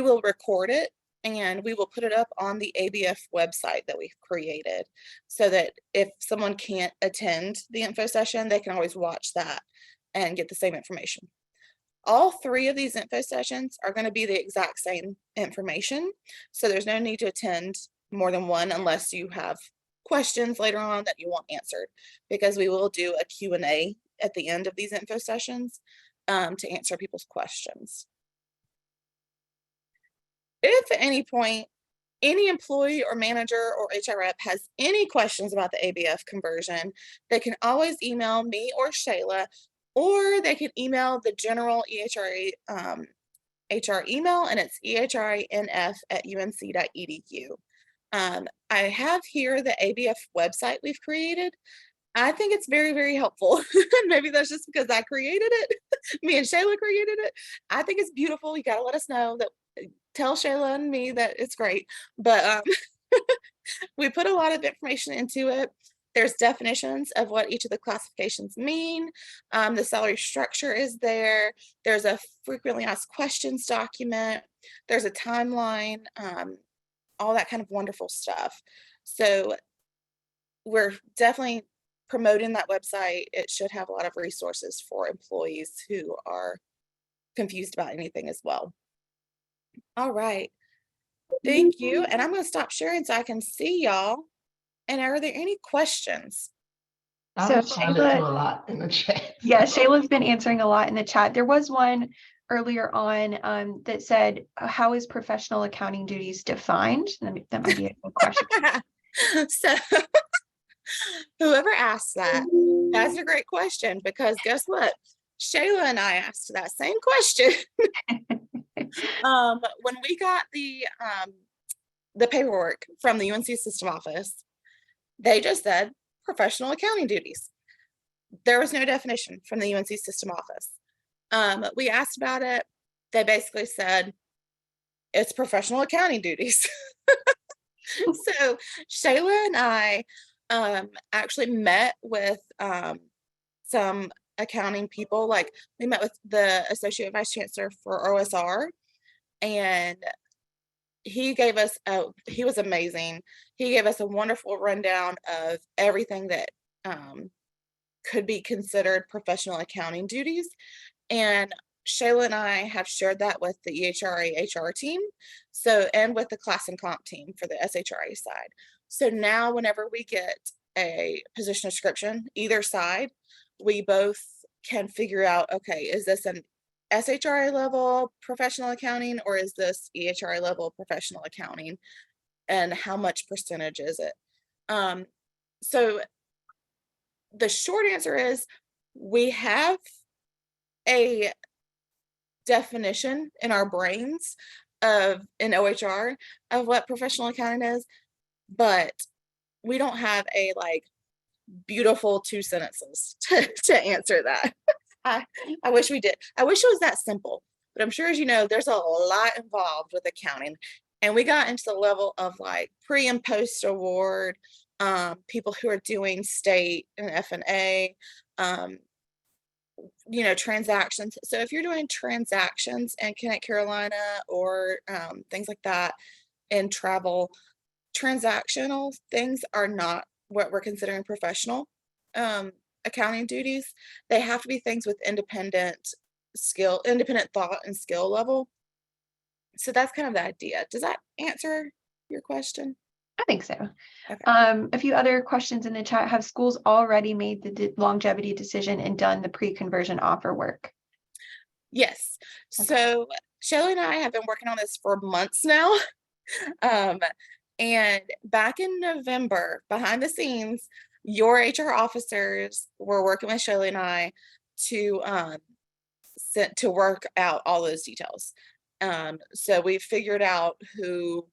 will record it and we will put it up on the ABF website that we've created, so that if someone can't attend the info session, they can always watch that and get the same information. All 3 of these info sessions are going to be the exact same information, so there's no need to attend more than one unless you have questions later on that you want answered, because we will do a Q&A at the end of these info sessions to answer people's questions. If at any point any employee or manager or HR rep has any questions about the ABF conversion, they can always email me or Shayla, or they can email the general EHRA HR email, and it's ehranf@unc.edu. I have here the ABF website we've created. I think it's very, very helpful. Maybe that's just because I created it. Me and Shayla created it. I think it's beautiful. You got to let us know that, tell Shayla and me that it's great. But we put a lot of information into it. There's definitions of what each of the classifications mean. The salary structure is there. There's a frequently asked questions document. There's a timeline, all that kind of wonderful stuff. So we're definitely promoting that website. It should have a lot of resources for employees who are confused about anything as well. All right. Thank you. And I'm going to stop sharing so I can see y'all. And are there any questions? So Shayla, a lot in the chat. Yeah, Shayla's been answering a lot in the chat. There was one earlier on that said, how is professional accounting duties defined? That might be a good question. So whoever asked that, that's a great question, because guess what? Shayla and I asked that same question. When we got the paperwork from the UNC system office, they just said professional accounting duties. There was no definition from the UNC system office. We asked about it. They basically said it's professional accounting duties. So Shayla and I actually met with some accounting people. Like, we met with the Associate Vice Chancellor for OSR, and he gave us he was amazing. He gave us a wonderful rundown of everything that could be considered professional accounting duties. And Shayla and I have shared that with the EHRA HR team, and with the class and comp team for the SHRA side. So now whenever we get a position description, either side, we both can figure out, okay, is this an SHRA level professional accounting, or is this EHRA level professional accounting, and how much percentage is it? So the short answer is we have a definition in our brains in OHR of what professional accounting is, but we don't have a beautiful 2 sentences to answer that. I wish we did. I wish it was that simple, but I'm sure, as you know, there's a lot involved with accounting. And we got into the level of like pre and post award, people who are doing state and F&A, you know, transactions. So if you're doing transactions in Connect Carolina or things like that in travel, transactional things are not what we're considering professional accounting duties. They have to be things with independent thought and skill level. So that's kind of the idea. Does that answer your question? I think so. Okay. A few other questions in the chat. Have schools already made the longevity decision and done the pre-conversion offer work? Yes. Okay. So Shayla and I have been working on this for months now. And back in November, behind the scenes, your HR officers were working with Shayla and I to work out all those details. So we figured out who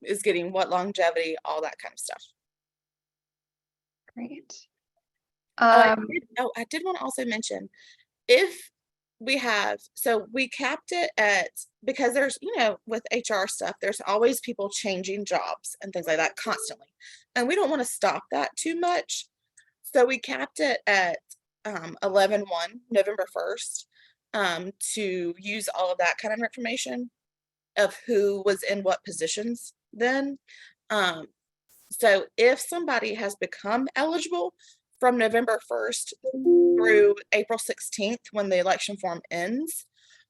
is getting what longevity, all that kind of stuff. Great. I did want to also mention, if we capped it at, because there's, you know, with HR stuff, there's always people changing jobs and things like that constantly. And we don't want to stop that too much. So we capped it at 11/1, November 1st, to use all of that kind of information of who was in what positions then. So if somebody has become eligible from November 1st through April 16th, when the election form ends,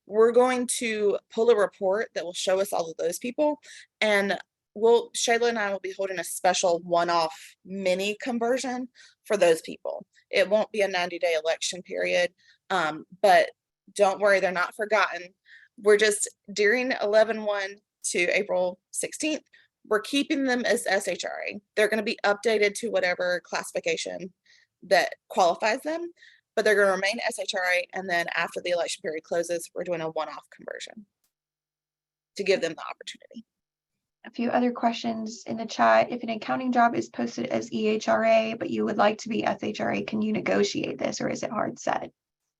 we're going to pull a report that will show us all of those people. And Shayla and I will be holding a special one-off mini conversion for those people. It won't be a 90-day election period, but don't worry, they're not forgotten. We're just during 11/1 to April 16th, we're keeping them as SHRA. They're going to be updated to whatever classification that qualifies them, but they're going to remain SHRA. And then after the election period closes, we're doing a one-off conversion to give them the opportunity. A few other questions in the chat. If an accounting job is posted as EHRA, but you would like to be SHRA, can you negotiate this, or is it hard set?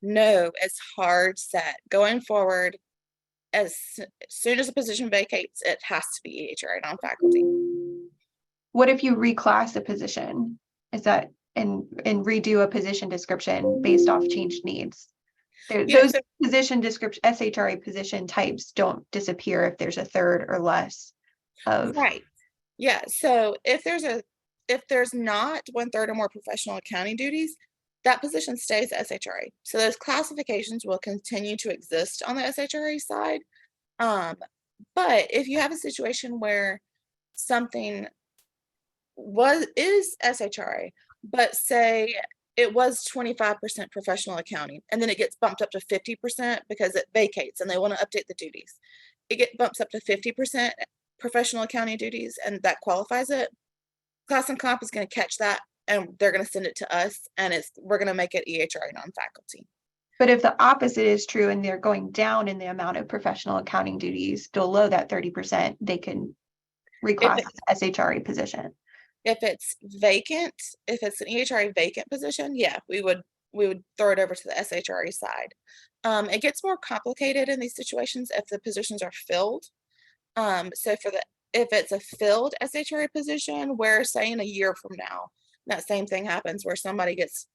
No, it's hard set. Going forward, as soon as a position vacates, it has to be EHRA non-faculty. What if you reclass a position? Is that and redo a position description based off changed needs? Those position description, SHRA position types don't disappear if there's a third or less of. Right. Yeah. So if there's not 1/3 or more professional accounting duties, that position stays SHRA. So those classifications will continue to exist on the SHRA side. But if you have a situation where something is SHRA, but say it was 25% professional accounting, and then it gets bumped up to 50% because it vacates and they want to update the duties. It bumps up to 50% professional accounting duties, and that qualifies it. Class and Comp is going to catch that, and they're going to send it to us, and we're going to make it EHRA non-faculty. But if the opposite is true and they're going down in the amount of professional accounting duties below that 30%, they can reclass SHRA position. If it's vacant, if it's an EHRA vacant position, yeah, we would throw it over to the SHRA side. It gets more complicated in these situations if the positions are filled. So if it's a filled SHRA position, where say in a year from now, that same thing happens where somebody gets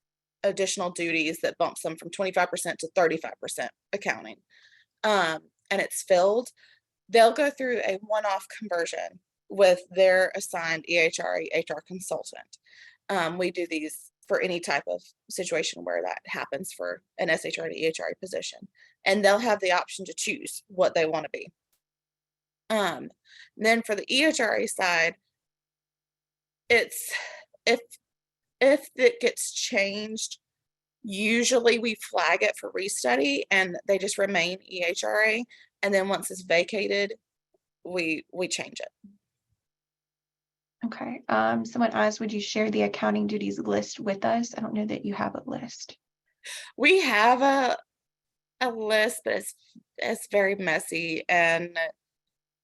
additional duties that bumps them from 25% to 35% accounting, and it's filled, they'll go through a one-off conversion with their assigned EHRA HR consultant. We do these for any type of situation where that happens for an SHRA to EHRA position, and they'll have the option to choose what they want to be. Then for the EHRA side, it's if it gets changed, usually we flag it for restudy and they just remain EHRA, and then once it's vacated, we change it. Okay. Someone asked, would you share the accounting duties list with us? I don't know that you have a list. We have a list, but it's very messy, and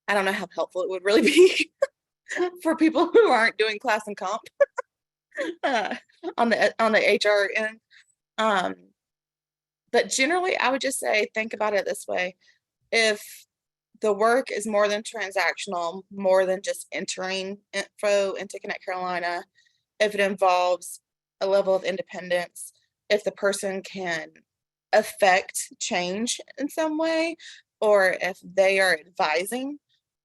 I don't know how helpful it would really be for people who aren't doing class and comp on the HR end. But generally, I would just say, think about it this way. If the work is more than transactional, more than just entering info into Connect Carolina, if it involves a level of independence, if the person can affect change in some way, or if they are advising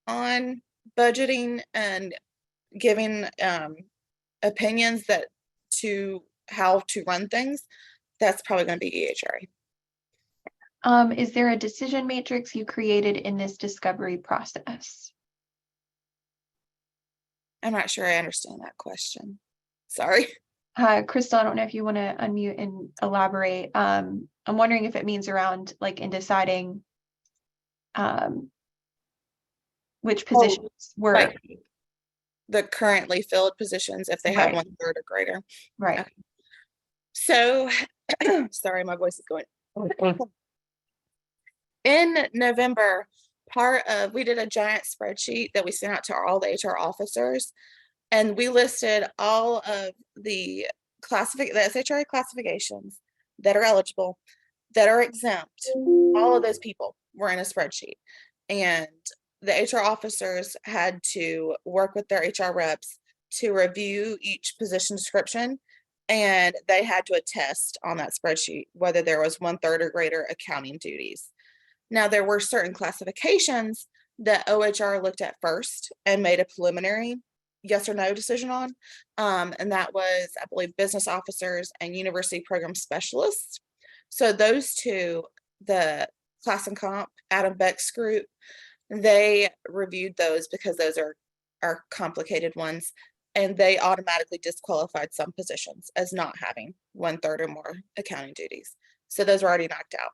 on budgeting and giving opinions that to how to run things, that's probably going to be EHRA. Is there a decision matrix you created in this discovery process? I'm not sure I understand that question. Sorry. Crystal, I don't know if you want to unmute and elaborate. I'm wondering if it means around like in deciding which positions were like the currently filled positions if they have 1/3 or greater. Right. Okay. So, sorry, my voice is going. In November, we did a giant spreadsheet that we sent out to all the HR officers, and we listed all of the SHRA classifications that are eligible, that are exempt. All of those people were in a spreadsheet, and the HR officers had to work with their HR reps to review each position description, and they had to attest on that spreadsheet whether there was 1/3 or greater accounting duties. Now, there were certain classifications that OHR looked at first and made a preliminary yes or no decision on, and that was, I believe, business officers and university program specialists. So those two, the class and comp, Adam Beck's group, they reviewed those because those are complicated ones, and they automatically disqualified some positions as not having 1/3 or more accounting duties. So those were already knocked out.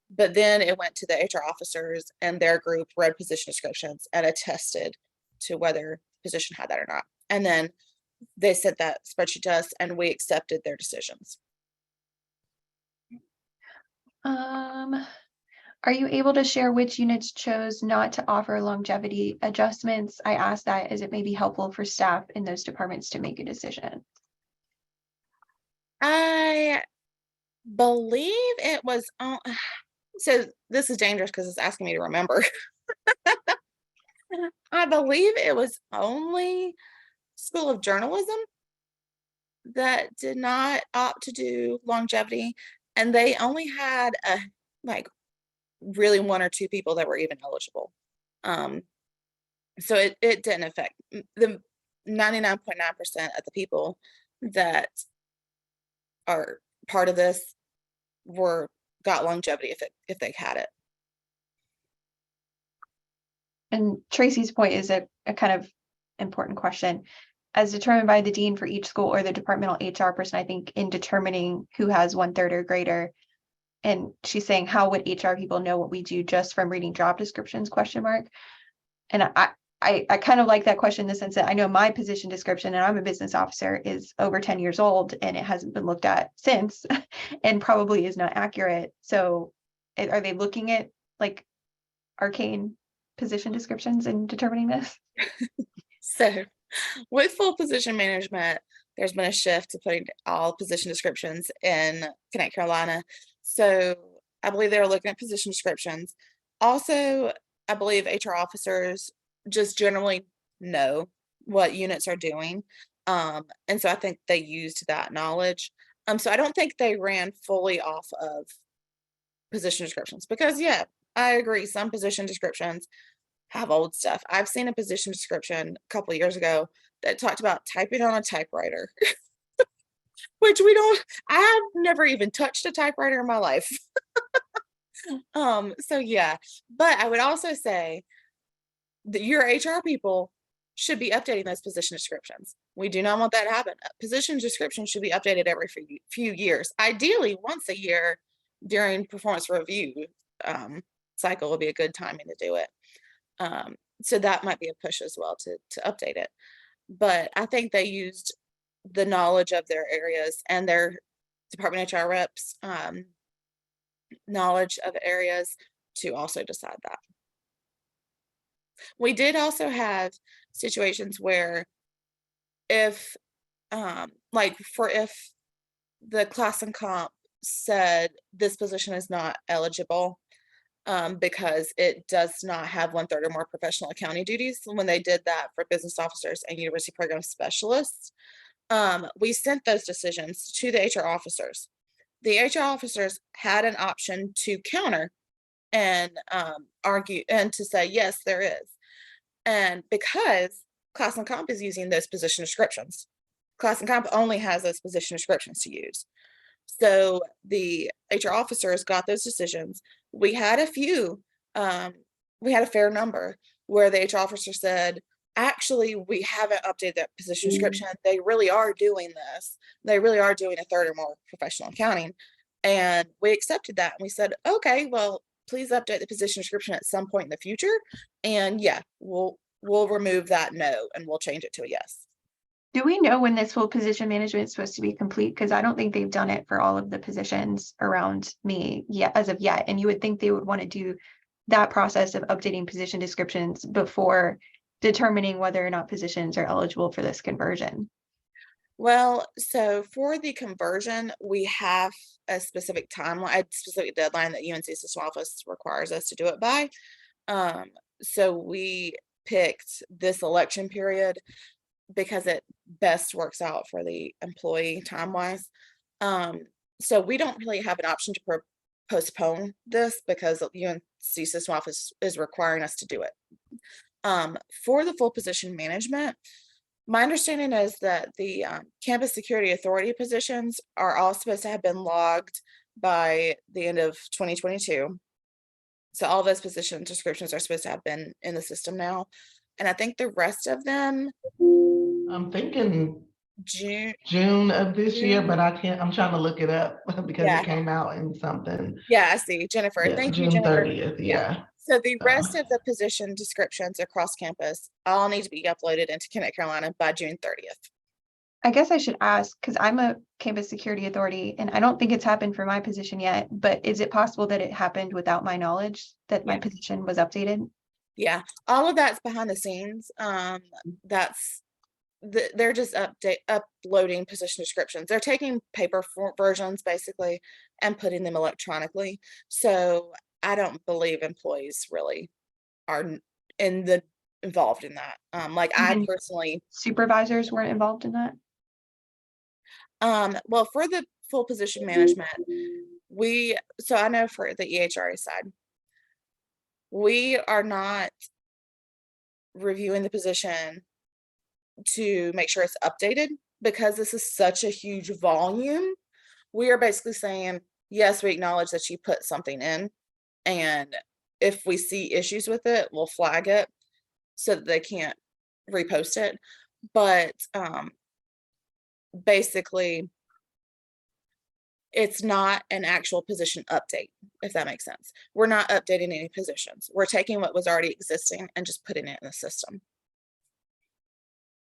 But then it went to the HR officers, and their group read position descriptions and attested to whether the position had that or not. And then they sent that spreadsheet to us, and we accepted their decisions. Are you able to share which units chose not to offer longevity adjustments? I ask that as it may be helpful for staff in those departments to make a decision. I believe it was so this is dangerous because it's asking me to remember. I believe it was only School of Journalism that did not opt to do longevity, and they only had really 1 or 2 people that were even eligible. So it didn't affect the 99.9% of the people that are part of this got longevity if they had it. And Tracy's point is a kind of important question. As determined by the dean for each school or the departmental HR person, I think in determining who has 1/3 or greater, and she's saying, how would HR people know what we do just from reading job descriptions, ? And I kind of like that question in the sense that I know my position description, and I'm a business officer, is over 10 years old and it hasn't been looked at since and probably is not accurate. So are they looking at like arcane position descriptions and determining this? So with full position management, there's been a shift to putting all position descriptions in Connect Carolina. So I believe they were looking at position descriptions. Also, I believe HR officers just generally know what units are doing. And so I think they used that knowledge. So I don't think they ran fully off of position descriptions because, yeah, I agree. Some position descriptions have old stuff. I've seen a position description a couple of years ago that talked about typing on a typewriter, which I have never even touched a typewriter in my life. So yeah, but I would also say that your HR people should be updating those position descriptions. We do not want that to happen. Position descriptions should be updated every few years. Ideally, once a year during performance review cycle would be a good timing to do it. So that might be a push as well to update it. But I think they used the knowledge of their areas and their department HR reps knowledge of areas to also decide that. We did also have situations where if the class and comp said this position is not eligible because it does not have 1/3 or more professional accounting duties. When they did that for business officers and university program specialists, we sent those decisions to the HR officers. The HR officers had an option to counter and argue and to say, yes, there is. And because Class and Comp is using those position descriptions, Class and Comp only has those position descriptions to use. So the HR officers got those decisions. We had a few, we had a fair number where the HR officer said, actually, we haven't updated that position description. They really are doing this. They really are doing 1/3 or more professional accounting. And we accepted that. And we said, okay, well, please update the position description at some point in the future. And yeah, we'll remove that no, and we'll change it to a yes. Do we know when this full position management is supposed to be complete? Because I don't think they've done it for all of the positions around me yet, as of yet. And you would think they would want to do that process of updating position descriptions before determining whether or not positions are eligible for this conversion. Well, so for the conversion, we have a specific timeline, a specific deadline that UNC System Office requires us to do it by. So we picked this election period because it best works out for the employee time-wise. So we don't really have an option to postpone this because UNC System Office is requiring us to do it. For the full position management, my understanding is that the campus security authority positions are all supposed to have been logged by the end of 2022. So all those position descriptions are supposed to have been in the system now. And I think the rest of them, I'm thinking June of this year, but I can't, I'm trying to look it up because it came out in something. Yeah, I see. Jennifer, Yeah, thank you, June Jennifer. 30th, yeah. So the rest of the position descriptions across campus all need to be uploaded into Connect Carolina by June 30th. I guess I should ask, because I'm a campus security authority and I don't think it's happened for my position yet, but is it possible that it happened without my knowledge that my position was updated? Yeah, all of that's behind the scenes. They're just uploading position descriptions. They're taking paper versions basically and putting them electronically. So I don't believe employees really are involved in that. Like I personally, supervisors weren't involved in that. Well, for the full position management, so I know for the EHRA side, we are not reviewing the position to make sure it's updated because this is such a huge volume. We are basically saying, yes, we acknowledge that you put something in, and if we see issues with it, we'll flag it so that they can't repost it. But basically, it's not an actual position update, if that makes sense. We're not updating any positions. We're taking what was already existing and just putting it in the system.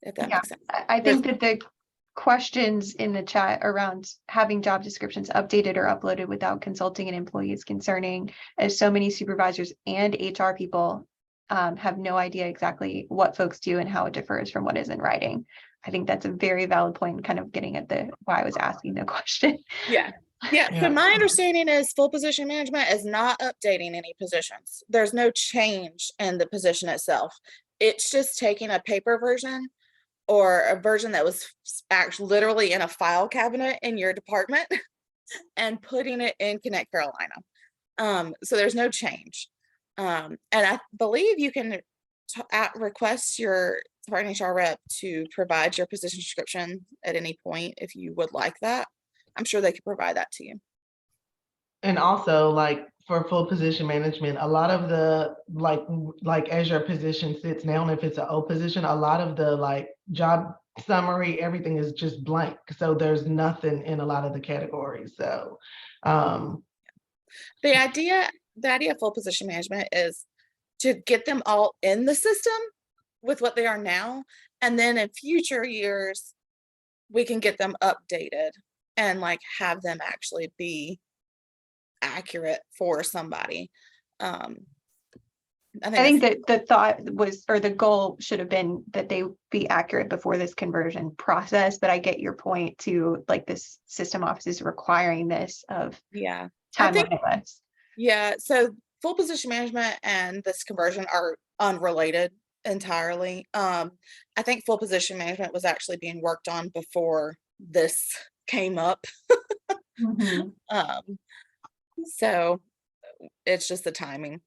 If that makes sense. I think that the questions in the chat around having job descriptions updated or uploaded without consulting an employee is concerning, as so many supervisors and HR people have no idea exactly what folks do and how it differs from what is in writing. I think that's a very valid point, kind of getting at why I was asking the question. Yeah. So my understanding is full position management is not updating any positions. There's no change in the position itself. It's just taking a paper version or a version that was actually literally in a file cabinet in your department and putting it in Connect Carolina. So there's no change. And I believe you can request your department HR rep to provide your position description at any point if you would like that. I'm sure they could provide that to you. And also, like for full position management, a lot of the like as your position sits now, and if it's an O position, a lot of the like job summary, everything is just blank. So there's nothing in a lot of the categories. So the idea of full position management is to get them all in the system with what they are now, and then in future years we can get them updated and like have them actually be accurate for somebody. I think that the thought was, or the goal should have been that they be accurate before this conversion process, but I get your point to like this system office is requiring this of Yeah. time limits. Yeah, so full position management and this conversion are unrelated entirely. I think full position management was actually being worked on before this came up. So it's just the timing.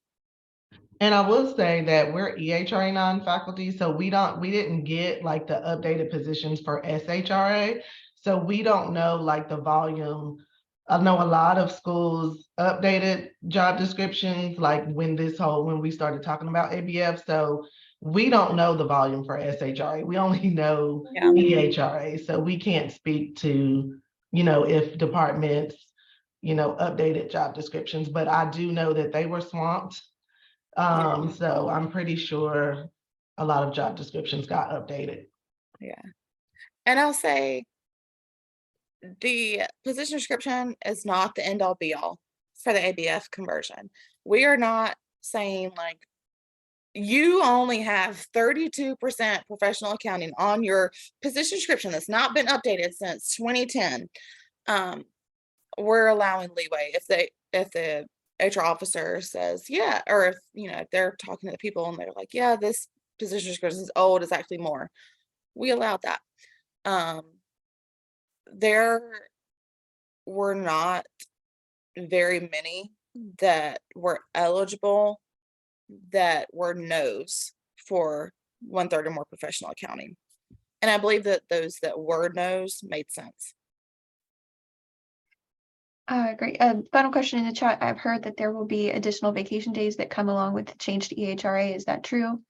And I will say that we're EHRA non-faculty, so we didn't get like the updated positions for SHRA. So we don't know like the volume. I know a lot of schools updated job descriptions, like when we started talking about ABF. So we don't know the volume for SHRA. We only know EHRA. So we can't speak to, if departments, updated job descriptions, but I do know that they were swamped. So I'm pretty sure a lot of job descriptions got updated. Yeah. And I'll say the position description is not the end all be all for the ABF conversion. We are not saying like you only have 32% professional accounting on your position description that's not been updated since 2010. We're allowing leeway if the HR officer says, yeah, or if, if they're talking to the people and they're like, yeah, this position description is old, it's actually more. We allowed that. There were not very many that were eligible that were no's for 1/3 or more professional accounting. And I believe that those that were no's made sense. Great. Final question in the chat. I've heard that there will be additional vacation days that come along with the change to EHRA. Is that true?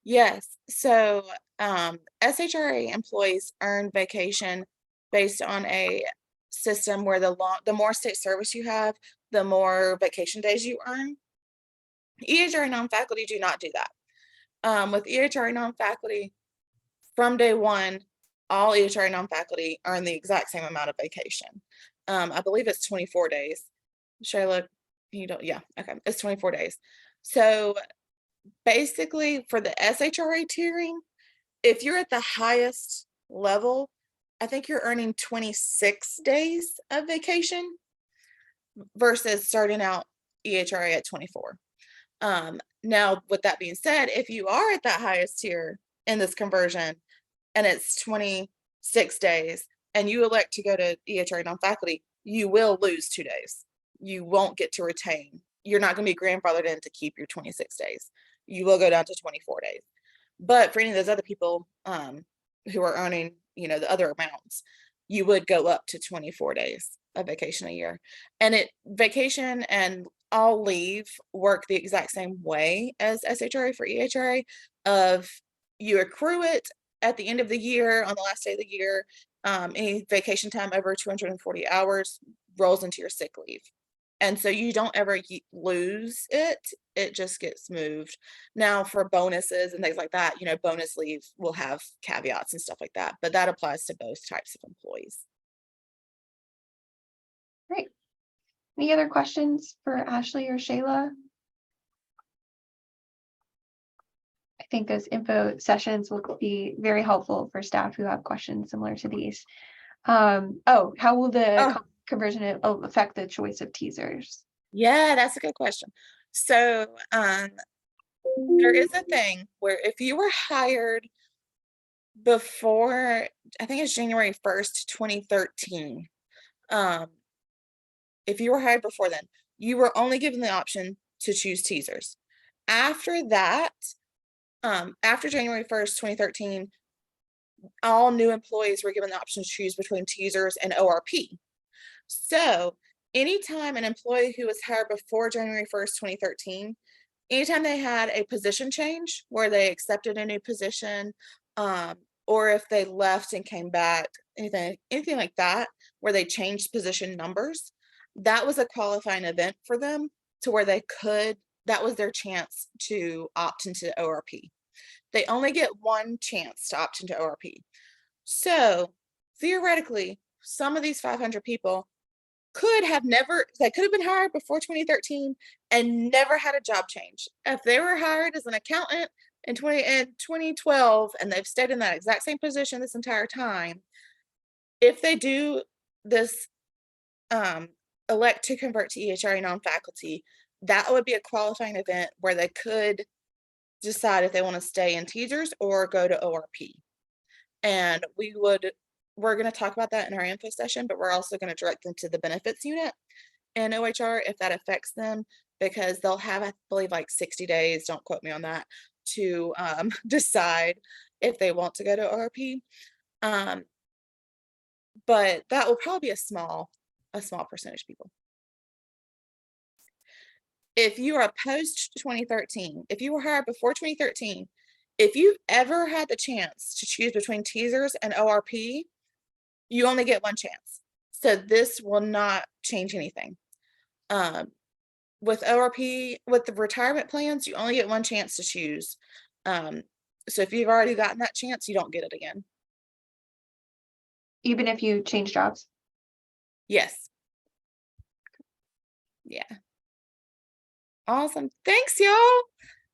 Yes. So SHRA employees earn vacation based on a system where the more state service you have, the more vacation days you earn. EHRA non-faculty do not do that. With EHRA non-faculty, from day one, all EHRA non-faculty earn the exact same amount of vacation. I believe it's 24 days. Shayla, okay, it's 24 days. So basically for the SHRA tiering, if you're at the highest level, I think you're earning 26 days of vacation versus starting out EHRA at 24. Now, with that being said, if you are at that highest tier in this conversion and it's 26 days and you elect to go to EHRA non-faculty, you will lose 2 days. You won't get to retain. You're not going to be grandfathered in to keep your 26 days. You will go down to 24 days. But for any of those other people who are earning, the other amounts, you would go up to 24 days of vacation a year. And vacation and all leave work the exact same way as SHRA for EHRA, of you accrue it at the end of the year on the last day of the year. Any vacation time over 240 hours rolls into your sick leave. And so you don't ever lose it. It just gets moved. Now for bonuses and things like that, bonus leave will have caveats and stuff like that, but that applies to both types of employees. Great. Any other questions for Ashley or Shayla? I think those info sessions will be very helpful for staff who have questions similar to these. How will the conversion affect the choice of teasers? Yeah, that's a good question. So there is a thing where if you were hired before, I think it's January 1st, 2013, if you were hired before then, you were only given the option to choose teasers. After that, after January 1st, 2013, all new employees were given the option to choose between teasers and ORP. So anytime an employee who was hired before January 1st, 2013, anytime they had a position change where they accepted a new position, or if they left and came back, anything like that, where they changed position numbers, that was a qualifying event for them to where that was their chance to opt into ORP. They only get one chance to opt into ORP. So theoretically, some of these 500 people could have never, they could have been hired before 2013 and never had a job change. If they were hired as an accountant in 2012 and they've stayed in that exact same position this entire time, if they do this elect to convert to EHRA non-faculty, that would be a qualifying event where they could decide if they want to stay in teasers or go to ORP. And we're going to talk about that in our info session, but we're also going to direct them to the benefits unit in OHR if that affects them, because they'll have, I believe, like 60 days, don't quote me on that, to decide if they want to go to ORP. But that will probably be a small percentage of people. If you are post 2013, if you were hired before 2013, if you've ever had the chance to choose between teasers and ORP, you only get one chance. So this will not change anything. With ORP, with the retirement plans, you only get one chance to choose. So if you've already gotten that chance, you don't get it again. Even if you change jobs? Yes. Yeah. Awesome. Thanks, y'all.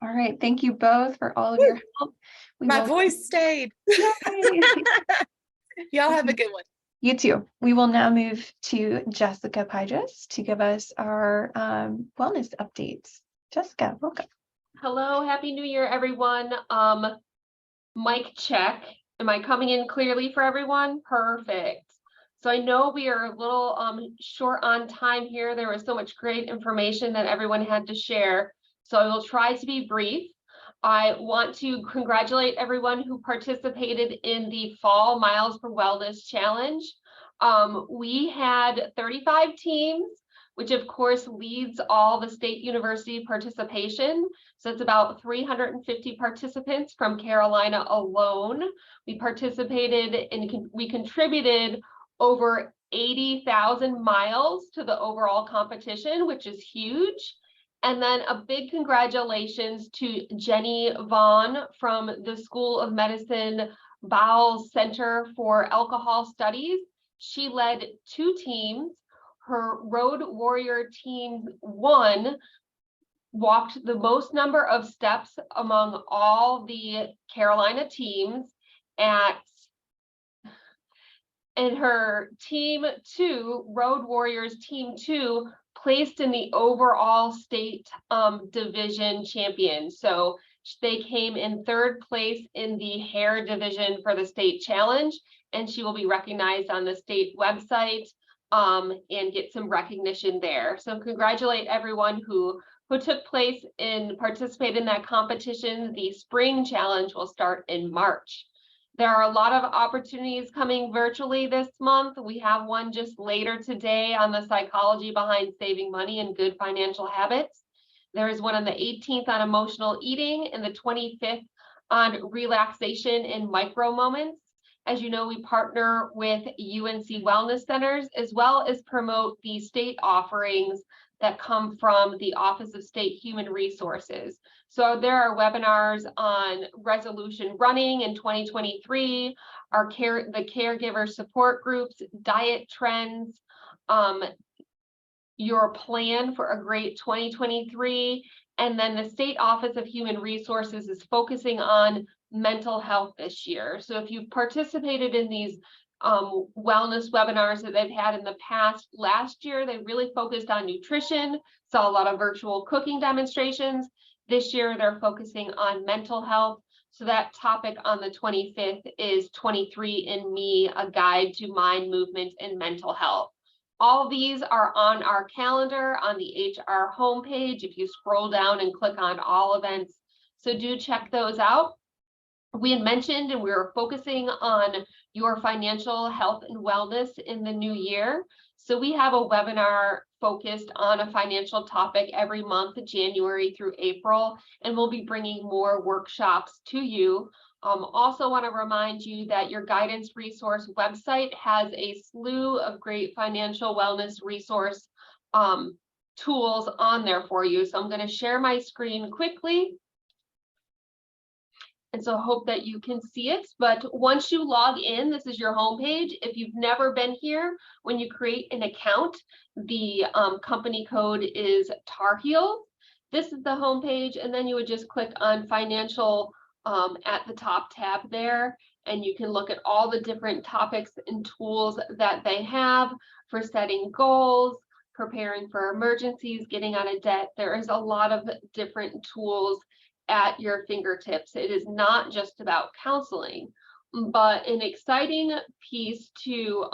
All right. Thank you both for all of your help. My voice stayed. Y'all have a good one. You too. We will now move to Jessica Pyjas to give us our wellness updates. Jessica, welcome. Hello, Happy New Year, everyone. Mic check. Am I coming in clearly for everyone? Perfect. So I know we are a little short on time here. There was so much great information that everyone had to share. So I will try to be brief. I want to congratulate everyone who participated in the Fall Miles for Wellness Challenge. We had 35 teams, which of course leads all the state university participation. So it's about 350 participants from Carolina alone. We participated and we contributed over 80,000 miles to the overall competition, which is huge. And then a big congratulations to Jenny Vaughn from the School of Medicine Bowell Center for Alcohol Studies. She led 2 teams. Her Road Warrior Team 1 walked the most number of steps among all the Carolina teams and her Team 2, Road Warriors Team 2, placed in the overall state division champion. So they came in 3rd place in the hair division for the state challenge, and she will be recognized on the state website and get some recognition there. So congratulate everyone who took place and participated in that competition. The spring challenge will start in March. There are a lot of opportunities coming virtually this month. We have one just later today on the psychology behind saving money and good financial habits. There is one on the 18th on emotional eating and the 25th on relaxation in micro moments. As you know, we partner with UNC Wellness Centers as well as promote the state offerings that come from the Office of State Human Resources. So there are webinars on resolution running in 2023, the caregiver support groups, diet trends, your plan for a great 2023. And then the State Office of Human Resources is focusing on mental health this year. So if you've participated in these wellness webinars that they've had in the past, last year, they really focused on nutrition, saw a lot of virtual cooking demonstrations. This year, they're focusing on mental health. So that topic on the 25th is 23andMe, a guide to mind, movement, and mental health. All these are on our calendar on the HR homepage if you scroll down and click on all events. So do check those out. We had mentioned and we were focusing on your financial health and wellness in the new year. So we have a webinar focused on a financial topic every month, January through April, and we'll be bringing more workshops to you. Also want to remind you that your guidance resource website has a slew of great financial wellness resource tools on there for you. So I'm going to share my screen quickly. And so I hope that you can see it. But once you log in, this is your homepage. If you've never been here, when you create an account, the company code is Tar Heels. This is the homepage, and then you would just click on financial at the top tab there, and you can look at all the different topics and tools that they have for setting goals, preparing for emergencies, getting out of debt. There is a lot of different tools at your fingertips. It is not just about counseling, but an exciting piece to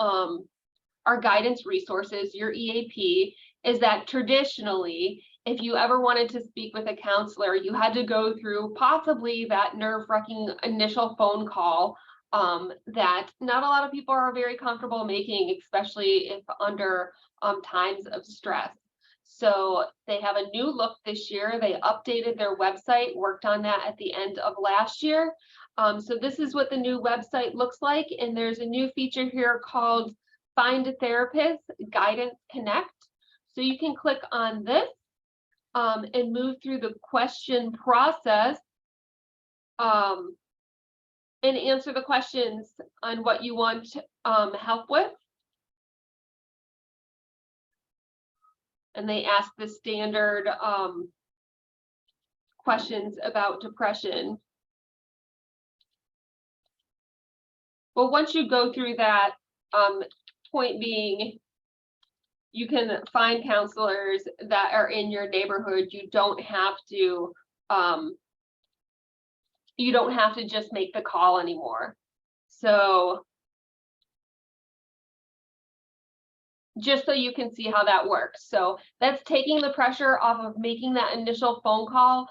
our guidance resources, your EAP, is that traditionally, if you ever wanted to speak with a counselor, you had to go through possibly that nerve-wracking initial phone call that not a lot of people are very comfortable making, especially if under times of stress. So they have a new look this year. They updated their website, worked on that at the end of last year. So this is what the new website looks like. And there's a new feature here called Find a Therapist Guidance Connect. So you can click on this and move through the question process and answer the questions on what you want help with. And they ask the standard questions about depression. Well, once you go through that, point being, you can find counselors that are in your neighborhood. You don't have to just make the call anymore. So just so you can see how that works. So that's taking the pressure off of making that initial phone call.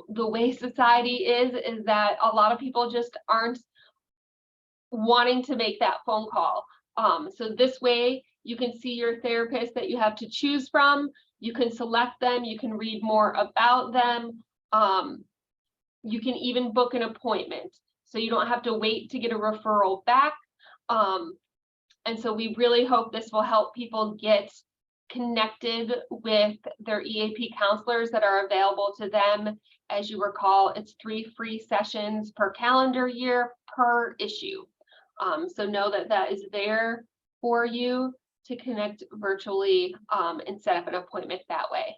The way society is that a lot of people just aren't wanting to make that phone call. So this way you can see your therapist that you have to choose from. You can select them. You can read more about them. You can even book an appointment. So you don't have to wait to get a referral back. And so we really hope this will help people get connected with their EAP counselors that are available to them. As you recall, it's 3 free sessions per calendar year per issue. So know that that is there for you to connect virtually and set up an appointment that way.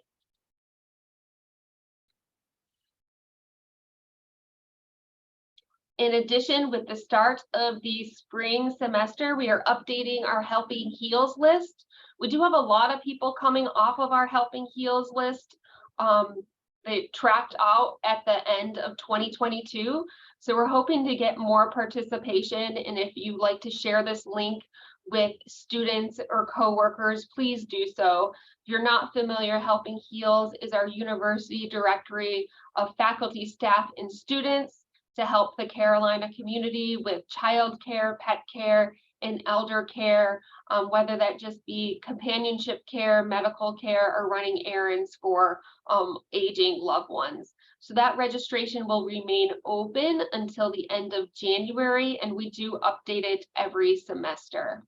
In addition, with the start of the spring semester, we are updating our Helping Heels list. We do have a lot of people coming off of our Helping Heels list. They tracked out at the end of 2022. So we're hoping to get more participation. And if you'd like to share this link with students or coworkers, please do so. If you're not familiar, Helping Heels is our university directory of faculty, staff, and students to help the Carolina community with childcare, pet care, and elder care, whether that just be companionship care, medical care, or running errands for aging loved ones. So that registration will remain open until the end of January, and we do update it every semester.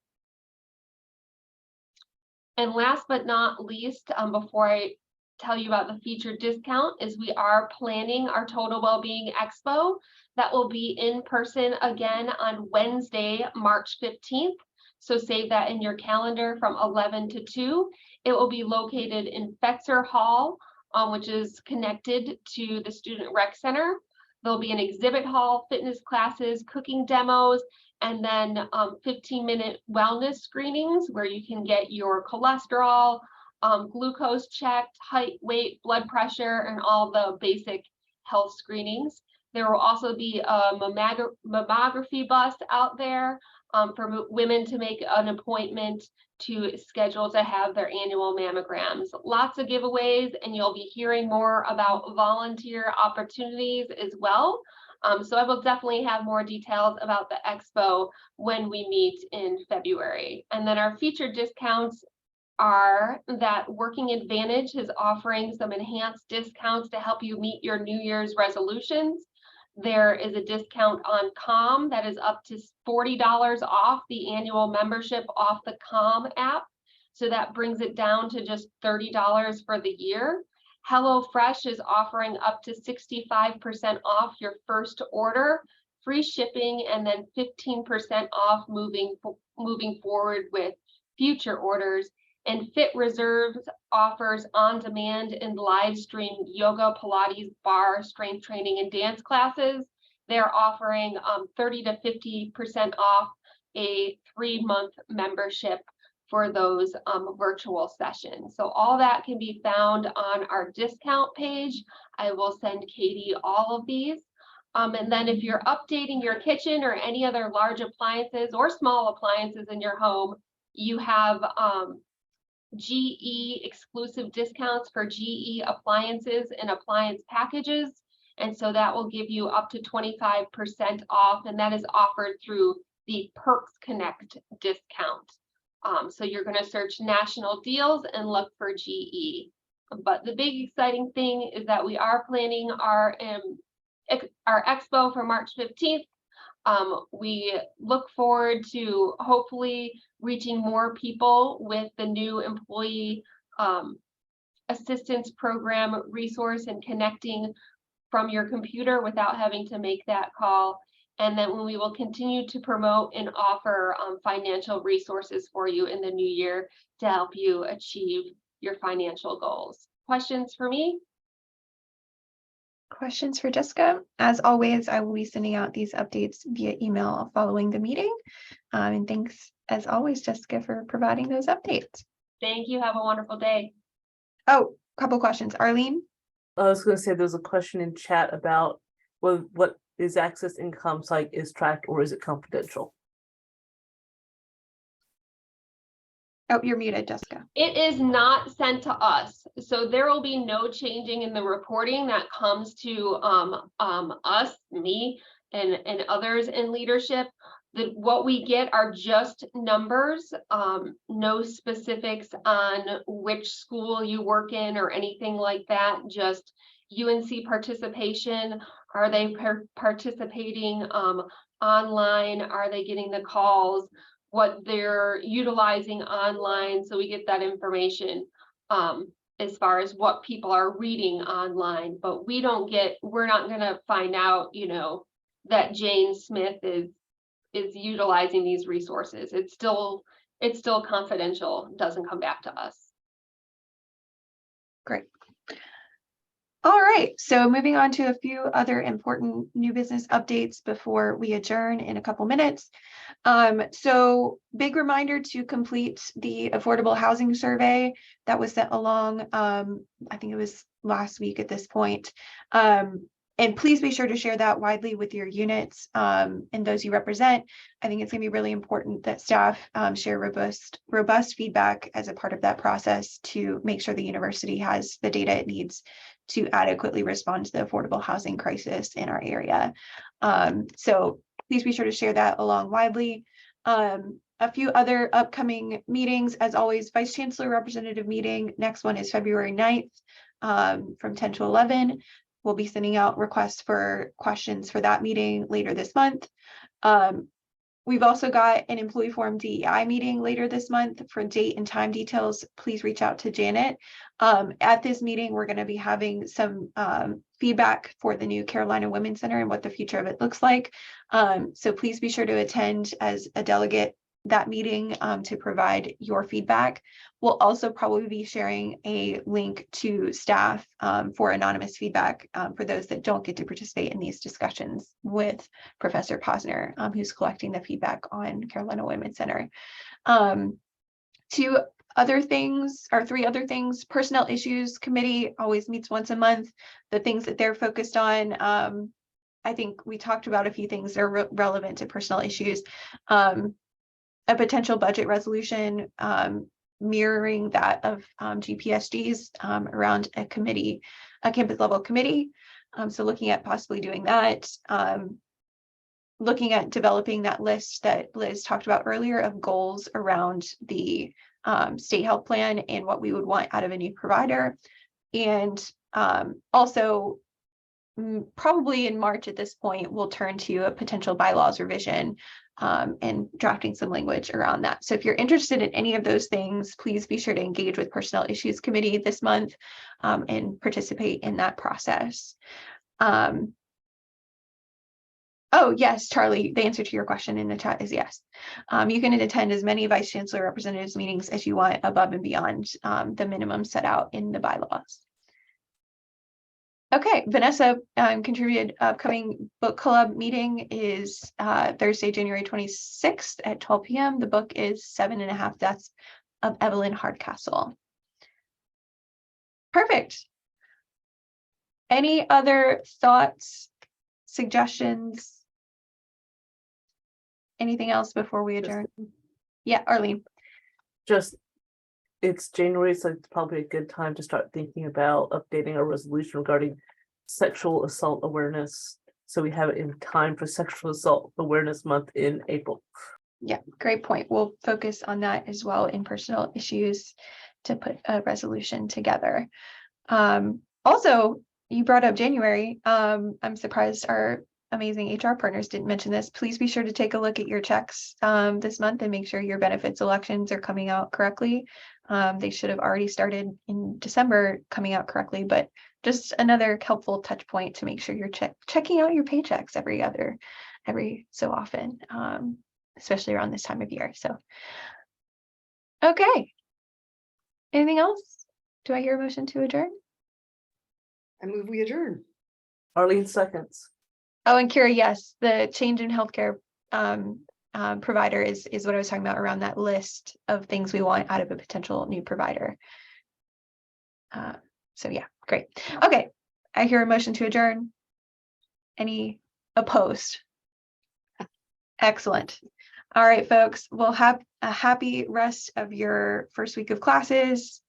And last but not least, before I tell you about the featured discount, is we are planning our Total Wellbeing Expo. That will be in person again on Wednesday, March 15th. So save that in your calendar from 11 to 2. It will be located in Fetzer Hall, which is connected to the Student Rec Center. There'll be an exhibit hall, fitness classes, cooking demos, and then 15-minute wellness screenings where you can get your cholesterol, glucose checked, height, weight, blood pressure, and all the basic health screenings. There will also be a mammography bus out there for women to make an appointment to schedule to have their annual mammograms. Lots of giveaways, and you'll be hearing more about volunteer opportunities as well. So I will definitely have more details about the expo when we meet in February. And then our featured discounts are that Working Advantage is offering some enhanced discounts to help you meet your New Year's resolutions. There is a discount on Calm that is up to $40 off the annual membership off the Calm app. So that brings it down to just $30 for the year. HelloFresh is offering up to 65% off your first order, free shipping, and then 15% off moving forward with future orders. And Fit Reserves offers on-demand and live stream yoga, Pilates, bar, strength training, and dance classes. They're offering 30 to 50% off a 3-month membership for those virtual sessions. So all that can be found on our discount page. I will send Katie all of these. And then if you're updating your kitchen or any other large appliances or small appliances in your home, you have GE exclusive discounts for GE appliances and appliance packages. And so that will give you up to 25% off, and that is offered through the Perks Connect discount. So you're going to search national deals and look for GE. But the big exciting thing is that we are planning our expo for March 15th. We look forward to hopefully reaching more people with the new employee assistance program resource and connecting from your computer without having to make that call. And then we will continue to promote and offer financial resources for you in the new year to help you achieve your financial goals. Questions for me? Questions for Jessica? As always, I will be sending out these updates via email following the meeting. And thanks, as always, Jessica, for providing those updates. Thank you. Have a wonderful day. Oh, couple questions. Arlene? I was going to say there's a question in chat about what is access income site is tracked or is it confidential? Oh, you're muted, Jessica. It is not sent to us. So there will be no changing in the reporting that comes to us, me, and others in leadership. What we get are just numbers, no specifics on which school you work in or anything like that, just UNC participation. Are they participating online? Are they getting the calls? What they're utilizing online, so we get that information as far as what people are reading online, but we're not going to find out, that Jane Smith is utilizing these resources. It's still confidential, doesn't come back to us. Great. All right, so moving on to a few other important new business updates before we adjourn in a couple minutes. So big reminder to complete the affordable housing survey that was sent along, I think it was last week at this point. And please be sure to share that widely with your units and those you represent. I think it's going to be really important that staff share robust feedback as a part of that process to make sure the university has the data it needs to adequately respond to the affordable housing crisis in our area. So please be sure to share that along widely. A few other upcoming meetings, as always, Vice Chancellor representative meeting. Next one is February 9th from 10 to 11. We'll be sending out requests for questions for that meeting later this month. We've also got an employee forum DEI meeting later this month. For date and time details, please reach out to Janet. At this meeting, we're going to be having some feedback for the new Carolina Women's Center and what the future of it looks like. So please be sure to attend as a delegate that meeting to provide your feedback. We'll also probably be sharing a link to staff for anonymous feedback for those that don't get to participate in these discussions with Professor Posner, who's collecting the feedback on Carolina Women's Center. Three other things, Personnel Issues Committee always meets once a month. The things that they're focused on, I think we talked about a few things that are relevant to personnel issues. A potential budget resolution mirroring that of GPSG's around a campus level committee. So looking at possibly doing that, looking at developing that list that Liz talked about earlier of goals around the state health plan and what we would want out of a new provider. And also probably in March at this point, we'll turn to a potential bylaws revision and drafting some language around that. So if you're interested in any of those things, please be sure to engage with Personnel Issues Committee this month and participate in that process. Oh, yes, Charlie, the answer to your question in the chat is yes. You can attend as many Vice Chancellor representatives meetings as you want above and beyond the minimum set out in the bylaws. Okay, Vanessa contributed. Upcoming book club meeting is Thursday, January 26th at 12 p.m. The book is 7.5 Deaths of Evelyn Hardcastle. Perfect. Any other thoughts, suggestions? Anything else before we adjourn? Yeah, Arlene. It's January, so it's probably a good time to start thinking about updating our resolution regarding sexual assault awareness. So we have it in time for Sexual Assault Awareness Month in April. Yeah, great point. We'll focus on that as well in Personnel Issues to put a resolution together. Also, you brought up January. I'm surprised our amazing HR partners didn't mention this. Please be sure to take a look at your checks this month and make sure your benefits elections are coming out correctly. They should have already started in December coming out correctly, but just another helpful touch point to make sure you're checking out your paychecks every so often, especially around this time of year. So, okay. Anything else? Do I hear a motion to adjourn? I move we adjourn. Arlene seconds. Oh, and Kira, yes, the change in healthcare provider is what I was talking about around that list of things we want out of a potential new provider. So yeah, great. Okay, I hear a motion to adjourn. Any opposed? Excellent. All right, folks, we'll have a happy rest of your first week of classes.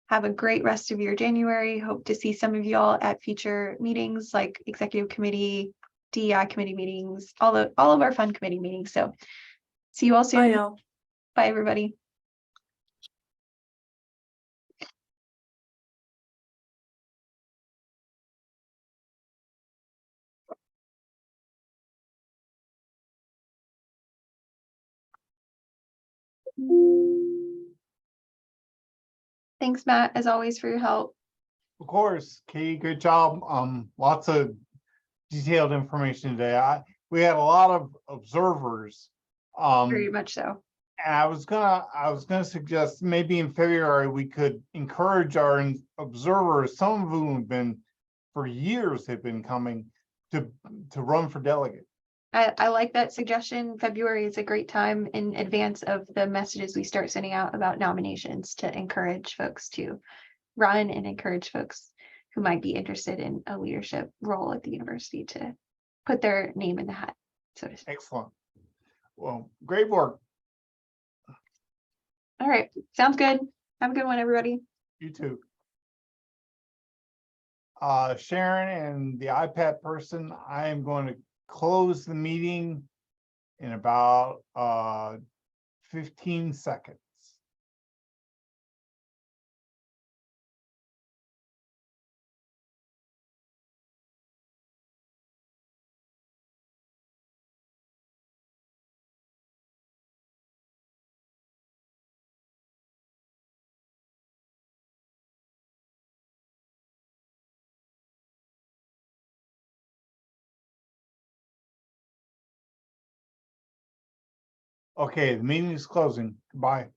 Have a great rest of your January. Hope to see some of y'all at future meetings like executive committee, DEI committee meetings, all of our fun committee meetings. So see you all soon. Bye, y'all. Bye, everybody. Thanks, Matt, as always, for your help. Of course, Katie, good job. Lots of detailed information today. We had a lot of observers. Very much so. And I was gonna suggest maybe in February we could encourage our observers, some of whom have been for years have been coming to run for delegate. I like that suggestion. February is a great time in advance of the messages we start sending out about nominations to encourage folks to run and encourage folks who might be interested in a leadership role at the university to put their name in the hat. So to speak. Excellent. Well, great work. All right, sounds good. Have a good one, everybody. You too. Sharon and the iPad person, I am going to close the meeting in about 15 seconds. Okay, the meeting is closing. Bye.